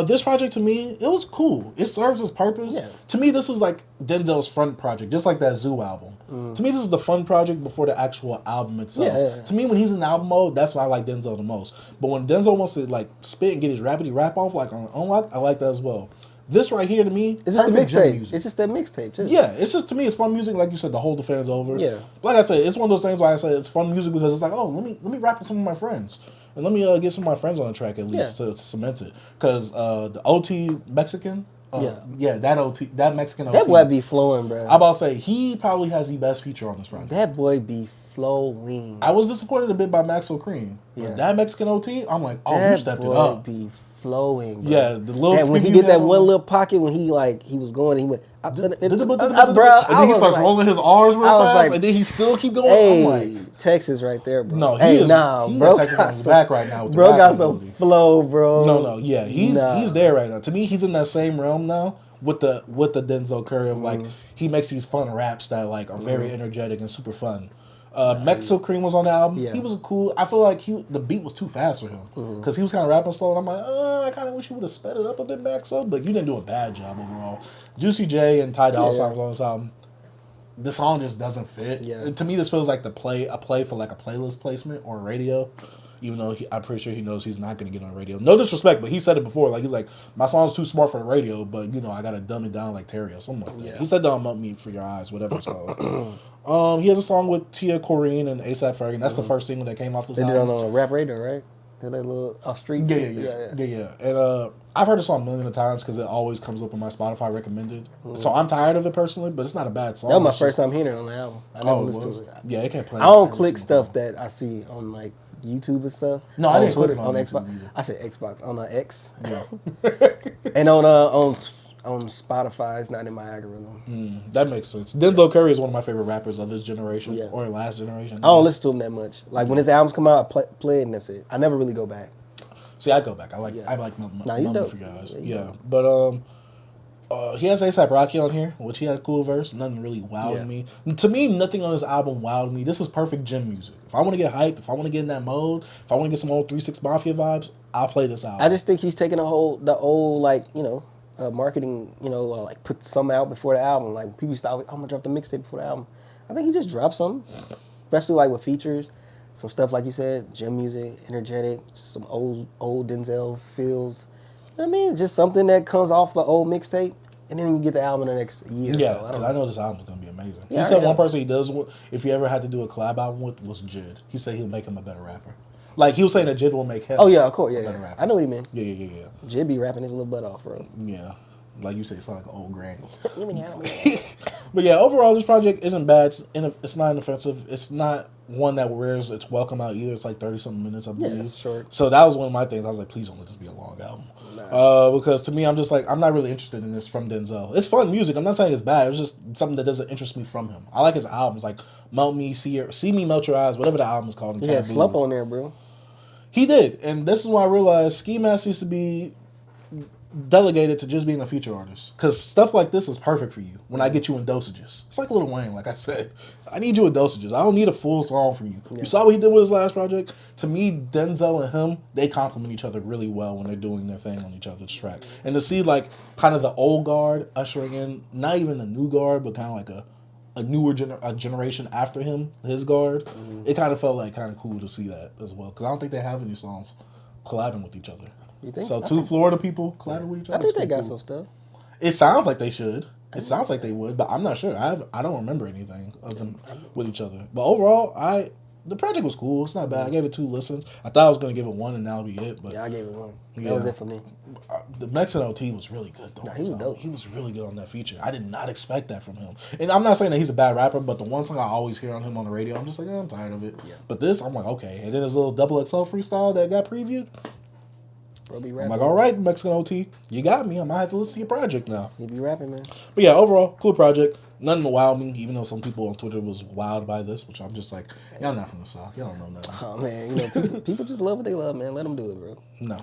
This project to me, it was cool. It serves its purpose. Yeah. To me, this is like Denzel's front project, just like that Zoo album. To me, this is the fun project before the actual album itself. Yeah. To me, when he's in album mode, that's why I like Denzel the most. But when Denzel wants to like spit and get his rapidy rap off like on Unlock, I like that as well. This right here to me, it's just a mixtape. It's just that mixtape too. Yeah, it's just to me, it's fun music. Like you said, to hold the fans over. Yeah. Like I said, it's one of those things where I say it's fun music because it's like, oh, let me rap with some of my friends. And let me get some of my friends on the track at least to cement it. Because the OT Mexican, that Mexican OT. That boy be flowing, bro. I'm about to say, he probably has the best feature on this project. That boy be flowing. I was disappointed a bit by Maxo Cream. Yeah. But that Mexican OT, I'm like, oh, you stepped it up. That boy be flowing, bro. Yeah, the little when he did that one little pocket when he was going, he went, bro. And then he starts rolling his R's real fast, and then he still keep going. Hey, I'm like, Texas right there, bro. No, he bro Texas on his back right now. With bro got some flow, bro. No, yeah, he's there right now. To me, he's in that same realm now with the Denzel Curry of like he makes these fun raps that like are very energetic and super fun. Mexo Cream was on the album. Yeah. He was cool. I feel like the beat was too fast for him because he was kind of rapping slow. And I'm like, I kind of wish you would have sped it up a bit, Maxo. But you didn't do a bad job overall. Juicy J and Ty Dolla Sign was on this album. The song just doesn't fit. Yeah. To me, this feels like a play for like a playlist placement or radio. Even though I'm pretty sure he knows he's not going to get on radio. No disrespect, but he said it before. Like he's like, my song's too smart for the radio, but I got to dumb it down like Terry or something like that. Yeah. He said, "Don't melt me for your eyes," whatever it's called. He has a song with Tia Corrine and A$AP Ferg. That's the first single that came off this album. They did on Rap Radio, right? They did a little street. Yeah. And I've heard the song a million of times because it always comes up in my Spotify recommended. So I'm tired of it personally, but it's not a bad song. That was my first time hearing it on the album. I never listened to it. Yeah, it can't play. I don't click stuff that I see on like YouTube and stuff. No, I didn't Twitter, click on Xbox. Either. I said Xbox on X. Yeah. And on Spotify, it's not in my algorithm. That makes sense. Denzel Curry is one of my favorite rappers of this generation or last generation. I don't listen to him that much. Like when his albums come out, I play it and that's it. I never really go back. See, I go back. I like Mummy for guys. Yeah, but he has A$AP Rocky on here, which he had a cool verse. Nothing really wowed me. To me, nothing on this album wowed me. This is perfect gym music. If I want to get hype, if I want to get in that mode, if I want to get some old 3 6 Mafia vibes, I'll play this album. I just think he's taking the old like marketing, like put some out before the album. Like people used to always, I'm gonna drop the mixtape before the album. I think he just dropped some, especially like with features, some stuff like you said, gym music, energetic, just some old Denzel feels. I mean, just something that comes off the old mixtape, and then you get the album in the next year. Yeah, because I know this album is gonna be amazing. Yeah, he said one person he does, if he ever had to do a collab album with, was Jid. He said he'll make him a better rapper. Like he was saying that Jid will make him. Oh yeah, of course, yeah. I know what he meant. Yeah. Jid be rapping his little butt off, bro. Yeah, like you say, it's like an old granny. But yeah, overall, this project isn't bad. It's not inoffensive. It's not one that wears its welcome out either. It's like 30-something minutes, I believe. Yeah, short. So that was one of my things. I was like, please don't let this be a long album. Nah. Because to me, I'm just like, I'm not really interested in this from Denzel. It's fun music. I'm not saying it's bad. It's just something that doesn't interest me from him. I like his albums, like Melt Me, See Me, Melt Your Eyes, whatever the album is called. Yeah, Slump on there, bro. He did. And this is when I realized Ski Mask used to be delegated to just being a feature artist, because stuff like this is perfect for you when I get you in dosages. It's like Lil Wayne, like I said, I need you in dosages. I don't need a full song from you. You saw what he did with his last project. To me, Denzel and him, they complement each other really well when they're doing their thing on each other's track. And to see like kind of the old guard ushering in, not even the new guard, but kind of like a newer generation after him, his guard, it kind of felt like kind of cool to see that as well, because I don't think they have any songs collabing with each other. You think? So two Florida people collabing with each other. I think they got some stuff. It sounds like they should. It sounds like they would, but I'm not sure. I don't remember anything of them with each other. But overall, the project was cool. It's not bad. I gave it 2 listens. I thought I was going to give it 1 and that'll be it. But yeah, I gave it 1. That was it for me. The Mexican OT was really good, though. Nah, he was dope. He was really good on that feature. I did not expect that from him. And I'm not saying that he's a bad rapper, but the one song I always hear on him on the radio, I'm just like, I'm tired of it. Yeah. But this, I'm like, okay. And then his little XXL freestyle that got previewed, Bro be rapping. I'm like, all right, Mexican OT, you got me. I might have to listen to your project now. He be rapping, man. But yeah, overall, cool project. Nothing to wow me, even though some people on Twitter was wowed by this, which I'm just like, y'all not from the South. Y'all don't know nothing. Oh, man. You know, people just love what they love, man. Let them do it, bro. No.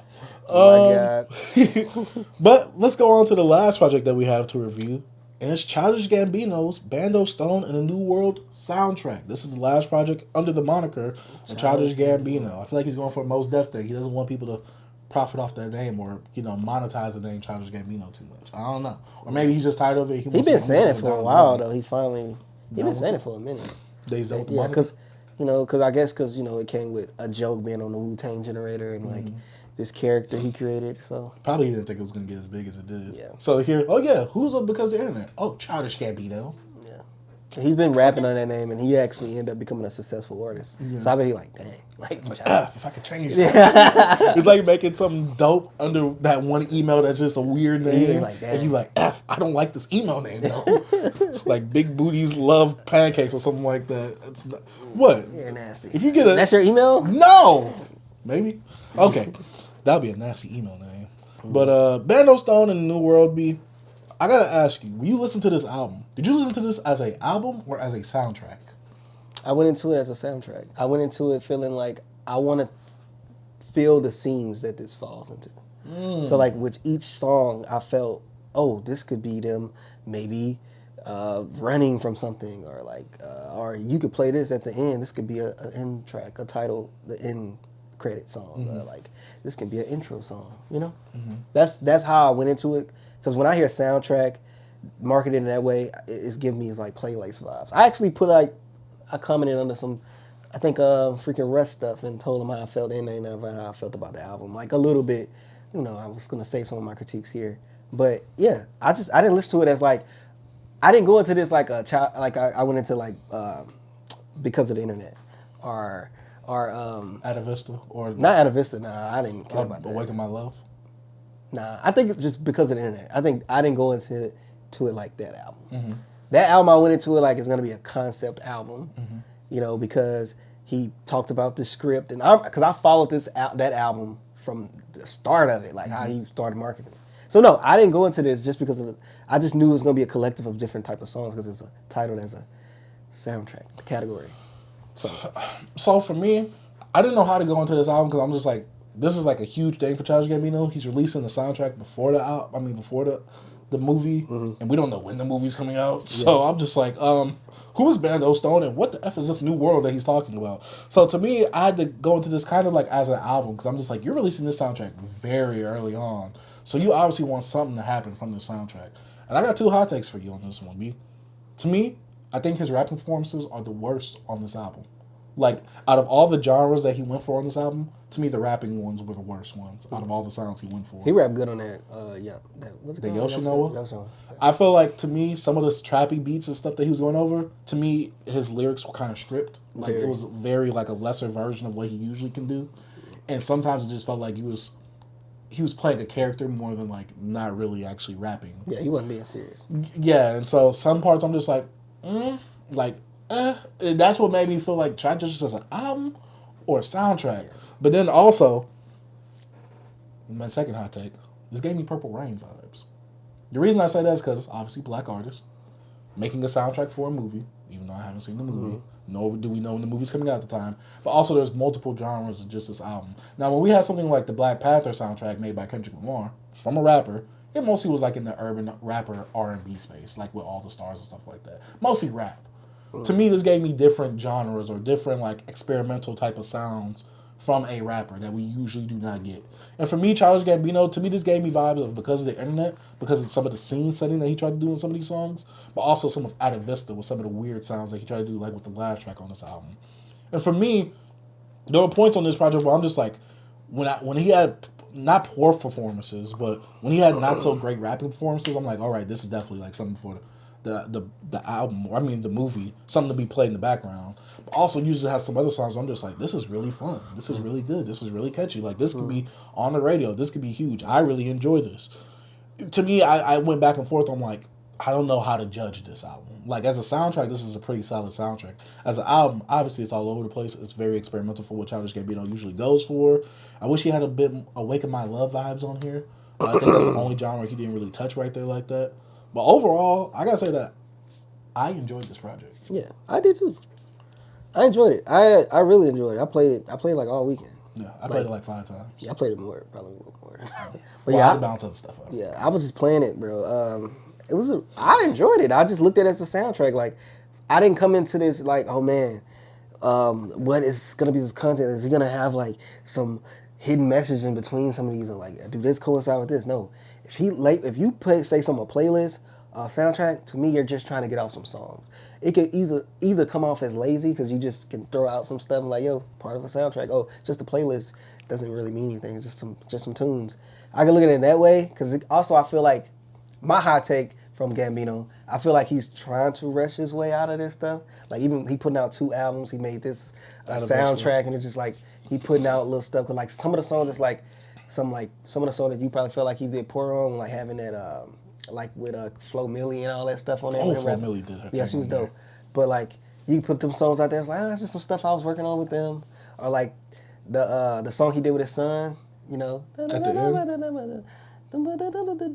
Oh, my God. But let's go on to the last project that we have to review. And it's Childish Gambino's Bando, Stone, and a New World soundtrack. This is the last project under the moniker of Childish Gambino. I feel like he's going for a Mos Def thing. He doesn't want people to profit off that name or, monetize the name Childish Gambino too much. I don't know. Or maybe he's just tired of it. He been saying it for a while, though. He been saying it for a minute. Yeah, because, it came with a joke being on the Wu-Tang generator and, like, this character he created, so. Probably didn't think it was going to get as big as it did. Yeah. So here, who's up because of the internet? Oh, Childish Gambino. Yeah. He's been rapping on that name, and he actually ended up becoming a successful artist. Yeah. So I bet he like, dang. Like if I could change this. It's like making something dope under that one email that's just a weird name. Like, and you like, F, I don't like this email name, though. Like Big Booties Love Pancakes or something like that. It's not, what? You're nasty. If you get That's your email? No! Maybe? Okay. That'd be a nasty email name. But Bando, Stone, and the New World B, I gotta ask you, when you listen to this album, did you listen to this as an album or as a soundtrack? I went into it as a soundtrack. I went into it feeling like I want to feel the scenes that this falls into. So like with each song, I felt, oh, this could be them maybe running from something, or like, or you could play this at the end. This could be an end track, a title, the end credit song. Like this can be an intro song. You know, that's how I went into it. Because when I hear soundtrack marketed in that way, it's giving me like playlist vibes. I actually I commented under some, I think freaking Russ stuff and told him how I felt and how I felt about the album. Like a little bit, I was gonna save some of my critiques here, but yeah, I didn't listen to it as like, I didn't go into this like a child, like I went into like because of the internet or At a Vista or not At a Vista. Nah, I didn't care about that. Awaken My Love. Nah, I think just because of the internet. I think I didn't go into it like that album. That album I went into it like it's gonna be a concept album, because he talked about the script and because I followed that album from the start of it, like how he started marketing it. So no, I didn't go into this just because I just knew it was gonna be a collective of different type of songs because it's a titled as a soundtrack category. So for me, I didn't know how to go into this album because I'm just like, this is like a huge thing for Childish Gambino. He's releasing the soundtrack before the movie, and we don't know when the movie's coming out. So I'm just like, who is Bando, Stone, and what the F is this New World that he's talking about? So to me, I had to go into this kind of like as an album because I'm just like, you're releasing this soundtrack very early on, so you obviously want something to happen from the soundtrack. And I got two hot takes for you on this one, B. To me, I think his rap performances are the worst on this album. Like, out of all the genres that he went for on this album, to me, the rapping ones were the worst ones out of all the sounds he went for. He rapped good on that, what's it the called? Yoshinoa? I feel like, to me, some of the trappy beats and stuff that he was going over, to me, his lyrics were kind of stripped. Like, it was very, like, a lesser version of what he usually can do. And sometimes it just felt like he was playing a character more than, like, not really actually rapping. Yeah, he wasn't being serious. Yeah, and so some parts I'm just like, that's what made me feel like try just as an album or a soundtrack. Yeah. But then also, my second hot take, this gave me Purple Rain vibes. The reason I say that is because obviously black artist making a soundtrack for a movie, even though I haven't seen the movie. Nor do we know when the movie's coming out at the time. But also there's multiple genres of just this album. Now when we had something like the Black Panther soundtrack made by Kendrick Lamar from a rapper, it mostly was like in the urban rapper R&B space, like with all the stars and stuff like that. Mostly rap. To me, this gave me different genres or different like experimental type of sounds from a rapper that we usually do not get. And for me, Childish Gambino, to me, this gave me vibes of because of the internet, because of some of the scene setting that he tried to do in some of these songs, but also some of At a Vista with some of the weird sounds that he tried to do, like with the last track on this album. And for me, there were points on this project where I'm just like, when he had not poor performances, but when he had not so great rapping performances, I'm like, all right, this is definitely like something for the album, or I mean the movie, something to be played in the background. But also usually has some other songs where I'm just like, this is really fun. This is really good. This is really catchy. Like this could be on the radio. This could be huge. I really enjoy this. To me, I went back and forth. I'm like, I don't know how to judge this album. Like, as a soundtrack, this is a pretty solid soundtrack. As an album, obviously, it's all over the place. It's very experimental for what Childish Gambino usually goes for. I wish he had a bit Awaken My Love vibes on here. I think that's the only genre he didn't really touch right there like that. But overall, I gotta say that I enjoyed this project. Yeah, I did too. I enjoyed it. I really enjoyed it. I played like all weekend. Yeah, I played it like 5 times. Yeah, I played it more, probably more. But yeah, I bounce other stuff out. Yeah, I was just playing it, bro. I enjoyed it. I just looked at it as a soundtrack. Like, I didn't come into this like, oh man, what is gonna be this content? Is he gonna have like some hidden message in between some of these, or like, do this coincide with this? No. If you say some a playlist, soundtrack, to me, you're just trying to get out some songs. It could either come off as lazy because you just can throw out some stuff and like, yo, part of a soundtrack. Oh, it's just a playlist. Doesn't really mean anything. It's just some tunes. I can look at it that way because also I feel like my hot take from Gambino, I feel like he's trying to rush his way out of this stuff. Like, even he putting out 2 albums, he made this a soundtrack, and it's just like he putting out little stuff. Cause like some of the songs, it's like some of the songs that you probably feel like he did poor on, like having that like with Flo Milli and all that stuff on there. Oh, Flo Milli did her. Yeah, she was dope. But like you put them songs out there, it's like, it's just some stuff I was working on with them, or like the song he did with his son, you know. At the end?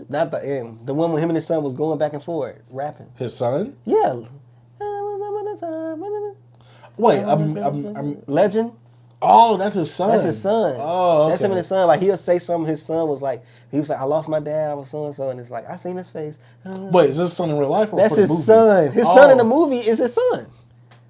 Not the end. The one when him and his son was going back and forth, rapping. His son? Yeah. Wait, I'm Legend? Oh, that's his son. That's his son. Oh, okay. That's him and his son. Like, he'll say something. His son was like, he was like, I lost my dad. I was so and so, and it's like, I seen his face. Wait, is this his son in real life or that's for the his movie? son. His son in the movie is his son.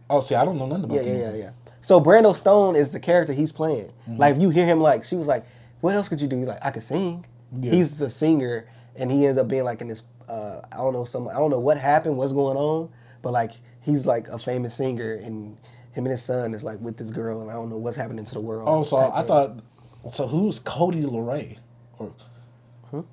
Oh, see, I don't know nothing about that. Yeah. So Brando Stone is the character he's playing. Mm-hmm. Like, if you hear him, like, she was like, what else could you do? He's like, I could sing. Yeah. He's the singer, and he ends up being like in this. I don't know what happened, what's going on, but like he's like a famous singer, and him and his son is like with this girl, and I don't know what's happening to the world. Oh, so I thought. So who's Cody LeRae? Or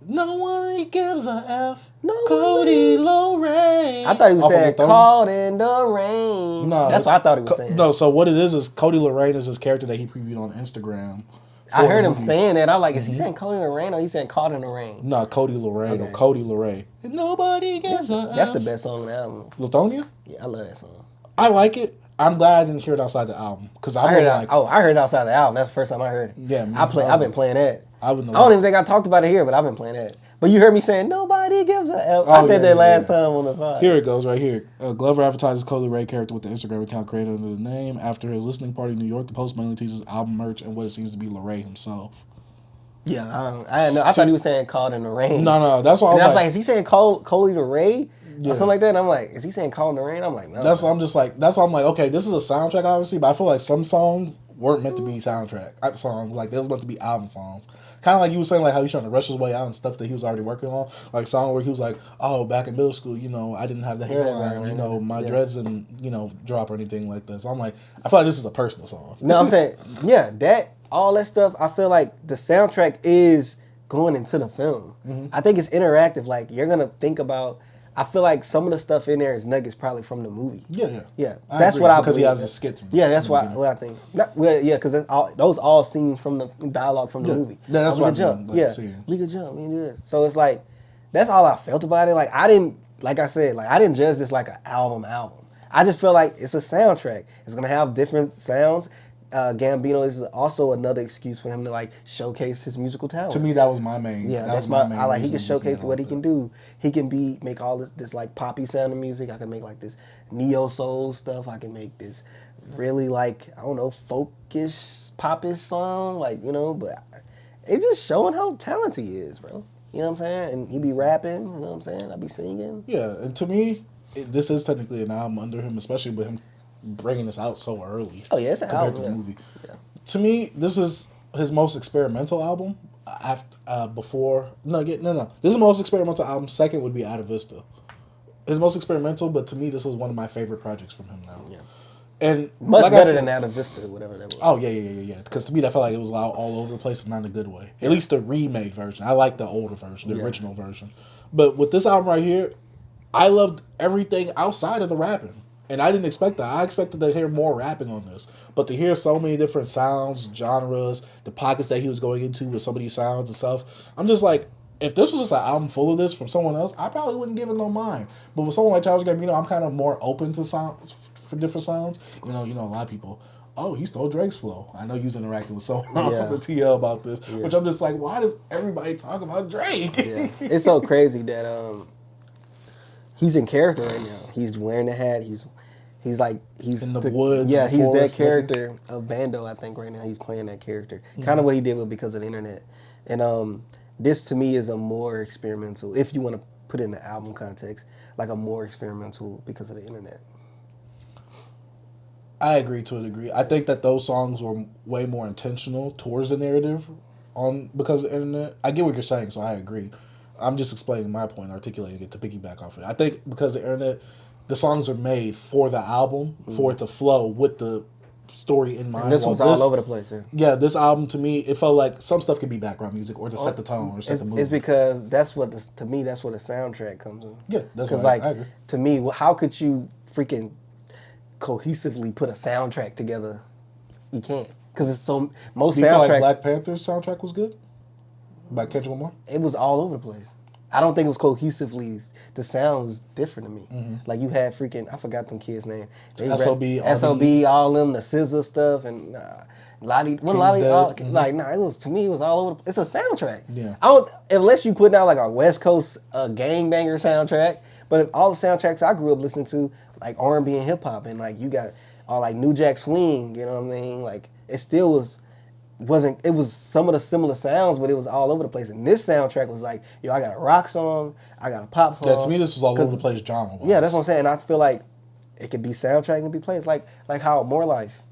no one gives a F. No Cody LeRae. I thought he was saying "Caught in the Rain." No, that's what I thought he was saying. No, so what it is Cody LeRae is his character that he previewed on Instagram. I heard him saying that. I'm like, is he saying Cody in the Rain or he saying Caught in the Rain? No, Cody LeRae or Cody LeRae. Nobody gives a F. That's the best song on the album. Lithonia? Yeah, I love that song. I like it. I'm glad I didn't hear it outside the album because I heard it outside the album. That's the first time I heard it. Yeah, I've been playing that. I don't even think I talked about it here, but I've been playing that. But you heard me saying nobody gives a F. I said that last time on the pod. Here it goes, right here. Glover advertises Cody LeRae character with the Instagram account created under the name. After his listening party in New York, the post mainly teases album merch and what it seems to be LeRae himself. Yeah, I didn't know. I thought he was saying "Caught in the Rain." No, that's why I was like, is he saying Cody LeRae? Yeah. Or something like that. And I'm like, is he saying "Caught in the Rain"? I'm like, no. That's why I'm like, okay, this is a soundtrack, obviously, but I feel like some songs weren't meant to be soundtrack songs. Like, they was meant to be album songs. Kind of like you were saying, like how he's trying to rush his way out and stuff that he was already working on. Like a song where he was like, oh, back in middle school, I didn't have the hairline, my dreads didn't, drop or anything like that. So I'm like, I feel like this is a personal song. No, I'm saying, yeah, all that stuff, I feel like the soundtrack is going into the film. Mm-hmm. I think it's interactive. Like, you're going to think about, I feel like some of the stuff in there is nuggets probably from the movie. Yeah. That's what I believe. Because he has the skits. Yeah, that's what I think. Because those all scenes from the dialogue from the movie. Yeah, that's what I mean. We could jump. We can do this. So it's like, that's all I felt about it. Like, I didn't judge this like an album. I just feel like it's a soundtrack. It's going to have different sounds. Gambino is also another excuse for him to like showcase his musical talent. To me, that was my main. Yeah, that's my. I like he can showcase what he can do. He can make all this like poppy sounding music. I can make like this neo soul stuff. I can make this really like, I don't know, folkish popish song, like, But it's just showing how talented he is, bro. You know what I'm saying? And he be rapping. You know what I'm saying? I be singing. Yeah, and to me, this is technically an album under him, especially with him bringing this out so early. Oh yeah, it's an album. To the movie. Yeah. To me, this is his most experimental album. This is the most experimental album. Second would be Out of Vista. His most experimental, but to me, this was one of my favorite projects from him now. Yeah. And much better than Out of Vista, whatever that was. Oh yeah. Because to me, that felt like it was all over the place and not in a good way. At least the remade version. I like the older version, the original version. But with this album right here, I loved everything outside of the rapping. And I didn't expect that. I expected to hear more rapping on this. But to hear so many different sounds, genres, the pockets that he was going into with some of these sounds and stuff, I'm just like, if this was just an album full of this from someone else, I probably wouldn't give it no mind. But with someone like Childish Gambino, I'm kind of more open to sounds for different sounds. You know, a lot of people. Oh, he stole Drake's flow. I know you was interacting with someone on the TL about this, which I'm just like, why does everybody talk about Drake? It's so crazy that he's in character right now. He's wearing the hat. He's in the woods. Yeah, he's that character of Bando. I think right now he's playing that character. Kind of what he did with Because of the Internet, and this to me is a more experimental. If you want to put it in the album context, like a more experimental Because of the Internet. I agree to a degree. I think that those songs were way more intentional towards the narrative on Because of the Internet. I get what you're saying, so I agree. I'm just explaining my point, articulating it to piggyback off it. I think Because of the Internet, the songs are made for the album, for it to flow with the story in mind. And this was all over the place. Yeah, this album to me, it felt like some stuff could be background music or to set the tone or set the mood. It's because that's what to me that's where the soundtrack comes in. Yeah, that's because I agree. To me, how could you freaking cohesively put a soundtrack together? You can't, because it's so most Do you soundtracks. Feel like Black Panther's soundtrack was good by Kendrick Lamar? It was all over the place. I don't think it was cohesively. The sound was different to me. Like you had freaking, I forgot them kids' name. SOB, all them, the SZA stuff, and Lottie. It was, to me, it was all over. It's a soundtrack. Yeah. Unless you put down like a West Coast gangbanger soundtrack. But if all the soundtracks I grew up listening to, like R&B and hip hop, and like you got all like New Jack Swing, you know what I mean? Like it still wasn't. It was some of the similar sounds, but it was all over the place. And this soundtrack was like, yo, I got a rock song, I got a pop song. Yeah, to me, this was all over the place genre-wise. Yeah, that's what I'm saying. And I feel like it could be soundtrack and be plays like how More Life.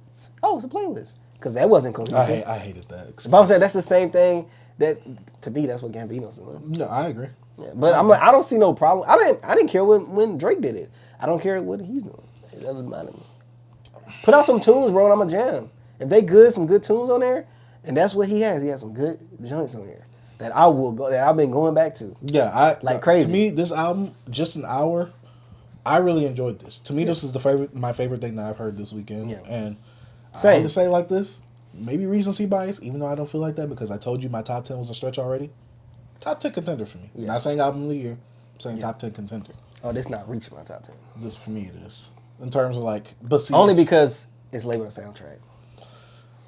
Oh, it's a playlist because that wasn't cohesive. I hated that. But I'm saying that's the same thing. That to me, that's what Gambino's doing. No, I agree. Yeah, but I don't see no problem. I didn't care when Drake did it. I don't care what he's doing. It doesn't matter to me. Put out some tunes, bro, and I'm a jam. If they good, some good tunes on there, and that's what he has. He has some good joints on here that I've been going back to. Yeah, like crazy. To me, this album, just an hour, I really enjoyed this. To me, this is my favorite thing that I've heard this weekend. Yeah. And I hate to say it like this, maybe recency bias, even though I don't feel like that because I told you my top 10 was a stretch already. Top 10 contender for me. Yeah. Not saying album of the year. I'm saying top 10 contender. Oh, this not reaching my top 10. This for me it is. In terms of like, but see, only because it's labeled a soundtrack.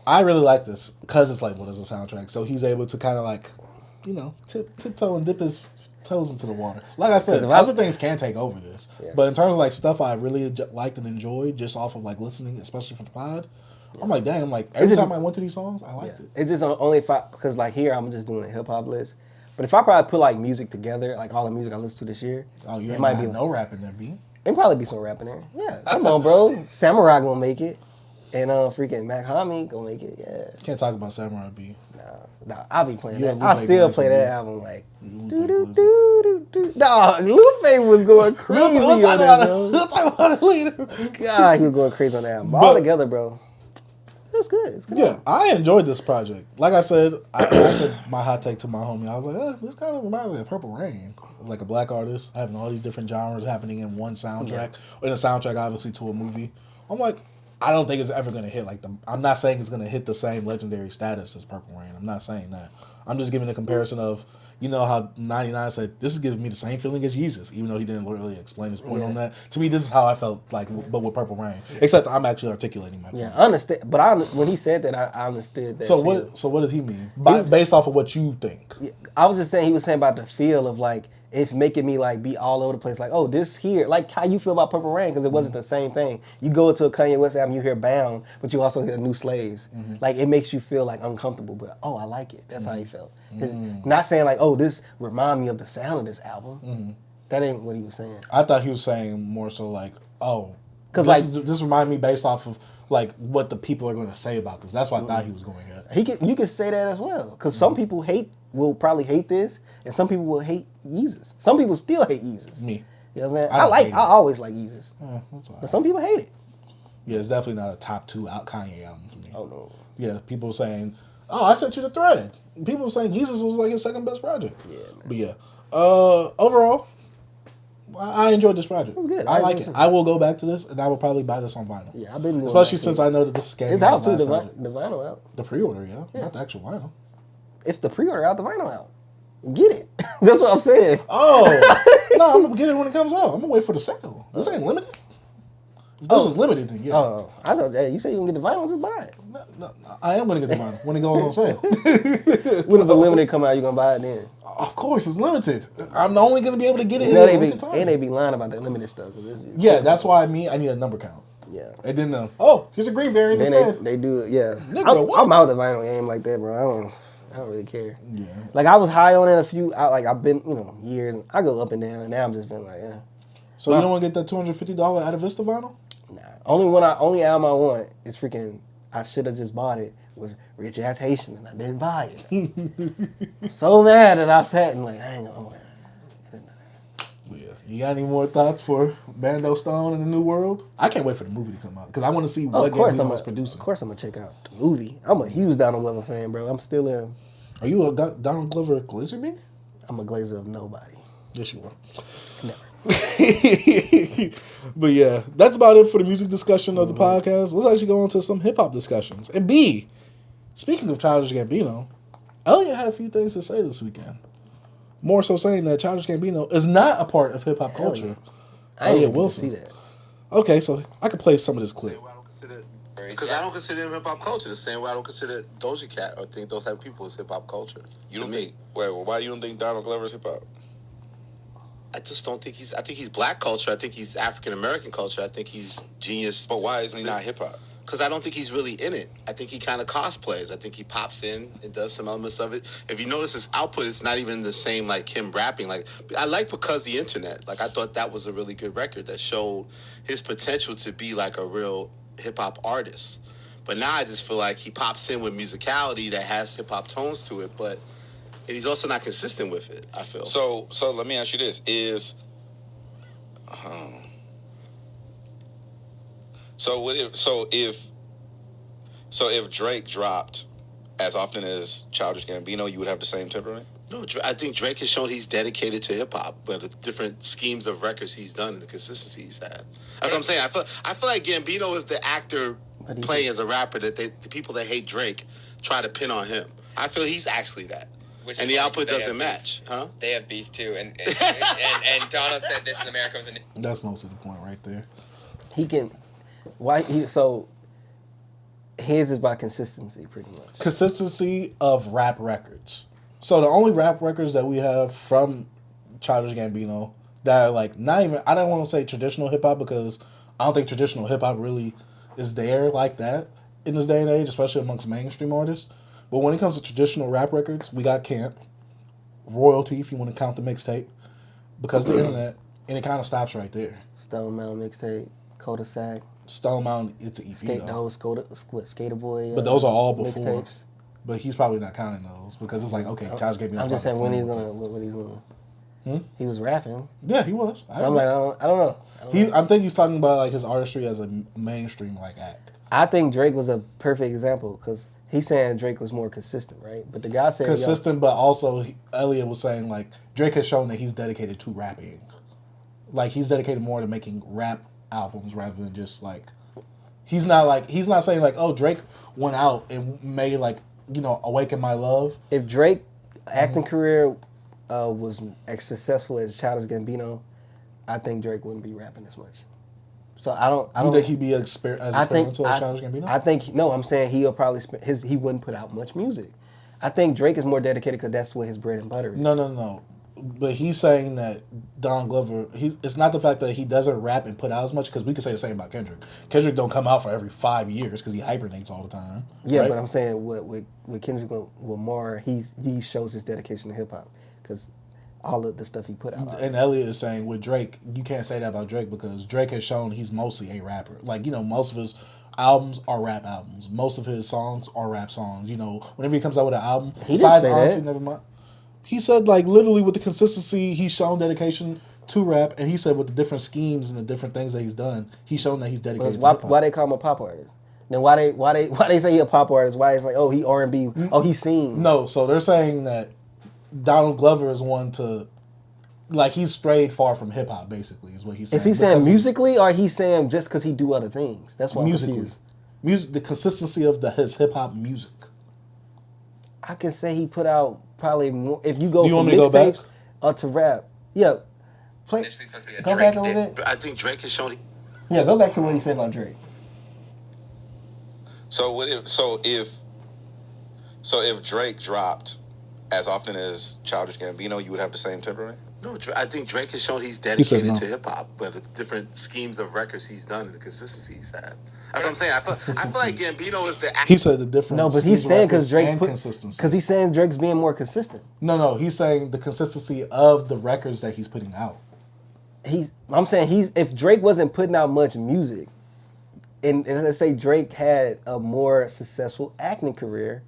I really like this because it's labeled as a soundtrack. So he's able to kind of like, tiptoe and dip his toes into the water. Like I said, other things can take over this. Yeah. But in terms of like stuff I really liked and enjoyed just off of like listening, especially from the pod, I'm like, damn, like every time I went to these songs, I liked it. It's just only because like here I'm just doing a hip hop list. But if I probably put like music together, like all the music I listened to this year, it might be no rap in there, B. It probably be some rap in there. Yeah, come on, bro. Samurai gonna make it, and freaking Mac Homie gonna make it. Yeah. Can't talk about Samurai, B. Nah, I'll be playing that. I still play that album like. Nah, Lupe was going crazy on that. We'll talk about it later. God, he was going crazy on that album. All together, bro. It's good. It's good. Yeah, I enjoyed this project. Like I said, I said my hot take to my homie. I was like, this kind of reminds me of Purple Rain. Like a black artist having all these different genres happening in one soundtrack, or in a soundtrack, obviously, to a movie. I'm like, I don't think it's ever going to hit like them. I'm not saying it's going to hit the same legendary status as Purple Rain. I'm not saying that. I'm just giving a comparison of, how 99 said, this is giving me the same feeling as Yeezus, even though he didn't really explain his point on that. To me, this is how I felt like, but with Purple Rain. Except I'm actually articulating my point. Yeah, I understand. But when he said that, I understood that. So what does he mean? Based off of what you think? Yeah, I was just saying, he was saying about the feel of like, it's making me like be all over the place. Like, oh, this here, like how you feel about Purple Rain, because it wasn't the same thing. You go to a Kanye West album, you hear Bound, but you also hear New Slaves. Like it makes you feel like uncomfortable, but I like it. That's how he felt. Not saying like, oh, this remind me of the sound of this album. That ain't what he was saying. I thought he was saying more so like, oh, because this remind me based off of like what the people are going to say about this. That's what I thought he was going at. You could say that as well, because some people will probably hate this, and some people will hate Yeezus. Some people still hate Yeezus. Me. You know what I'm saying? I always like Yeezus. But some people hate it. Yeah, it's definitely not a top 2 out Kanye album for me. Oh, no. Yeah, people saying, I sent you the thread. People saying Yeezus was like his second best project. Yeah, man. But yeah, overall, I enjoyed this project. It was good. I like it. I will go back to this, and I will probably buy this on vinyl. Yeah, I've been especially since I know that this is It's out too. The vinyl out. The pre-order, yeah, not the actual vinyl. If the pre-order out, the vinyl out. Get it. That's what I'm saying. Oh. No, I'm going to get it when it comes out. I'm going to wait for the sale. This ain't limited. If this is limited, then yeah. Oh, I thought you said you can get the vinyl, just buy it. No, I am going to get the vinyl when it goes on sale. When the limited come out, you going to buy it then? Of course, it's limited. I'm only going to be able to get it and they be lying about that limited stuff. Yeah, that's why I need a number count. Yeah. And then, here's a green variant instead. They do it, yeah. Nigga, I'm out the vinyl game like that, bro. I don't really care. Yeah. Like, I was high on it I've been, years. And I go up and down, and now I'm just been like, yeah. So you don't want to get that $250 Atta Vista vinyl? Nah. Only album I want is freaking, I should have just bought it, was Rich Ass Haitian, and I didn't buy it. So mad that I sat and like, hang on. Yeah. You got any more thoughts for Bando Stone in the New World? I can't wait for the movie to come out, because I want to see what Gambino is producing. Of course I'm going to check out the movie. I'm a huge Donald Glover fan, bro. I'm still in. Are you a Donald Glover glazer me? I'm a glazer of nobody. Yes, you are. Never. But yeah, that's about it for the music discussion of the podcast. Let's actually go on to some hip-hop discussions. And B, speaking of Childish Gambino, Elliot had a few things to say this weekend. More so saying that Childish Gambino is not a part of hip-hop culture. Elliot Wilson. See that. Okay, so I could play some of this clip. Because I don't consider him hip-hop culture the same way I don't consider Doja Cat or think those type of people is hip-hop culture. You don't think? Wait, well, why you don't think Donald Glover is hip-hop? I just don't think I think he's black culture. I think he's African-American culture. I think he's genius. But why isn't he not hip-hop? Because I don't think he's really in it. I think he kind of cosplays. I think he pops in and does some elements of it. If you notice his output, it's not even the same like him rapping. Like I like Because the Internet. Like I thought that was a really good record that showed his potential to be like a real hip-hop artist. But now I just feel like he pops in with musicality that has hip-hop tones to it, but he's also not consistent with it, I feel. So let me ask you this. If Drake dropped as often as Childish Gambino, you would have the same temperament? No, I think Drake has shown he's dedicated to hip-hop, but the different schemes of records he's done and the consistency he's had. That's what I'm saying. I feel like Gambino is the actor playing as a rapper that the people that hate Drake try to pin on him. I feel he's actually that. And the output doesn't match, huh? They have beef too, and Donald said "This is America." That's most of the point right there. His is by consistency, pretty much. Consistency of rap records. So the only rap records that we have from Childish Gambino that are like not even, I don't want to say traditional hip hop because I don't think traditional hip hop really is there like that in this day and age, especially amongst mainstream artists. But when it comes to traditional rap records, we got Camp, Royalty, if you want to count the mixtape, Because the Internet, and it kind of stops right there. Stone Mountain mixtape, Cul-de-sac. Stone Mountain, it's an EP. The whole Skater Boy. But those are all before. Mixtapes. But he's probably not counting those because it's like, okay, Childish Gambino. I'm just saying when he's gonna. He was rapping. Yeah, he was. So I'm like, I don't know. I think he's talking about like his artistry as a mainstream like act. I think Drake was a perfect example because he's saying Drake was more consistent, right? But the guy said consistent, but also Elliot was saying like Drake has shown that he's dedicated to rapping. Like he's dedicated more to making rap albums rather than just like he's not saying like, oh, Drake went out and made like, you know, Awaken My Love. If Drake acting career was as successful as Childish Gambino, I think Drake wouldn't be rapping as much. So I don't think he'd be as experimental as Childish Gambino? I think no. I'm saying he'll probably he wouldn't put out much music. I think Drake is more dedicated because that's what his bread and butter is. No. But he's saying that Donald Glover. It's not the fact that he doesn't rap and put out as much because we could say the same about Kendrick. Kendrick don't come out for every 5 years because he hibernates all the time. Yeah, right? But I'm saying with Kendrick Lamar, he shows his dedication to hip hop because all of the stuff he put out. And Elliot is saying with Drake, you can't say that about Drake because Drake has shown he's mostly a rapper. Like, you know, most of his albums are rap albums. Most of his songs are rap songs. You know, whenever he comes out with an album, he didn't say that. Never mind. He said, like, literally with the consistency, he's shown dedication to rap, and he said with the different schemes and the different things that he's done, he's shown that he's dedicated to hip-hop. Why they call him a pop artist? Then why they say he a pop artist? Why it's like, oh, he R&B, oh, he sings. No, so they're saying that Donald Glover is one to, like, he's strayed far from hip-hop, basically, is what he's saying. Is he saying musically, or he's saying just because he do other things? That's why I'm confused. The consistency of his hip-hop music. I can say he put out probably more. If you go Do you from want me to go back? mixtapes to rap, yeah. Initially supposed to be a Go Drake back a little bit. I think Drake has shown. Yeah, go back to what he said about Drake. So if Drake dropped as often as Childish Gambino, you would have the same temperament? No, I think Drake has shown he's dedicated no. to hip hop, but the different schemes of records he's done and the consistency he's had. That's what I'm saying. I feel like Gambino is the. He said the difference. No, but he's saying because Drake consistency. Because he's saying Drake's being more consistent. No, he's saying the consistency of the records that he's putting out. I'm saying if Drake wasn't putting out much music, and let's say Drake had a more successful acting career,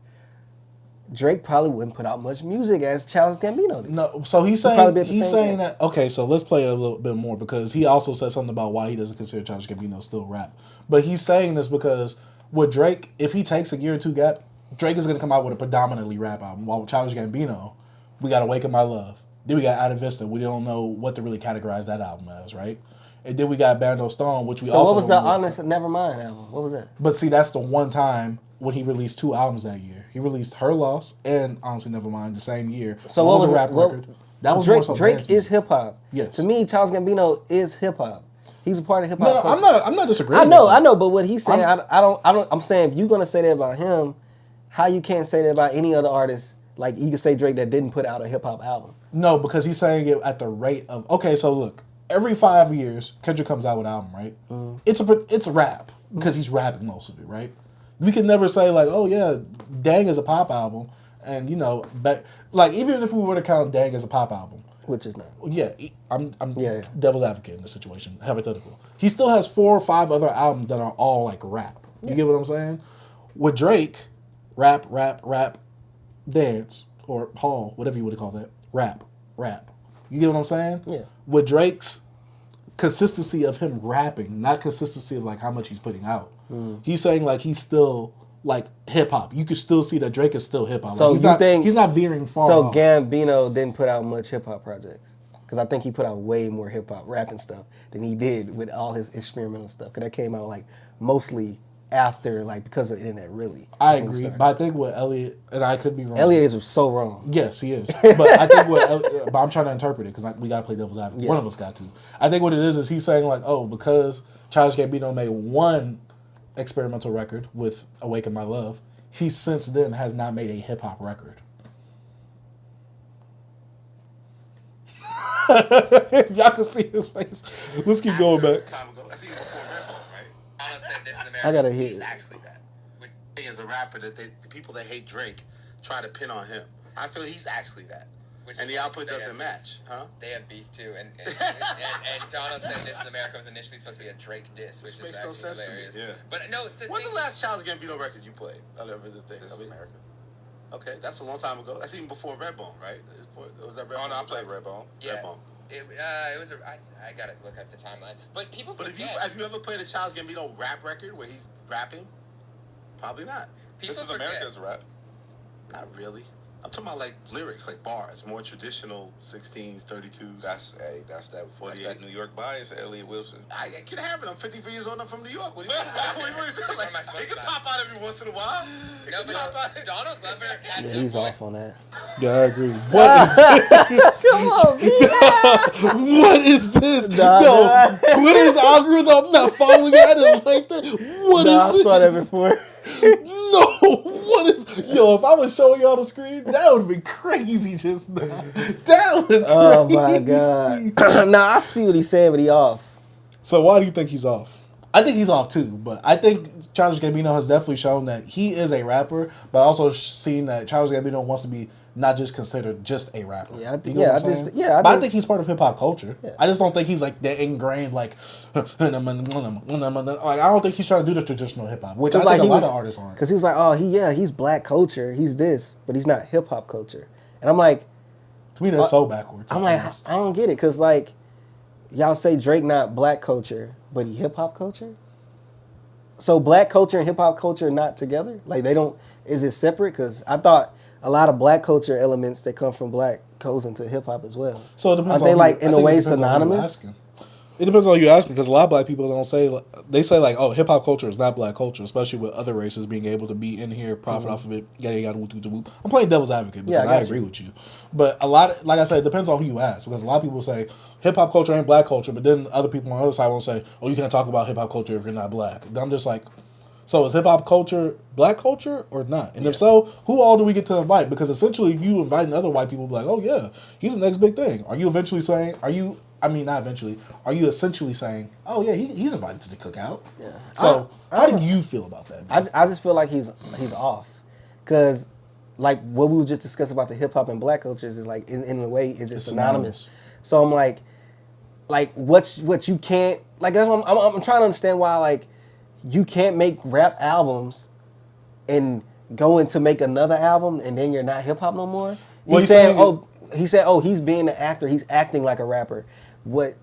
Drake probably wouldn't put out much music as Childish Gambino did. No, so he's saying that. Okay, so let's play a little bit more because he also said something about why he doesn't consider Childish Gambino still rap. But he's saying this because with Drake, if he takes a year or two gap, Drake is going to come out with a predominantly rap album. While with Childish Gambino, we got Awaken My Love. Then we got Out of Vista. We don't know what to really categorize that album as, right? And then we got Bando Stone, which we so also. So what was the Honest Nevermind album? What was that? But see, that's the one time when he released two albums that year. He released Her Loss and Honestly Nevermind the same year. So what was a rap record? That was Drake. more so Drake is hip hop. Yes. To me, Childish Gambino is hip hop. He's a part of hip hop. No, I'm not disagreeing. I know, but what he's saying, I don't. I'm saying if you're gonna say that about him, how you can't say that about any other artist? Like you can say Drake that didn't put out a hip hop album. No, because he's saying it at the rate of. Okay, so look, every 5 years, Kendrick comes out with an album, right? It's a rap because he's rapping most of it, right? We can never say like, oh yeah, Dang is a pop album, and you know, like even if we were to count Dang as a pop album, which is not. Yeah, I'm devil's advocate in this situation, hypothetical. He still has 4 or 5 other albums that are all like rap. You get what I'm saying? With Drake, rap, dance, or hall, whatever you would call that, rap. You get what I'm saying? Yeah. With Drake's consistency of him rapping, not consistency of like how much he's putting out. He's saying like he's still like hip hop. You can still see that Drake is still hip hop. So like, he's not veering far. So off. Gambino didn't put out much hip hop projects because I think he put out way more hip hop rapping stuff than he did with all his experimental stuff. Because that came out like mostly after like because of the internet. Really, I agree, but I think with Elliot, and I could be wrong. Elliot is so wrong. Yes, he is. But I think but I'm trying to interpret it because we gotta play devil's advocate. Yeah. One of us got to. I think what it is he's saying like, oh, because Childish Gambino made one experimental record with Awaken My Love, he since then has not made a hip hop record. Y'all can see his face. Let's keep going back. I gotta hear. He's actually that. As a rapper, that the people that hate Drake try to pin on him. I feel he's actually that. And the output doesn't match, huh? They have beef too, and Donald said "This Is America" was initially supposed to be a Drake diss, which is actually hilarious. Yeah. But no, when's the last Childish Gambino record you played? Out of the thing, This Is America. Okay, that's a long time ago. That's even before Redbone, right? Was that Redbone? Oh no, I played Redbone. Yeah. Redbone. It was I gotta look at the timeline, but people forget. But have you ever played a Childish Gambino rap record where he's rapping? Probably not. People This Is America's rap. Not really. I'm talking about like lyrics, like bars, more traditional 16s, 32s. That's that New York bias, Elliot Wilson. I can have it. I'm 53 years old. I'm from New York. What do you do? Like, they can pop out every once in a while. No, but Donald Glover had he's off on that. Yeah, I agree. What is this? Come on, man. What is this? Yo, Twitter's algorithm, I'm not following it. I didn't like that. What is this? I saw that before. No, what is... Yo, if I was showing y'all the screen, that would be crazy just now. That was crazy. Oh, my God. Nah, I see what he's saying, but he off. So why do you think he's off? I think he's off too, but I think Childish Gambino has definitely shown that he is a rapper, but also seen that Childish Gambino wants to be not just considered just a rapper. Yeah, I think. You know I think he's part of hip hop culture. Yeah. I just don't think he's like that ingrained like. Like I don't think he's trying to do the traditional hip hop, which I think a lot of artists aren't. Because he was like, oh, he's black culture, he's this, but he's not hip hop culture. And I'm like, to me that's so backwards. I'm like, I don't get it, because like, y'all say Drake not black culture, but he hip hop culture. So black culture and hip hop culture are not together? Like they don't, is it separate? Because I thought a lot of black culture elements that come from black goes into hip hop as well. So it depends. Are they like in a way synonymous? It depends on who you asking, because a lot of black people don't say, they say like, oh, hip hop culture is not black culture, especially with other races being able to be in here, profit off of it, yada yada whoop whoop whoop. I'm playing devil's advocate because I agree with you, but a lot, like I said, it depends on who you ask, because a lot of people say hip hop culture ain't black culture, but then other people on the other side won't say, oh, you can't talk about hip hop culture if you're not black. And I'm just like, so is hip hop culture black culture or not? And if so, who all do we get to invite? Because essentially, if you invite other white people, be like, oh yeah, he's the next big thing. Are you eventually saying? Not eventually. Are you essentially saying, oh yeah, he's invited to the cookout? Yeah. So how do you feel about that? I just feel like he's off, because like what we were just discussing about the hip hop and black cultures is like in a way is it synonymous? So I'm like what you can't like. That's what I'm trying to understand why like you can't make rap albums and go into make another album and then you're not hip hop no more. He said he's being an actor. He's acting like a rapper.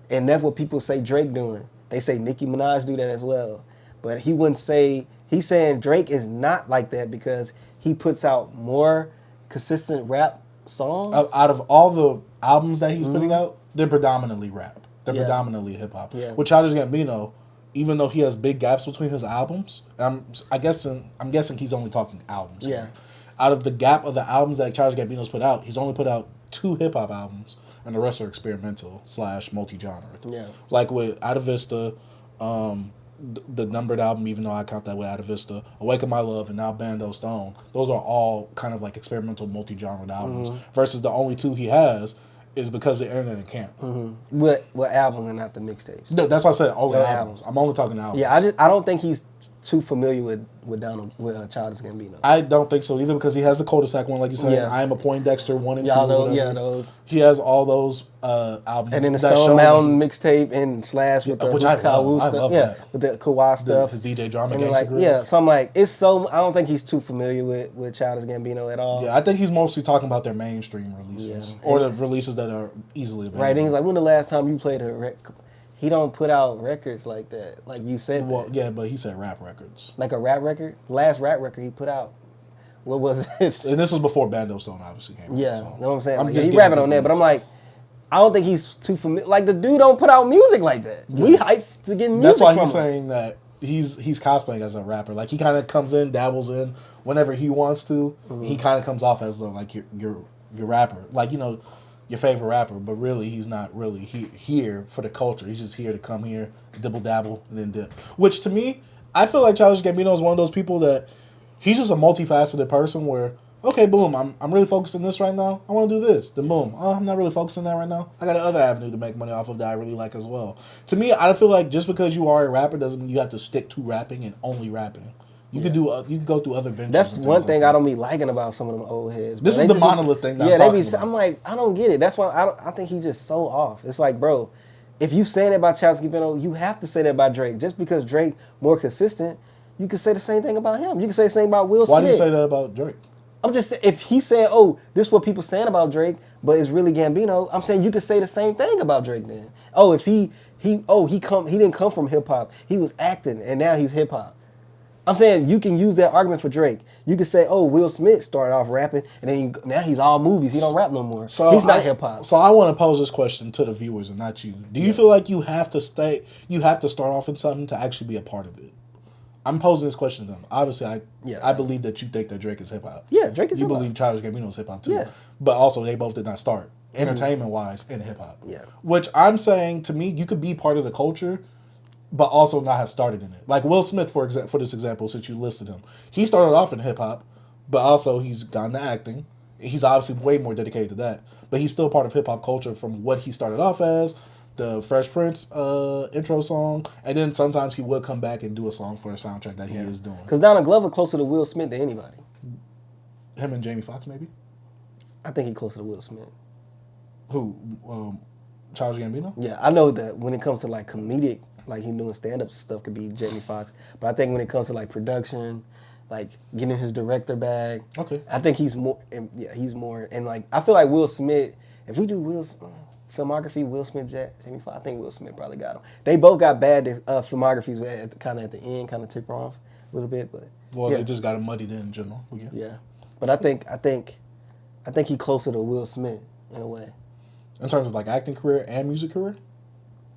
And that's what people say Drake doing. They say Nicki Minaj do that as well. But he wouldn't say, he's saying Drake is not like that because he puts out more consistent rap songs. Out of all the albums that he's putting out, they're predominantly rap. They're predominantly hip hop. Yeah. With Childish Gambino, even though he has big gaps between his albums, I'm guessing he's only talking albums. Yeah. Here. Out of the gap of the albums that Childish Gambino's put out, he's only put out 2 hip hop albums. And the rest are experimental / multi-genre. Yeah. Like with Out of Vista, the numbered album, even though I count that way, Out of Vista, Awaken My Love, and now Bando Stone. Those are all kind of like experimental multi-genre albums. Versus the only 2 he has is Because of the Internet and Camp. What albums and not the mixtapes? No, that's why I said only albums. I'm only talking albums. Yeah, I don't think he's too familiar with Childish Gambino. I don't think so either, because he has the cul-de-sac one, like you said. Yeah. I Am a Poindexter 1 and 2. Those. He has all those albums. And then the Stone Mountain mixtape and Slash with the which I love stuff. That. With the Kawhi stuff. His DJ drama and gangster so I'm like, I don't think he's too familiar with Childish Gambino at all. Yeah, I think he's mostly talking about their mainstream releases or the releases that are easily available. Right, and he's like, when the last time you played a record? He don't put out records like that. Like you said. Well, yeah, but he said rap records. Like a rap record? Last rap record he put out. What was it? And this was before Bando Stone obviously came out. Yeah, you know what I'm saying? He's rapping on that, but I'm like, I don't think he's too familiar. Like the dude don't put out music like that. Yeah. We hyped to get music. That's why he's saying that he's cosplaying as a rapper. Like he kind of comes in, dabbles in whenever he wants to. He kind of comes off as though like your rapper. Like, you know, your favorite rapper, but really he's not really here for the culture. He's just here to come here, dibble dabble, and then dip. Which to me, I feel like Childish Gambino is one of those people that he's just a multifaceted person where, okay, boom, I'm really focused on this right now. I want to do this. Then boom, I'm not really focused on that right now. I got another avenue to make money off of that I really like as well. To me, I feel like just because you are a rapper doesn't mean you have to stick to rapping and only rapping. You could go through other ventures. That's one thing I don't be liking about some of them old heads. This is the monolith thing. I'm like, I don't get it. That's why I think he's just so off. It's like, bro, if you saying that about Childish Gambino, you have to say that about Drake. Just because Drake more consistent, you can say the same thing about him. You can say the same about Will Smith. Why do you say that about Drake? I'm just saying, if he's saying, oh, this is what people saying about Drake, but it's really Gambino, I'm saying you could say the same thing about Drake then. Oh, if he didn't come from hip hop. He was acting and now he's hip hop. I'm saying you can use that argument for Drake. You can say, oh, Will Smith started off rapping, and then now he's all movies. He don't rap no more. So he's not hip hop. So I want to pose this question to the viewers and not you. Do you feel like you have to start off in something to actually be a part of it? I'm posing this question to them. Obviously, I believe that you think that Drake is hip hop. Yeah, Drake is hip hop. You believe Childish Gambino is hip hop too. Yeah. But also, they both did not start entertainment wise in hip hop. Yeah. Which I'm saying, to me, you could be part of the culture, but also not have started in it. Like Will Smith, for this example, since you listed him, he started off in hip hop, but also he's gone to acting. He's obviously way more dedicated to that, but he's still part of hip hop culture from what he started off as, the Fresh Prince intro song, and then sometimes he would come back and do a song for a soundtrack that he is doing. Because Donald Glover closer to Will Smith than anybody. Him and Jamie Foxx, maybe? I think he's closer to Will Smith. Who? Childish Gambino? Yeah, I know that when it comes to like comedic, like him doing stand-ups and stuff, could be Jamie Foxx. But I think when it comes to like production, like getting his director bag, I think he's more. He's more. And like I feel like Will Smith. If we do Will's filmography, Will Smith, Jamie Foxx, I think Will Smith probably got him. They both got bad filmographies kind of at the end, kind of tip off a little bit, but they just got him muddied in general. Yeah, but I think he's closer to Will Smith in a way. In terms of like acting career and music career.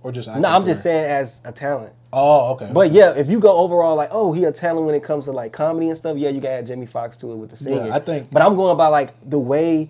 or just acting? No, I'm just saying as a talent. Oh, okay. But yeah, if you go overall like, oh, he a talent when it comes to like comedy and stuff, yeah, you can add Jamie Foxx to it with the singing. Yeah, I think. But I'm going by like the way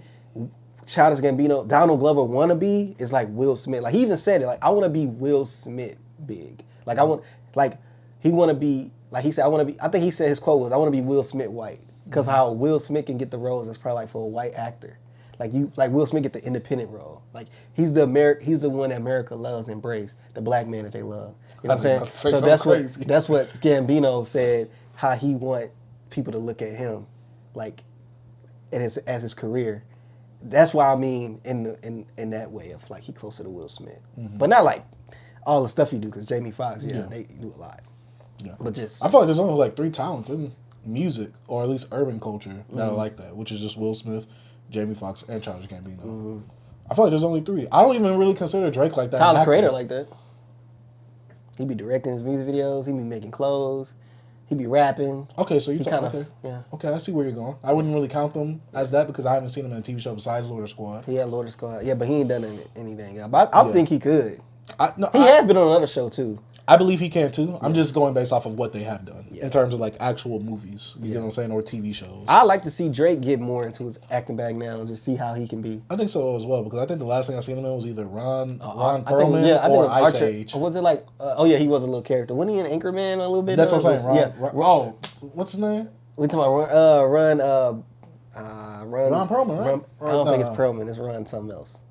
Childish Gambino, Donald Glover wanna be is like Will Smith. Like he even said it, like I wanna be Will Smith big. Like I want, like he wanna be, like he said, I think he said his quote was, I wanna be Will Smith white. Because how Will Smith can get the roles is probably like for a white actor. Like Will Smith get the independent role. Like he's the one that America loves and embrace, the black man that they love. You know what I'm saying? So that's what Gambino said, how he want people to look at him, like, as his career. That's why I mean in that way of like he closer to Will Smith, but not like all the stuff he do. Because Jamie Foxx, they do a lot. Yeah, but just I feel like there's only like 3 talents in music or at least urban culture that are like that, which is just Will Smith, Jamie Foxx, and Childish Gambino. I feel like there's only 3. I don't even really consider Drake like that. Tyler the Creator like that. He be directing his music videos. He be making clothes. He be rapping. Okay, so you talk. Okay, yeah. Okay, I see where you're going. I wouldn't really count them as that because I haven't seen him in a TV show besides Lord of Squad. He had Lord of Squad. Yeah, but he ain't done anything. But I think he could. He has been on another show too. I believe he can too. I'm just going based off of what they have done in terms of like actual movies. You know what I'm saying, or TV shows. I like to see Drake get more into his acting bag now and just see how he can be. I think so as well because I think the last thing I seen him in was either Ron Perlman or Ice Age. Or was it like? He was a little character. Wasn't he an Anchorman a little bit? That's what I'm saying. Ron, what's his name? We talking about Ron Perlman, right? I don't think it's Perlman. It's Ron something else.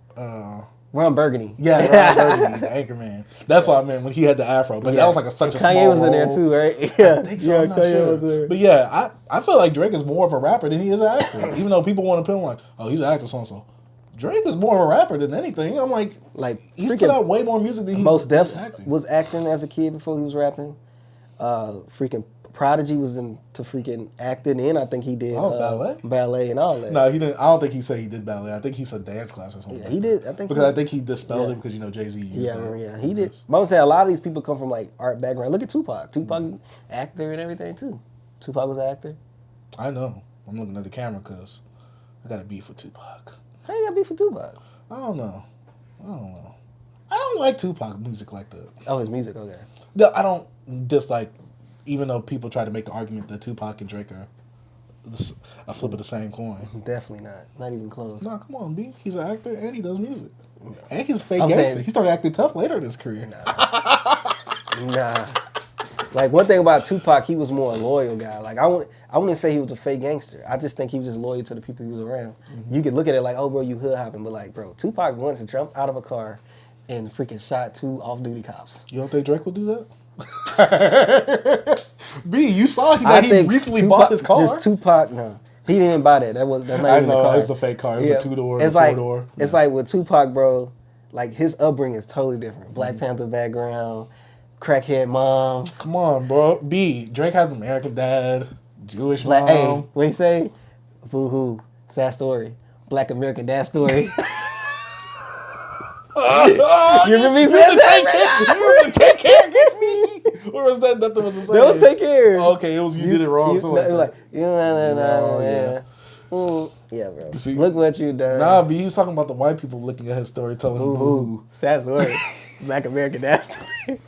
Ron Burgundy. Yeah, Ron Burgundy, the Anchorman. That's what I meant when he had the afro. But that was like such a small role. Kanye was in there too, right? Yeah, I think so. Kanye was there. But yeah, I feel like Drake is more of a rapper than he is an actor. Even though people want to put him like, oh, he's an actor, so-and-so. Drake is more of a rapper than anything. I'm like he's put out way more music than he Most Def was acting as a kid before he was rapping. Freaking Prodigy was into freaking acting, and I think he did ballet and all that. No, he didn't. I don't think he said he did ballet. I think he said dance class or something. Yeah, he did. I think I think he dispelled it because Jay-Z used it. He did. But I would say a lot of these people come from like art background. Look at Tupac. Tupac, actor and everything too. Tupac was an actor. I know. I'm looking at the camera because I got a beef with Tupac. How you got beef with Tupac? I don't know. I don't like Tupac music like that. Oh, his music, okay. No, I don't dislike. Even though people try to make the argument that Tupac and Drake are a flip of the same coin. Definitely not. Not even close. Nah, come on, B. He's an actor and he does music. And he's a fake gangster. He started acting tough later in his career. Nah. Like, one thing about Tupac, he was more a loyal guy. Like, I wouldn't say he was a fake gangster. I just think he was just loyal to the people he was around. You could look at it like, oh, bro, you hood hopping. But, like, bro, Tupac once jumped out of a car and freaking shot 2 off-duty cops. You don't think Drake would do that? B, you saw that he recently bought his car. Just Tupac, no. He didn't even buy that. That's not even a car. It's a fake car. It's a 2-door, it's 4-door. It's like with Tupac, bro, like his upbringing is totally different. Black Panther background, crackhead mom. Come on, bro. B, Drake has an American dad, Jewish mom. Hey, what he say? Boo-hoo. Sad story. Black American dad story. You remember me saying that? You was like, take care against me. Or was that nothing was the same? That was take care. Oh, okay, it was you did it wrong. Yeah, bro. See, look what you done. Nah, B, he was talking about the white people looking at his story, telling him boo. Sad story. Black American dad story.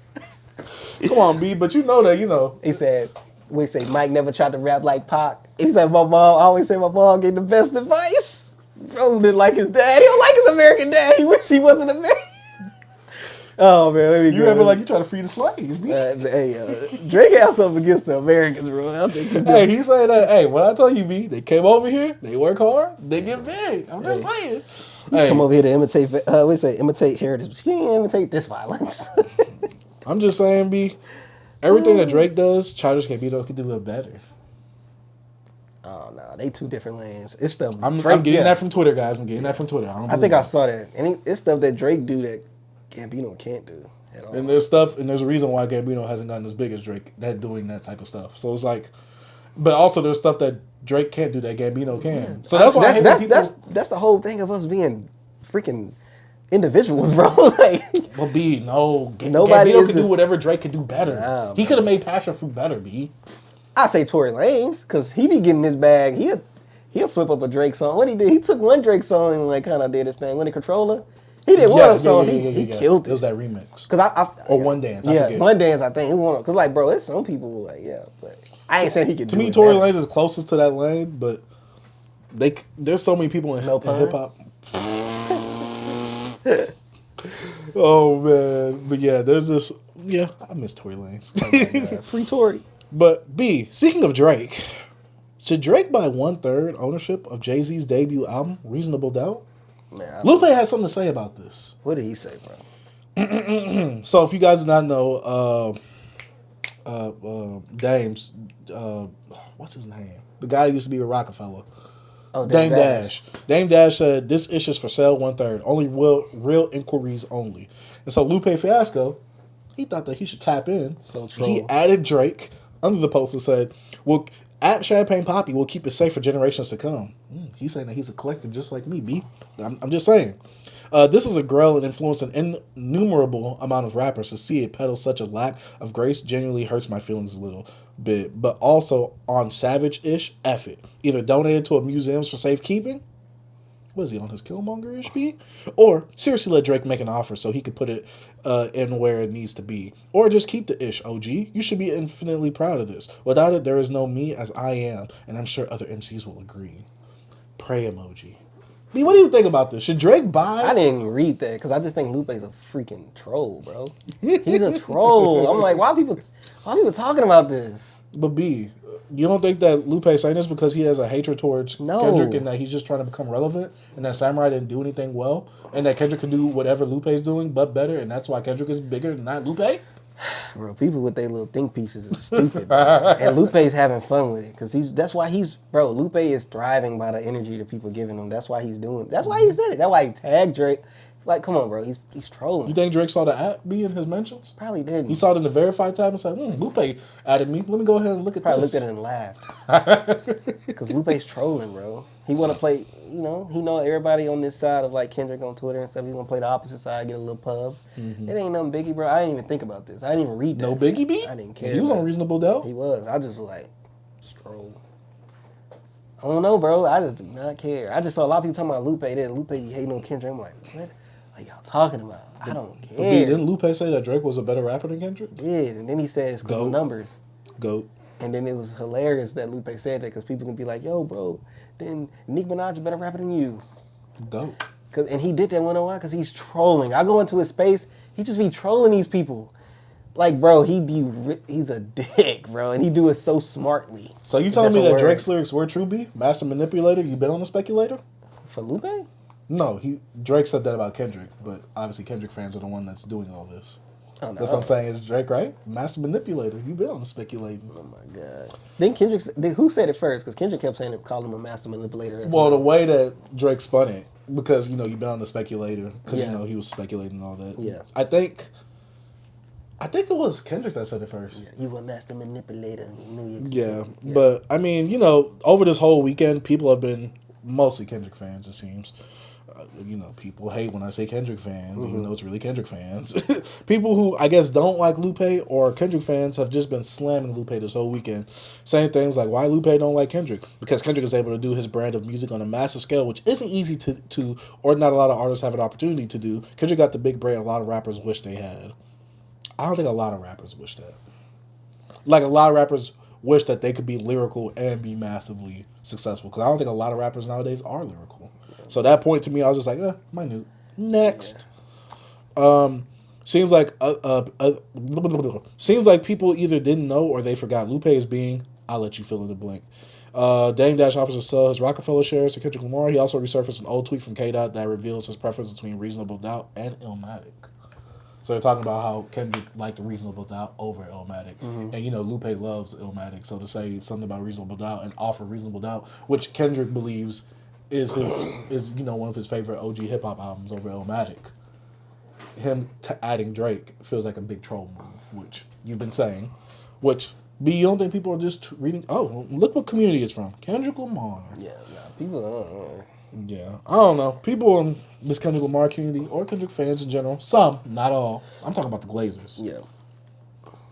Come on, B, but you know that, He said, we say Mike never tried to rap like Pac. He said, my mom, I always say my mom gave the best advice. Bro didn't like his dad. He don't like his American dad. He wish he wasn't American. Oh, man. Let me you ever like you try to free the slaves, B? Drake has something against the Americans, bro. I think he said that, hey, what I tell you, B, they came over here, they work hard, they get big. I'm just saying. You come over here to imitate heritage, but you can't imitate this violence. I'm just saying, B, everything that Drake does, Childish Gambino can do it better. Oh, no. They 2 different lanes. It's stuff. I'm getting that from Twitter, guys. I'm getting that from Twitter. I think I saw that. And it's stuff that Drake do that Gambino can't do at all. And there's a reason why Gambino hasn't gotten as big as Drake doing that type of stuff. So it's like, but also there's stuff that Drake can't do that Gambino can. Yeah. So that's why that's the whole thing of us being freaking individuals, bro. Like, well, B, Gambino can do whatever Drake can do better. Nah, he could have made Passion Fruit better, B. I say Tory Lanez, because he be getting his bag. He'll flip up a Drake song. What he did, he took one Drake song and like kind of did his thing. When the Controller, He did one of them songs. He killed it. It was that remix. One Dance. One Dance. I think he won. Cause like, bro, it's some people who like, but I ain't saying he could. To me, Tory Lanez is closest to that lane, but there's so many people in hip hop. Oh man, but yeah, there's this. Yeah, I miss Tory Lanez. Oh, free Tory. But B, speaking of Drake, should Drake buy 1/3 ownership of Jay-Z's debut album, Reasonable Doubt? Man, Lupe has something to say about this. What did he say, bro? So if you guys do not know, Dame's, what's his name? The guy who used to be with Rockefeller. Oh, Dame Dash. Dame Dash said this issue's for sale 1/3. Only real inquiries only. And so Lupe Fiasco, he thought that he should tap in. So true. He added Drake under the post and said, "Well, at Champagne Poppy will keep it safe for generations to come." He's saying that he's a collector just like me, B. I'm just saying. This is a grill and influenced an innumerable amount of rappers. To see it peddle such a lack of grace genuinely hurts my feelings a little bit. But also on savage-ish, F it. Either donate it to a museum for safekeeping. What is he on his Killmonger-ish beat? Or seriously let Drake make an offer so he could put it in where it needs to be. Or just keep the ish, OG. You should be infinitely proud of this. Without it, there is no me as I am. And I'm sure other MCs will agree. Pray emoji. B, what do you think about this? Should Drake buy? I didn't even read that because I just think Lupe's a freaking troll, bro. He's a troll. I'm like, why are people talking about this? But B, you don't think that Lupe saying this because he has a hatred towards Kendrick and that he's just trying to become relevant and that Samurai didn't do anything well and that Kendrick can do whatever Lupe's doing but better and that's why Kendrick is bigger than not Lupe? Bro, people with their little think pieces is stupid, bro. And Lupe's having fun with it because Lupe is thriving by the energy that people giving him. That's why he's doing it. That's why he said it. That's why he tagged Drake. Like, come on, bro. He's trolling. You think Drake saw the app be in his mentions? Probably didn't. He saw it in the verified tab and said, Lupe added me. Let me go ahead and look at Probably this. Looked at it and laughed. Because Lupe's trolling, bro. He want to play, he know everybody on this side of like Kendrick on Twitter and stuff. He's going to play the opposite side, get a little pub. Mm-hmm. It ain't nothing Biggie, bro. I didn't even think about this. I didn't even read that. No Biggie beat? I didn't care. He was on Reasonable Doubt? He was. I just like, stroll. I don't know, bro. I just do not care. I just saw a lot of people talking about Lupe. Then Lupe be hating on Kendrick. I'm like, what are y'all talking about? I don't care. But didn't Lupe say that Drake was a better rapper than Kendrick? He did. And then he said it's because of numbers. Goat. And then it was hilarious that Lupe said that because people can be like, yo, bro, then Nicki Minaj is a better rapper than you. Goat. And he did that one on one because he's trolling. I go into his space, he just be trolling these people. Like, bro, he's a dick, bro, and he do it so smartly. So you telling me that Drake's lyrics were true, B? Master manipulator? You been on the speculator? For Lupe? No, Drake said that about Kendrick, but obviously Kendrick fans are the one that's doing all this. Oh, no. That's what I'm saying. Is Drake right? Master manipulator. You been on the speculating. Oh my god. Then who said it first? Because Kendrick kept saying calling him a master manipulator. Well, the way that Drake spun it, because you've been on the speculator, because he was speculating and all that. Yeah. I think it was Kendrick that said it first. Yeah, you a master manipulator. Yeah, but I mean, over this whole weekend, people have been mostly Kendrick fans. It seems. People hate when I say Kendrick fans, even though it's really Kendrick fans. People who, I guess, don't like Lupe or Kendrick fans have just been slamming Lupe this whole weekend. Saying things like, why Lupe don't like Kendrick? Because Kendrick is able to do his brand of music on a massive scale, which isn't easy to or not a lot of artists have an opportunity to do. Kendrick got the big break a lot of rappers wish they had. I don't think a lot of rappers wish that. Like, a lot of rappers wish that they could be lyrical and be massively successful. Because I don't think a lot of rappers nowadays are lyrical. So at that point, to me, I was just like, minute. Next. Yeah. Seems like people either didn't know or they forgot. Lupe is being, I'll let you fill in the blank. Dame Dash offers to sell his Rockefeller shares to Kendrick Lamar. He also resurfaced an old tweet from KOTMS2 that reveals his preference between Reasonable Doubt and Illmatic. So they're talking about how Kendrick liked Reasonable Doubt over Illmatic. Mm-hmm. And, Lupe loves Illmatic. So to say something about Reasonable Doubt and offer Reasonable Doubt, which Kendrick believes is one of his favorite OG hip hop albums over Illmatic. Him adding Drake feels like a big troll move, which you've been saying. Which, B, you don't think people are just reading? Oh, look what community it's from. Kendrick Lamar. Yeah, people. Yeah, I don't know. People in this Kendrick Lamar community or Kendrick fans in general, some, not all. I'm talking about the Glazers. Yeah,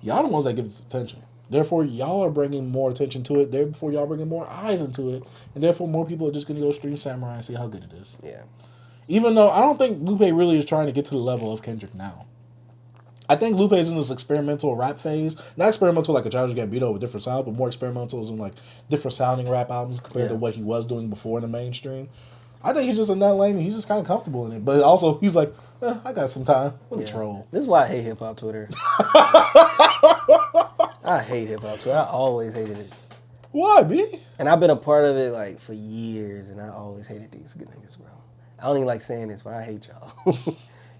y'all the ones that give this attention. Therefore, y'all are bringing more attention to it. Therefore, y'all bringing more eyes into it. And therefore, more people are just going to go stream Samurai and see how good it is. Yeah. Even though I don't think Lupe really is trying to get to the level of Kendrick now. I think Lupe is in this experimental rap phase. Not experimental like a Childish Gambino with different sound, but more experimental in like different sounding rap albums compared to what he was doing before in the mainstream. I think he's just in that lane and he's just kind of comfortable in it. But also, he's like, I got some time. Let me troll. This is why I hate hip-hop Twitter. I hate hip-hop Twitter. I always hated it. Why, B? And I've been a part of it like for years, and I always hated these good niggas, bro. I don't even like saying this, but I hate y'all.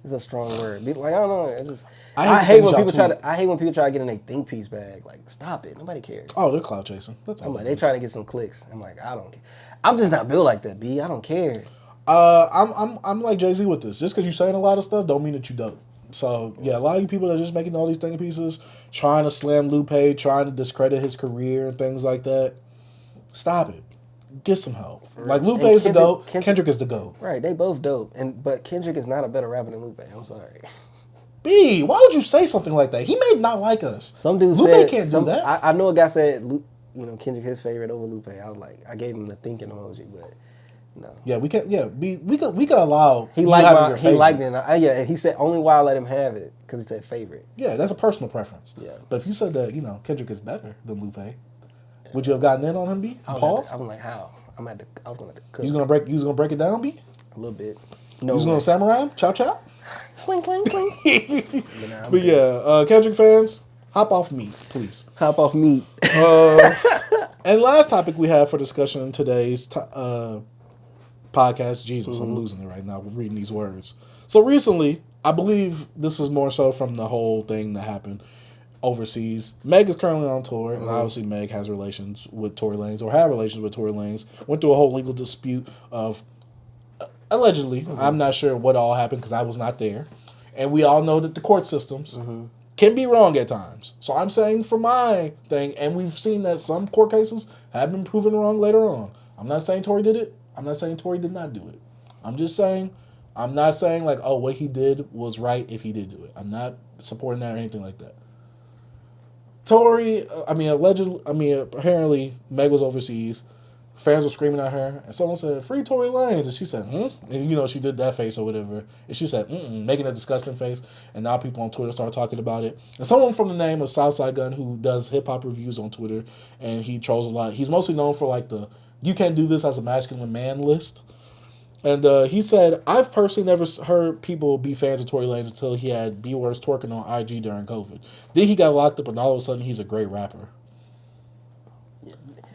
It's a strong word. Like, I don't know. It's just, I hate when people try to get in a think piece bag. Like, stop it. Nobody cares. Oh, they're cloud chasing. That's I'm like, they trying to get some clicks. I'm like, I don't care. I'm just not built like that, B. I don't care. I'm like Jay-Z with this. Just because you're saying a lot of stuff don't mean that you don't. So, yeah, a lot of you people are just making all these thinking pieces, trying to slam Lupe, trying to discredit his career and things like that. Stop it. Get some help. Like, Lupe is the GOAT, Kendrick is the GOAT. Right, they both dope. But Kendrick is not a better rapper than Lupe. I'm sorry. B, why would you say something like that? He may not like us. Some dude Lupe said... can't do that. I know a guy said, Kendrick his favorite over Lupe. I was like, I gave him the thinking emoji, but... No. Yeah, we can. Yeah, we could allow. He liked it. Yeah, he said only why I let him have it because he said favorite. Yeah, that's a personal preference. Yeah, but if you said that Kendrick is better than Lupe, would you have gotten in on him? B? Pause. I'm like, how? I was gonna. You was gonna break it down, B? A little bit. No. You was gonna samurai him? Chop chop. Sling cling cling. But yeah, Kendrick fans, hop off meat, please. Hop off meat. And last topic we have for discussion in today's podcast. Jesus, I'm losing it right now. We're reading these words. So recently, I believe this is more so from the whole thing that happened overseas. Meg is currently on tour, and obviously Meg has relations with Tory Lanez, or had relations with Tory Lanez. Went through a whole legal dispute of, allegedly, I'm not sure what all happened because I was not there. And we all know that the court systems can be wrong at times. So I'm saying for my thing, and we've seen that some court cases have been proven wrong later on. I'm not saying Tory did it. I'm not saying Tory did not do it. I'm just saying, I'm not saying like, oh, what he did was right if he did do it. I'm not supporting that or anything like that. Tory, apparently Meg was overseas. Fans were screaming at her, and someone said, "Free Tory Lanez," and she said, And she did that face or whatever, and she said, making a disgusting face. And now people on Twitter start talking about it. And someone from the name of Southside Gunn, who does hip hop reviews on Twitter, and he trolls a lot. He's mostly known for like the "You can't do this as a masculine man" list. And he said, "I've personally never heard people be fans of Tory Lanez until he had B-words twerking on IG during COVID. Then he got locked up, and all of a sudden he's a great rapper."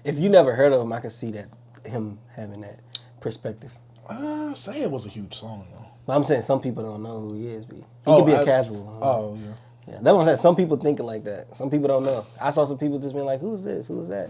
If you never heard of him, I could see that him having that perspective. Say It was a huge song though. But I'm saying some people don't know who he is. He could be a casual. Oh yeah. Yeah, that's what I'm saying. Some people thinking like that. Some people don't know. I saw some people just being like, "Who's this? Who's that?"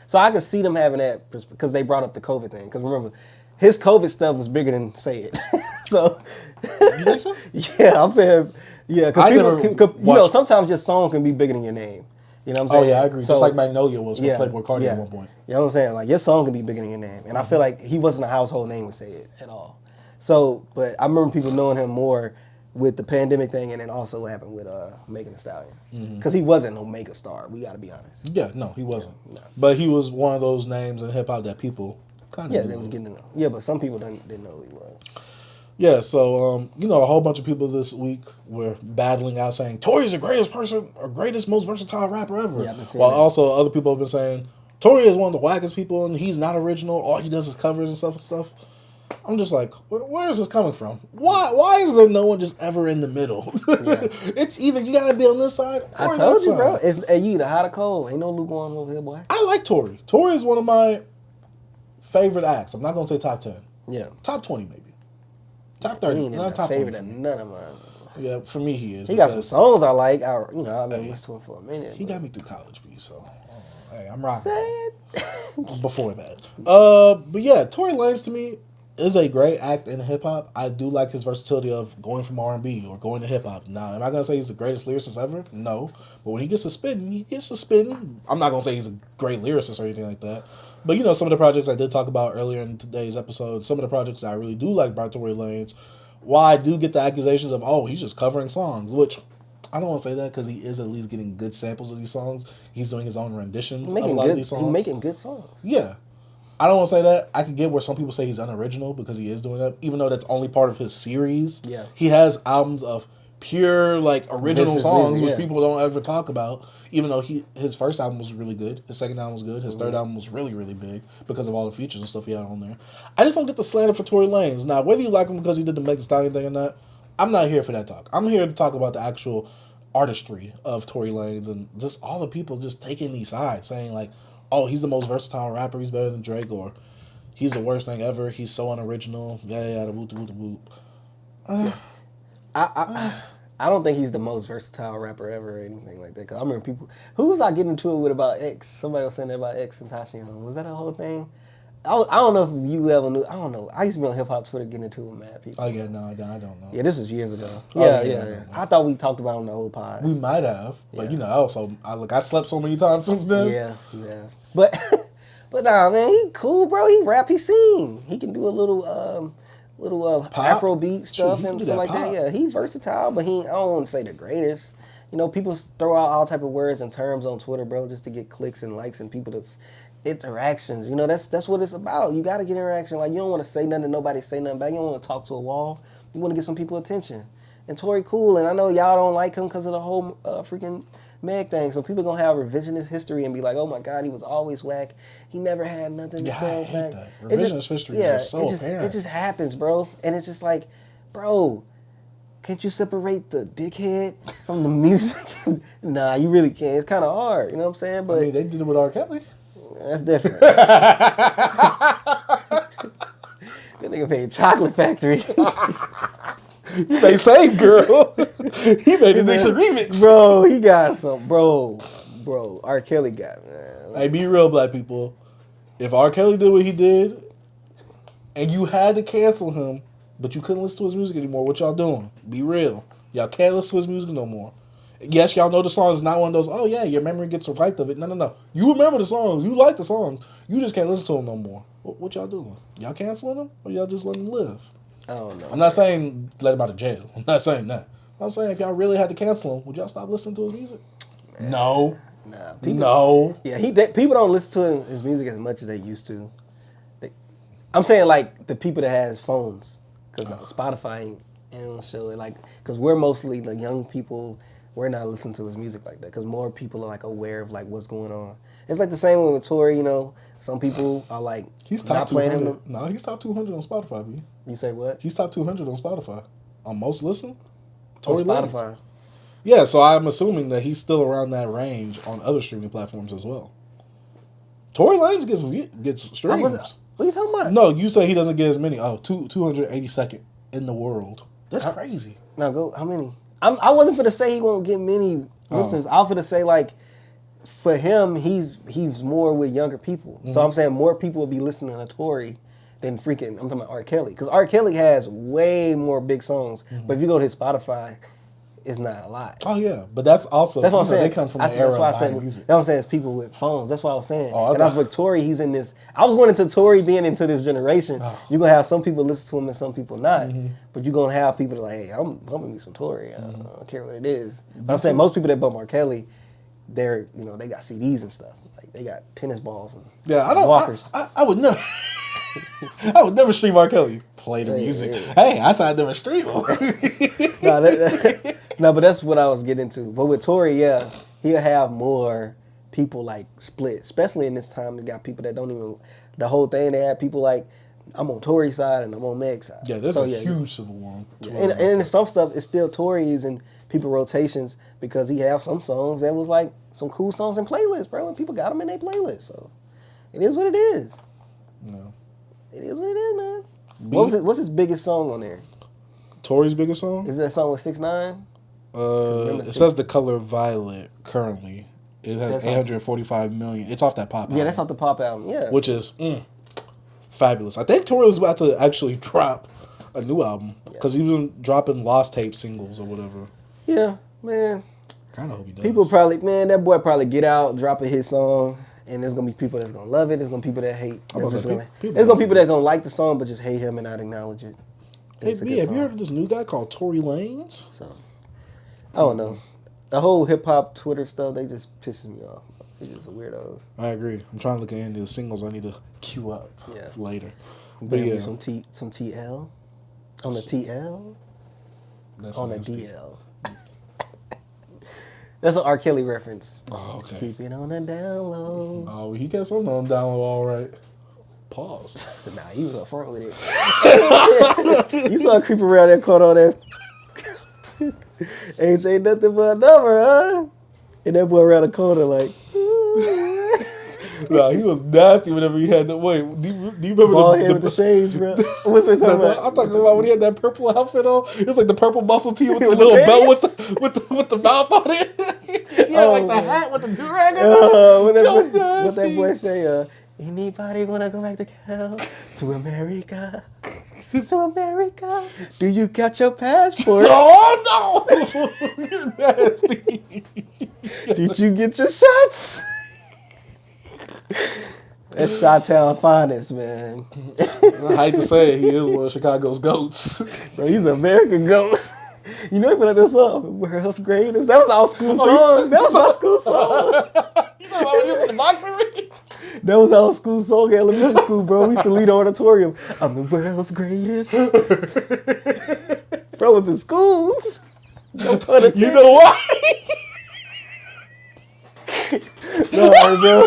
So I could see them having that because they brought up the COVID thing. Because remember, his COVID stuff was bigger than Say It. So you think so? Yeah, I'm saying because sometimes your song can be bigger than your name. You know what I'm saying? Oh yeah, I agree. So, just like Magnolia was for Playboy Cardi at one point. You know what I'm saying? Like your song can be bigger than your name, and I feel like he wasn't a household name with Say It at all. So, but I remember people knowing him more with the pandemic thing, and then also what happened with Megan Thee Stallion, because he wasn't no mega star. We got to be honest. Yeah, no, he wasn't. No. But he was one of those names in hip hop that people kind of they was getting to know. Yeah, but some people didn't know who he was. Yeah, so a whole bunch of people this week were battling out saying Tory's the greatest person or greatest, most versatile rapper ever. Yeah, while also other people have been saying Tory is one of the wackest people and he's not original. All he does is covers and stuff. I'm just like, where is this coming from? Why is there no one just ever in the middle? Yeah. It's either you gotta be on this side or I told you, bro. It's you either hot or cold. Ain't no lukewarm over here, boy. I like Tory. Tory is one of my favorite acts. I'm not gonna say top 10. Yeah. Top 20 maybe. Top 30. Not top favorite of none of mine. Yeah, for me he is. He got some songs I like. I've been listening to him for a minute. He got me through college, B. So, hey, I'm rocking. Before that, but yeah, Tory Lanez to me is a great act in hip hop. I do like his versatility of going from R&B or going to hip hop. Now, am I gonna say he's the greatest lyricist ever? No, but when he gets to spitting, he gets to spitting. I'm not gonna say he's a great lyricist or anything like that. But some of the projects I did talk about earlier in today's episode, some of the projects I really do like by Tory Lanez, while I do get the accusations of, oh, he's just covering songs, which I don't want to say that because he is at least getting good samples of these songs. He's doing his own renditions of a lot of these songs. He's making good songs. Yeah. I don't want to say that. I can get where some people say he's unoriginal because he is doing that, even though that's only part of his series. Yeah. He has albums of pure, like, original songs, music, which people don't ever talk about, even though his first album was really good. His second album was good. His third album was really, really big because of all the features and stuff he had on there. I just don't get the slander for Tory Lanez. Now, whether you like him because he did the Meg Thee Stallion thing or not, I'm not here for that talk. I'm here to talk about the actual artistry of Tory Lanez and just all the people just taking these sides, saying, like, oh, he's the most versatile rapper, he's better than Drake, or he's the worst thing ever, he's so unoriginal, the whoop, the whoop, the whoop. I don't think he's the most versatile rapper ever or anything like that. Cause I remember people. Who was I getting into it with about X? Somebody was saying that about X and Tasha Young. Was that a whole thing? I don't know if you ever knew. I don't know. I used to be on hip hop Twitter getting into it with mad people. Oh yeah, no, I don't know. Yeah, this was years ago. Oh, Yeah. I thought we talked about it on the whole pod. We might have, but I slept so many times since then. Yeah. But nah, man, he cool, bro. He rap, he sing. He can do a little Afrobeat stuff and stuff like that. Yeah, he versatile, but I don't want to say the greatest. You know, people throw out all type of words and terms on Twitter, bro, just to get clicks and likes and people that's interactions. You know, that's what it's about. You got to get interaction. Like, you don't want to say nothing to nobody, say nothing back. You don't want to talk to a wall. You want to get some people attention. And Tory cool, and I know y'all don't like him because of the whole freaking Meg thing. So people gonna have revisionist history and be like, oh my God, he was always whack. He never had nothing to say back. That. Revisionist history is so apparent. It just happens, bro. And it's just like, bro, can't you separate the dickhead from the music? Nah, you really can't. It's kind of hard, you know what I'm saying? But I mean, they did it with R. Kelly. That's different. That nigga paid Chocolate Factory. You made Same Girl. He made the next remix. Bro, he got some. Bro, R. Kelly got, man. Hey, be real, black people. If R. Kelly did what he did, and you had to cancel him, but you couldn't listen to his music anymore, what y'all doing? Be real. Y'all can't listen to his music no more. Yes, y'all know the song is not one of those, oh yeah, your memory gets wiped of it. No. You remember the songs. You like the songs. You just can't listen to them no more. What y'all doing? Y'all canceling them? Or y'all just letting them live? I don't know. I'm not saying let him out of jail. I'm not saying that. I'm saying if y'all really had to cancel him, would y'all stop listening to his music? Man. No. Nah. No. Yeah, people don't listen to his music as much as they used to. I'm saying like the people that has phones, because Spotify ain't show it. Like, because we're mostly the young people. We're not listening to his music like that because more people are like aware of like what's going on. It's like the same one with Tory. You know, some people are like he's top 200. No, he's top 200 on Spotify. B. You say what? He's top 200 on Spotify. On most listen. Tory Spotify. Lanez. Yeah, so I'm assuming that he's still around that range on other streaming platforms as well. Tory Lanez gets streams. What are you talking about? No, you say he doesn't get as many. Oh, 282nd in the world. That's crazy. Now go. How many? I wasn't for to say he won't get many listeners. I was for to say like, for him, he's more with younger people. Mm-hmm. So I'm saying more people will be listening to Tory than freaking. I'm talking about R. Kelly because R. Kelly has way more big songs. Mm-hmm. But if you go to his Spotify, it's not a lot. Oh yeah, but that's also that's what I'm saying. They come from the era of buying music. That's what I'm saying. It's people with phones. That's what I was saying. Oh, okay. And I was like, Tory, he's in this. I was going into Tory being into this generation. Oh. You're gonna have some people listen to him and some people not. Mm-hmm. But you're gonna have people that are like, hey, I'm bumping me some Tory. I don't care what it is. But I'm saying most people that bump R. Kelly, they got CDs and stuff. Like they got tennis balls and walkers. I would never. I would never stream R. Kelly. Play the music. Yeah. Hey, I thought I'd never stream him. No, but that's what I was getting to. But with Tory, yeah, he'll have more people like split, especially in this time. They got people that don't even the whole thing. They have people like I'm on Tory's side and I'm on Meg's side. Yeah, there's a huge civil war. Yeah. And some stuff is still Tory's and people rotations because he have some songs that was like some cool songs in playlists, bro, and people got them in their playlists. So it is what it is. No, it is what it is, man. What's his biggest song on there? Tory's biggest song? Is that song with 6ix9ine? It says The Color Violet currently. It has 845 million. It's off that pop album. Yeah, that's off the pop album. Yeah. Which is fabulous. I think Tory was about to actually drop a new album because he was dropping Lost Tape singles or whatever. Yeah, man. Kind of hope he does. People probably, man, that boy probably get out, drop a hit song, and there's going to be people that's going to love it. There's going to be people that hate. There's going to be people that going to like the song but just hate him and not acknowledge it. Hey, B, have you heard of this new guy called Tory Lanez? So, I don't know. The whole hip-hop Twitter stuff, they just pisses me off. They just weirdos. I agree. I'm trying to look at any of the singles I need to queue up later. But yeah, some TL on the TL That's on nasty. the DL. That's an R. Kelly reference. Oh, okay. Keep it on the down low. Oh, he kept something on the down low, all right. Pause. Nah, he was up front with it. You saw him creep around that corner on that. Ain't nothing but a number, huh? And that boy around the corner like. Nah, he was nasty whenever he had that. Wait, do you remember bald head with the shades, bro? What's we talking about? I'm talking about when he had that purple outfit on. It was like the purple muscle tee with the little belt with the mouth on it. He had like the hat with the do-rag on it. What that boy say? Anybody wanna go back to hell? To America? To America? Do you got your passport? Oh no! You're nasty. Did you get your shots? That's Chi-Town finest, man. I hate to say it, he is one of Chicago's goats. Bro, he's an American goat. You know he put this up. World's greatest. That was our school song. That was my school song. You know when he was in the boxing ring? That was our school song at elementary school, bro. We used to lead the auditorium. I'm the world's greatest. Bro was in schools. No pun intended. You know why? Alright, bro.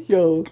Yo.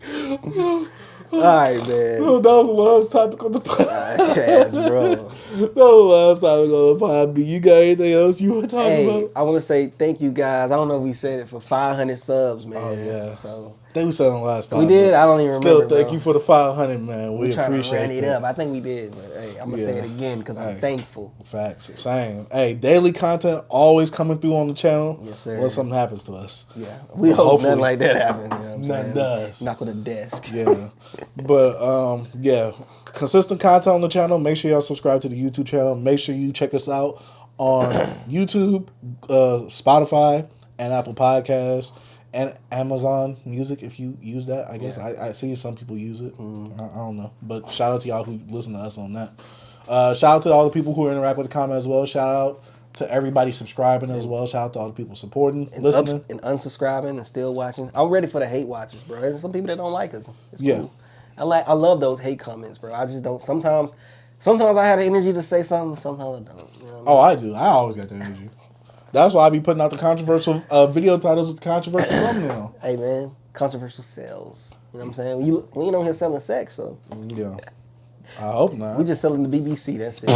Alright, man. Oh, that was the last topic on the podcast. Yes, bro. That was the last topic on the podcast. You got anything else you want to talk about? I want to say thank you guys. I don't know if we said it for 500 subs, man. Oh, yeah. So I think we said on the last podcast. we did? I don't even remember. Still, thank you for the 500, man. We trying appreciate to run it that. up. I think we did, but hey, I'm going to say it again because I'm thankful. Facts. Same. Hey, daily content always coming through on the channel. Yes, sir. Unless something happens to us. Yeah. We hope nothing like that happens. You know what I'm Nothing saying? does. Knock on the desk. Yeah. But, yeah. Consistent content on the channel. Make sure y'all subscribe to the YouTube channel. Make sure you check us out on YouTube, Spotify, and Apple Podcasts, and Amazon Music if you use that, I guess. Yeah. I see some people use it. I don't know. But shout out to y'all who listen to us on that. Shout out to all the people who interact with the comment as well. Shout out to everybody subscribing as well. Shout out to all the people supporting, listening. And unsubscribing and still watching. I'm ready for the hate watchers, bro. There's some people that don't like us. It's cool. I love those hate comments, bro. I just don't. Sometimes I have the energy to say something. Sometimes I don't. You know what I mean? I do. I always got the energy. That's why I be putting out the controversial video titles with the controversial thumbnail. Hey man, controversial sales. You know what I'm saying? We ain't on here selling sex, so yeah. I hope not. We just selling the BBC. That's it.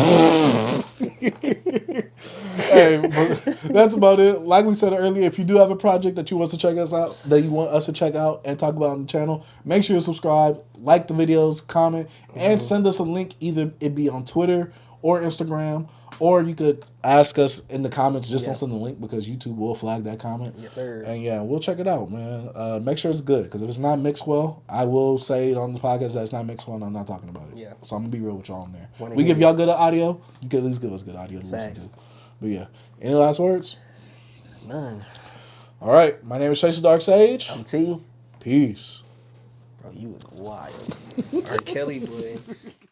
Hey, but that's about it. Like we said earlier, if you do have a project that you want us to check out and talk about on the channel, make sure you subscribe, like the videos, comment, and send us a link. Either it be on Twitter or Instagram, or you could ask us in the comments. Just don't send the link because YouTube will flag that comment. Yes, sir. And yeah, we'll check it out, man. Make sure it's good, because if it's not mixed well, I will say it on the podcast that it's not mixed well and I'm not talking about it. Yeah. So I'm going to be real with y'all on there. We give y'all good audio. You can at least give us good audio to listen to. But yeah. Any last words? None. All right. My name is Chase the Dark Sage. I'm T. Peace. Bro, you was wild. R. Kelly, boy.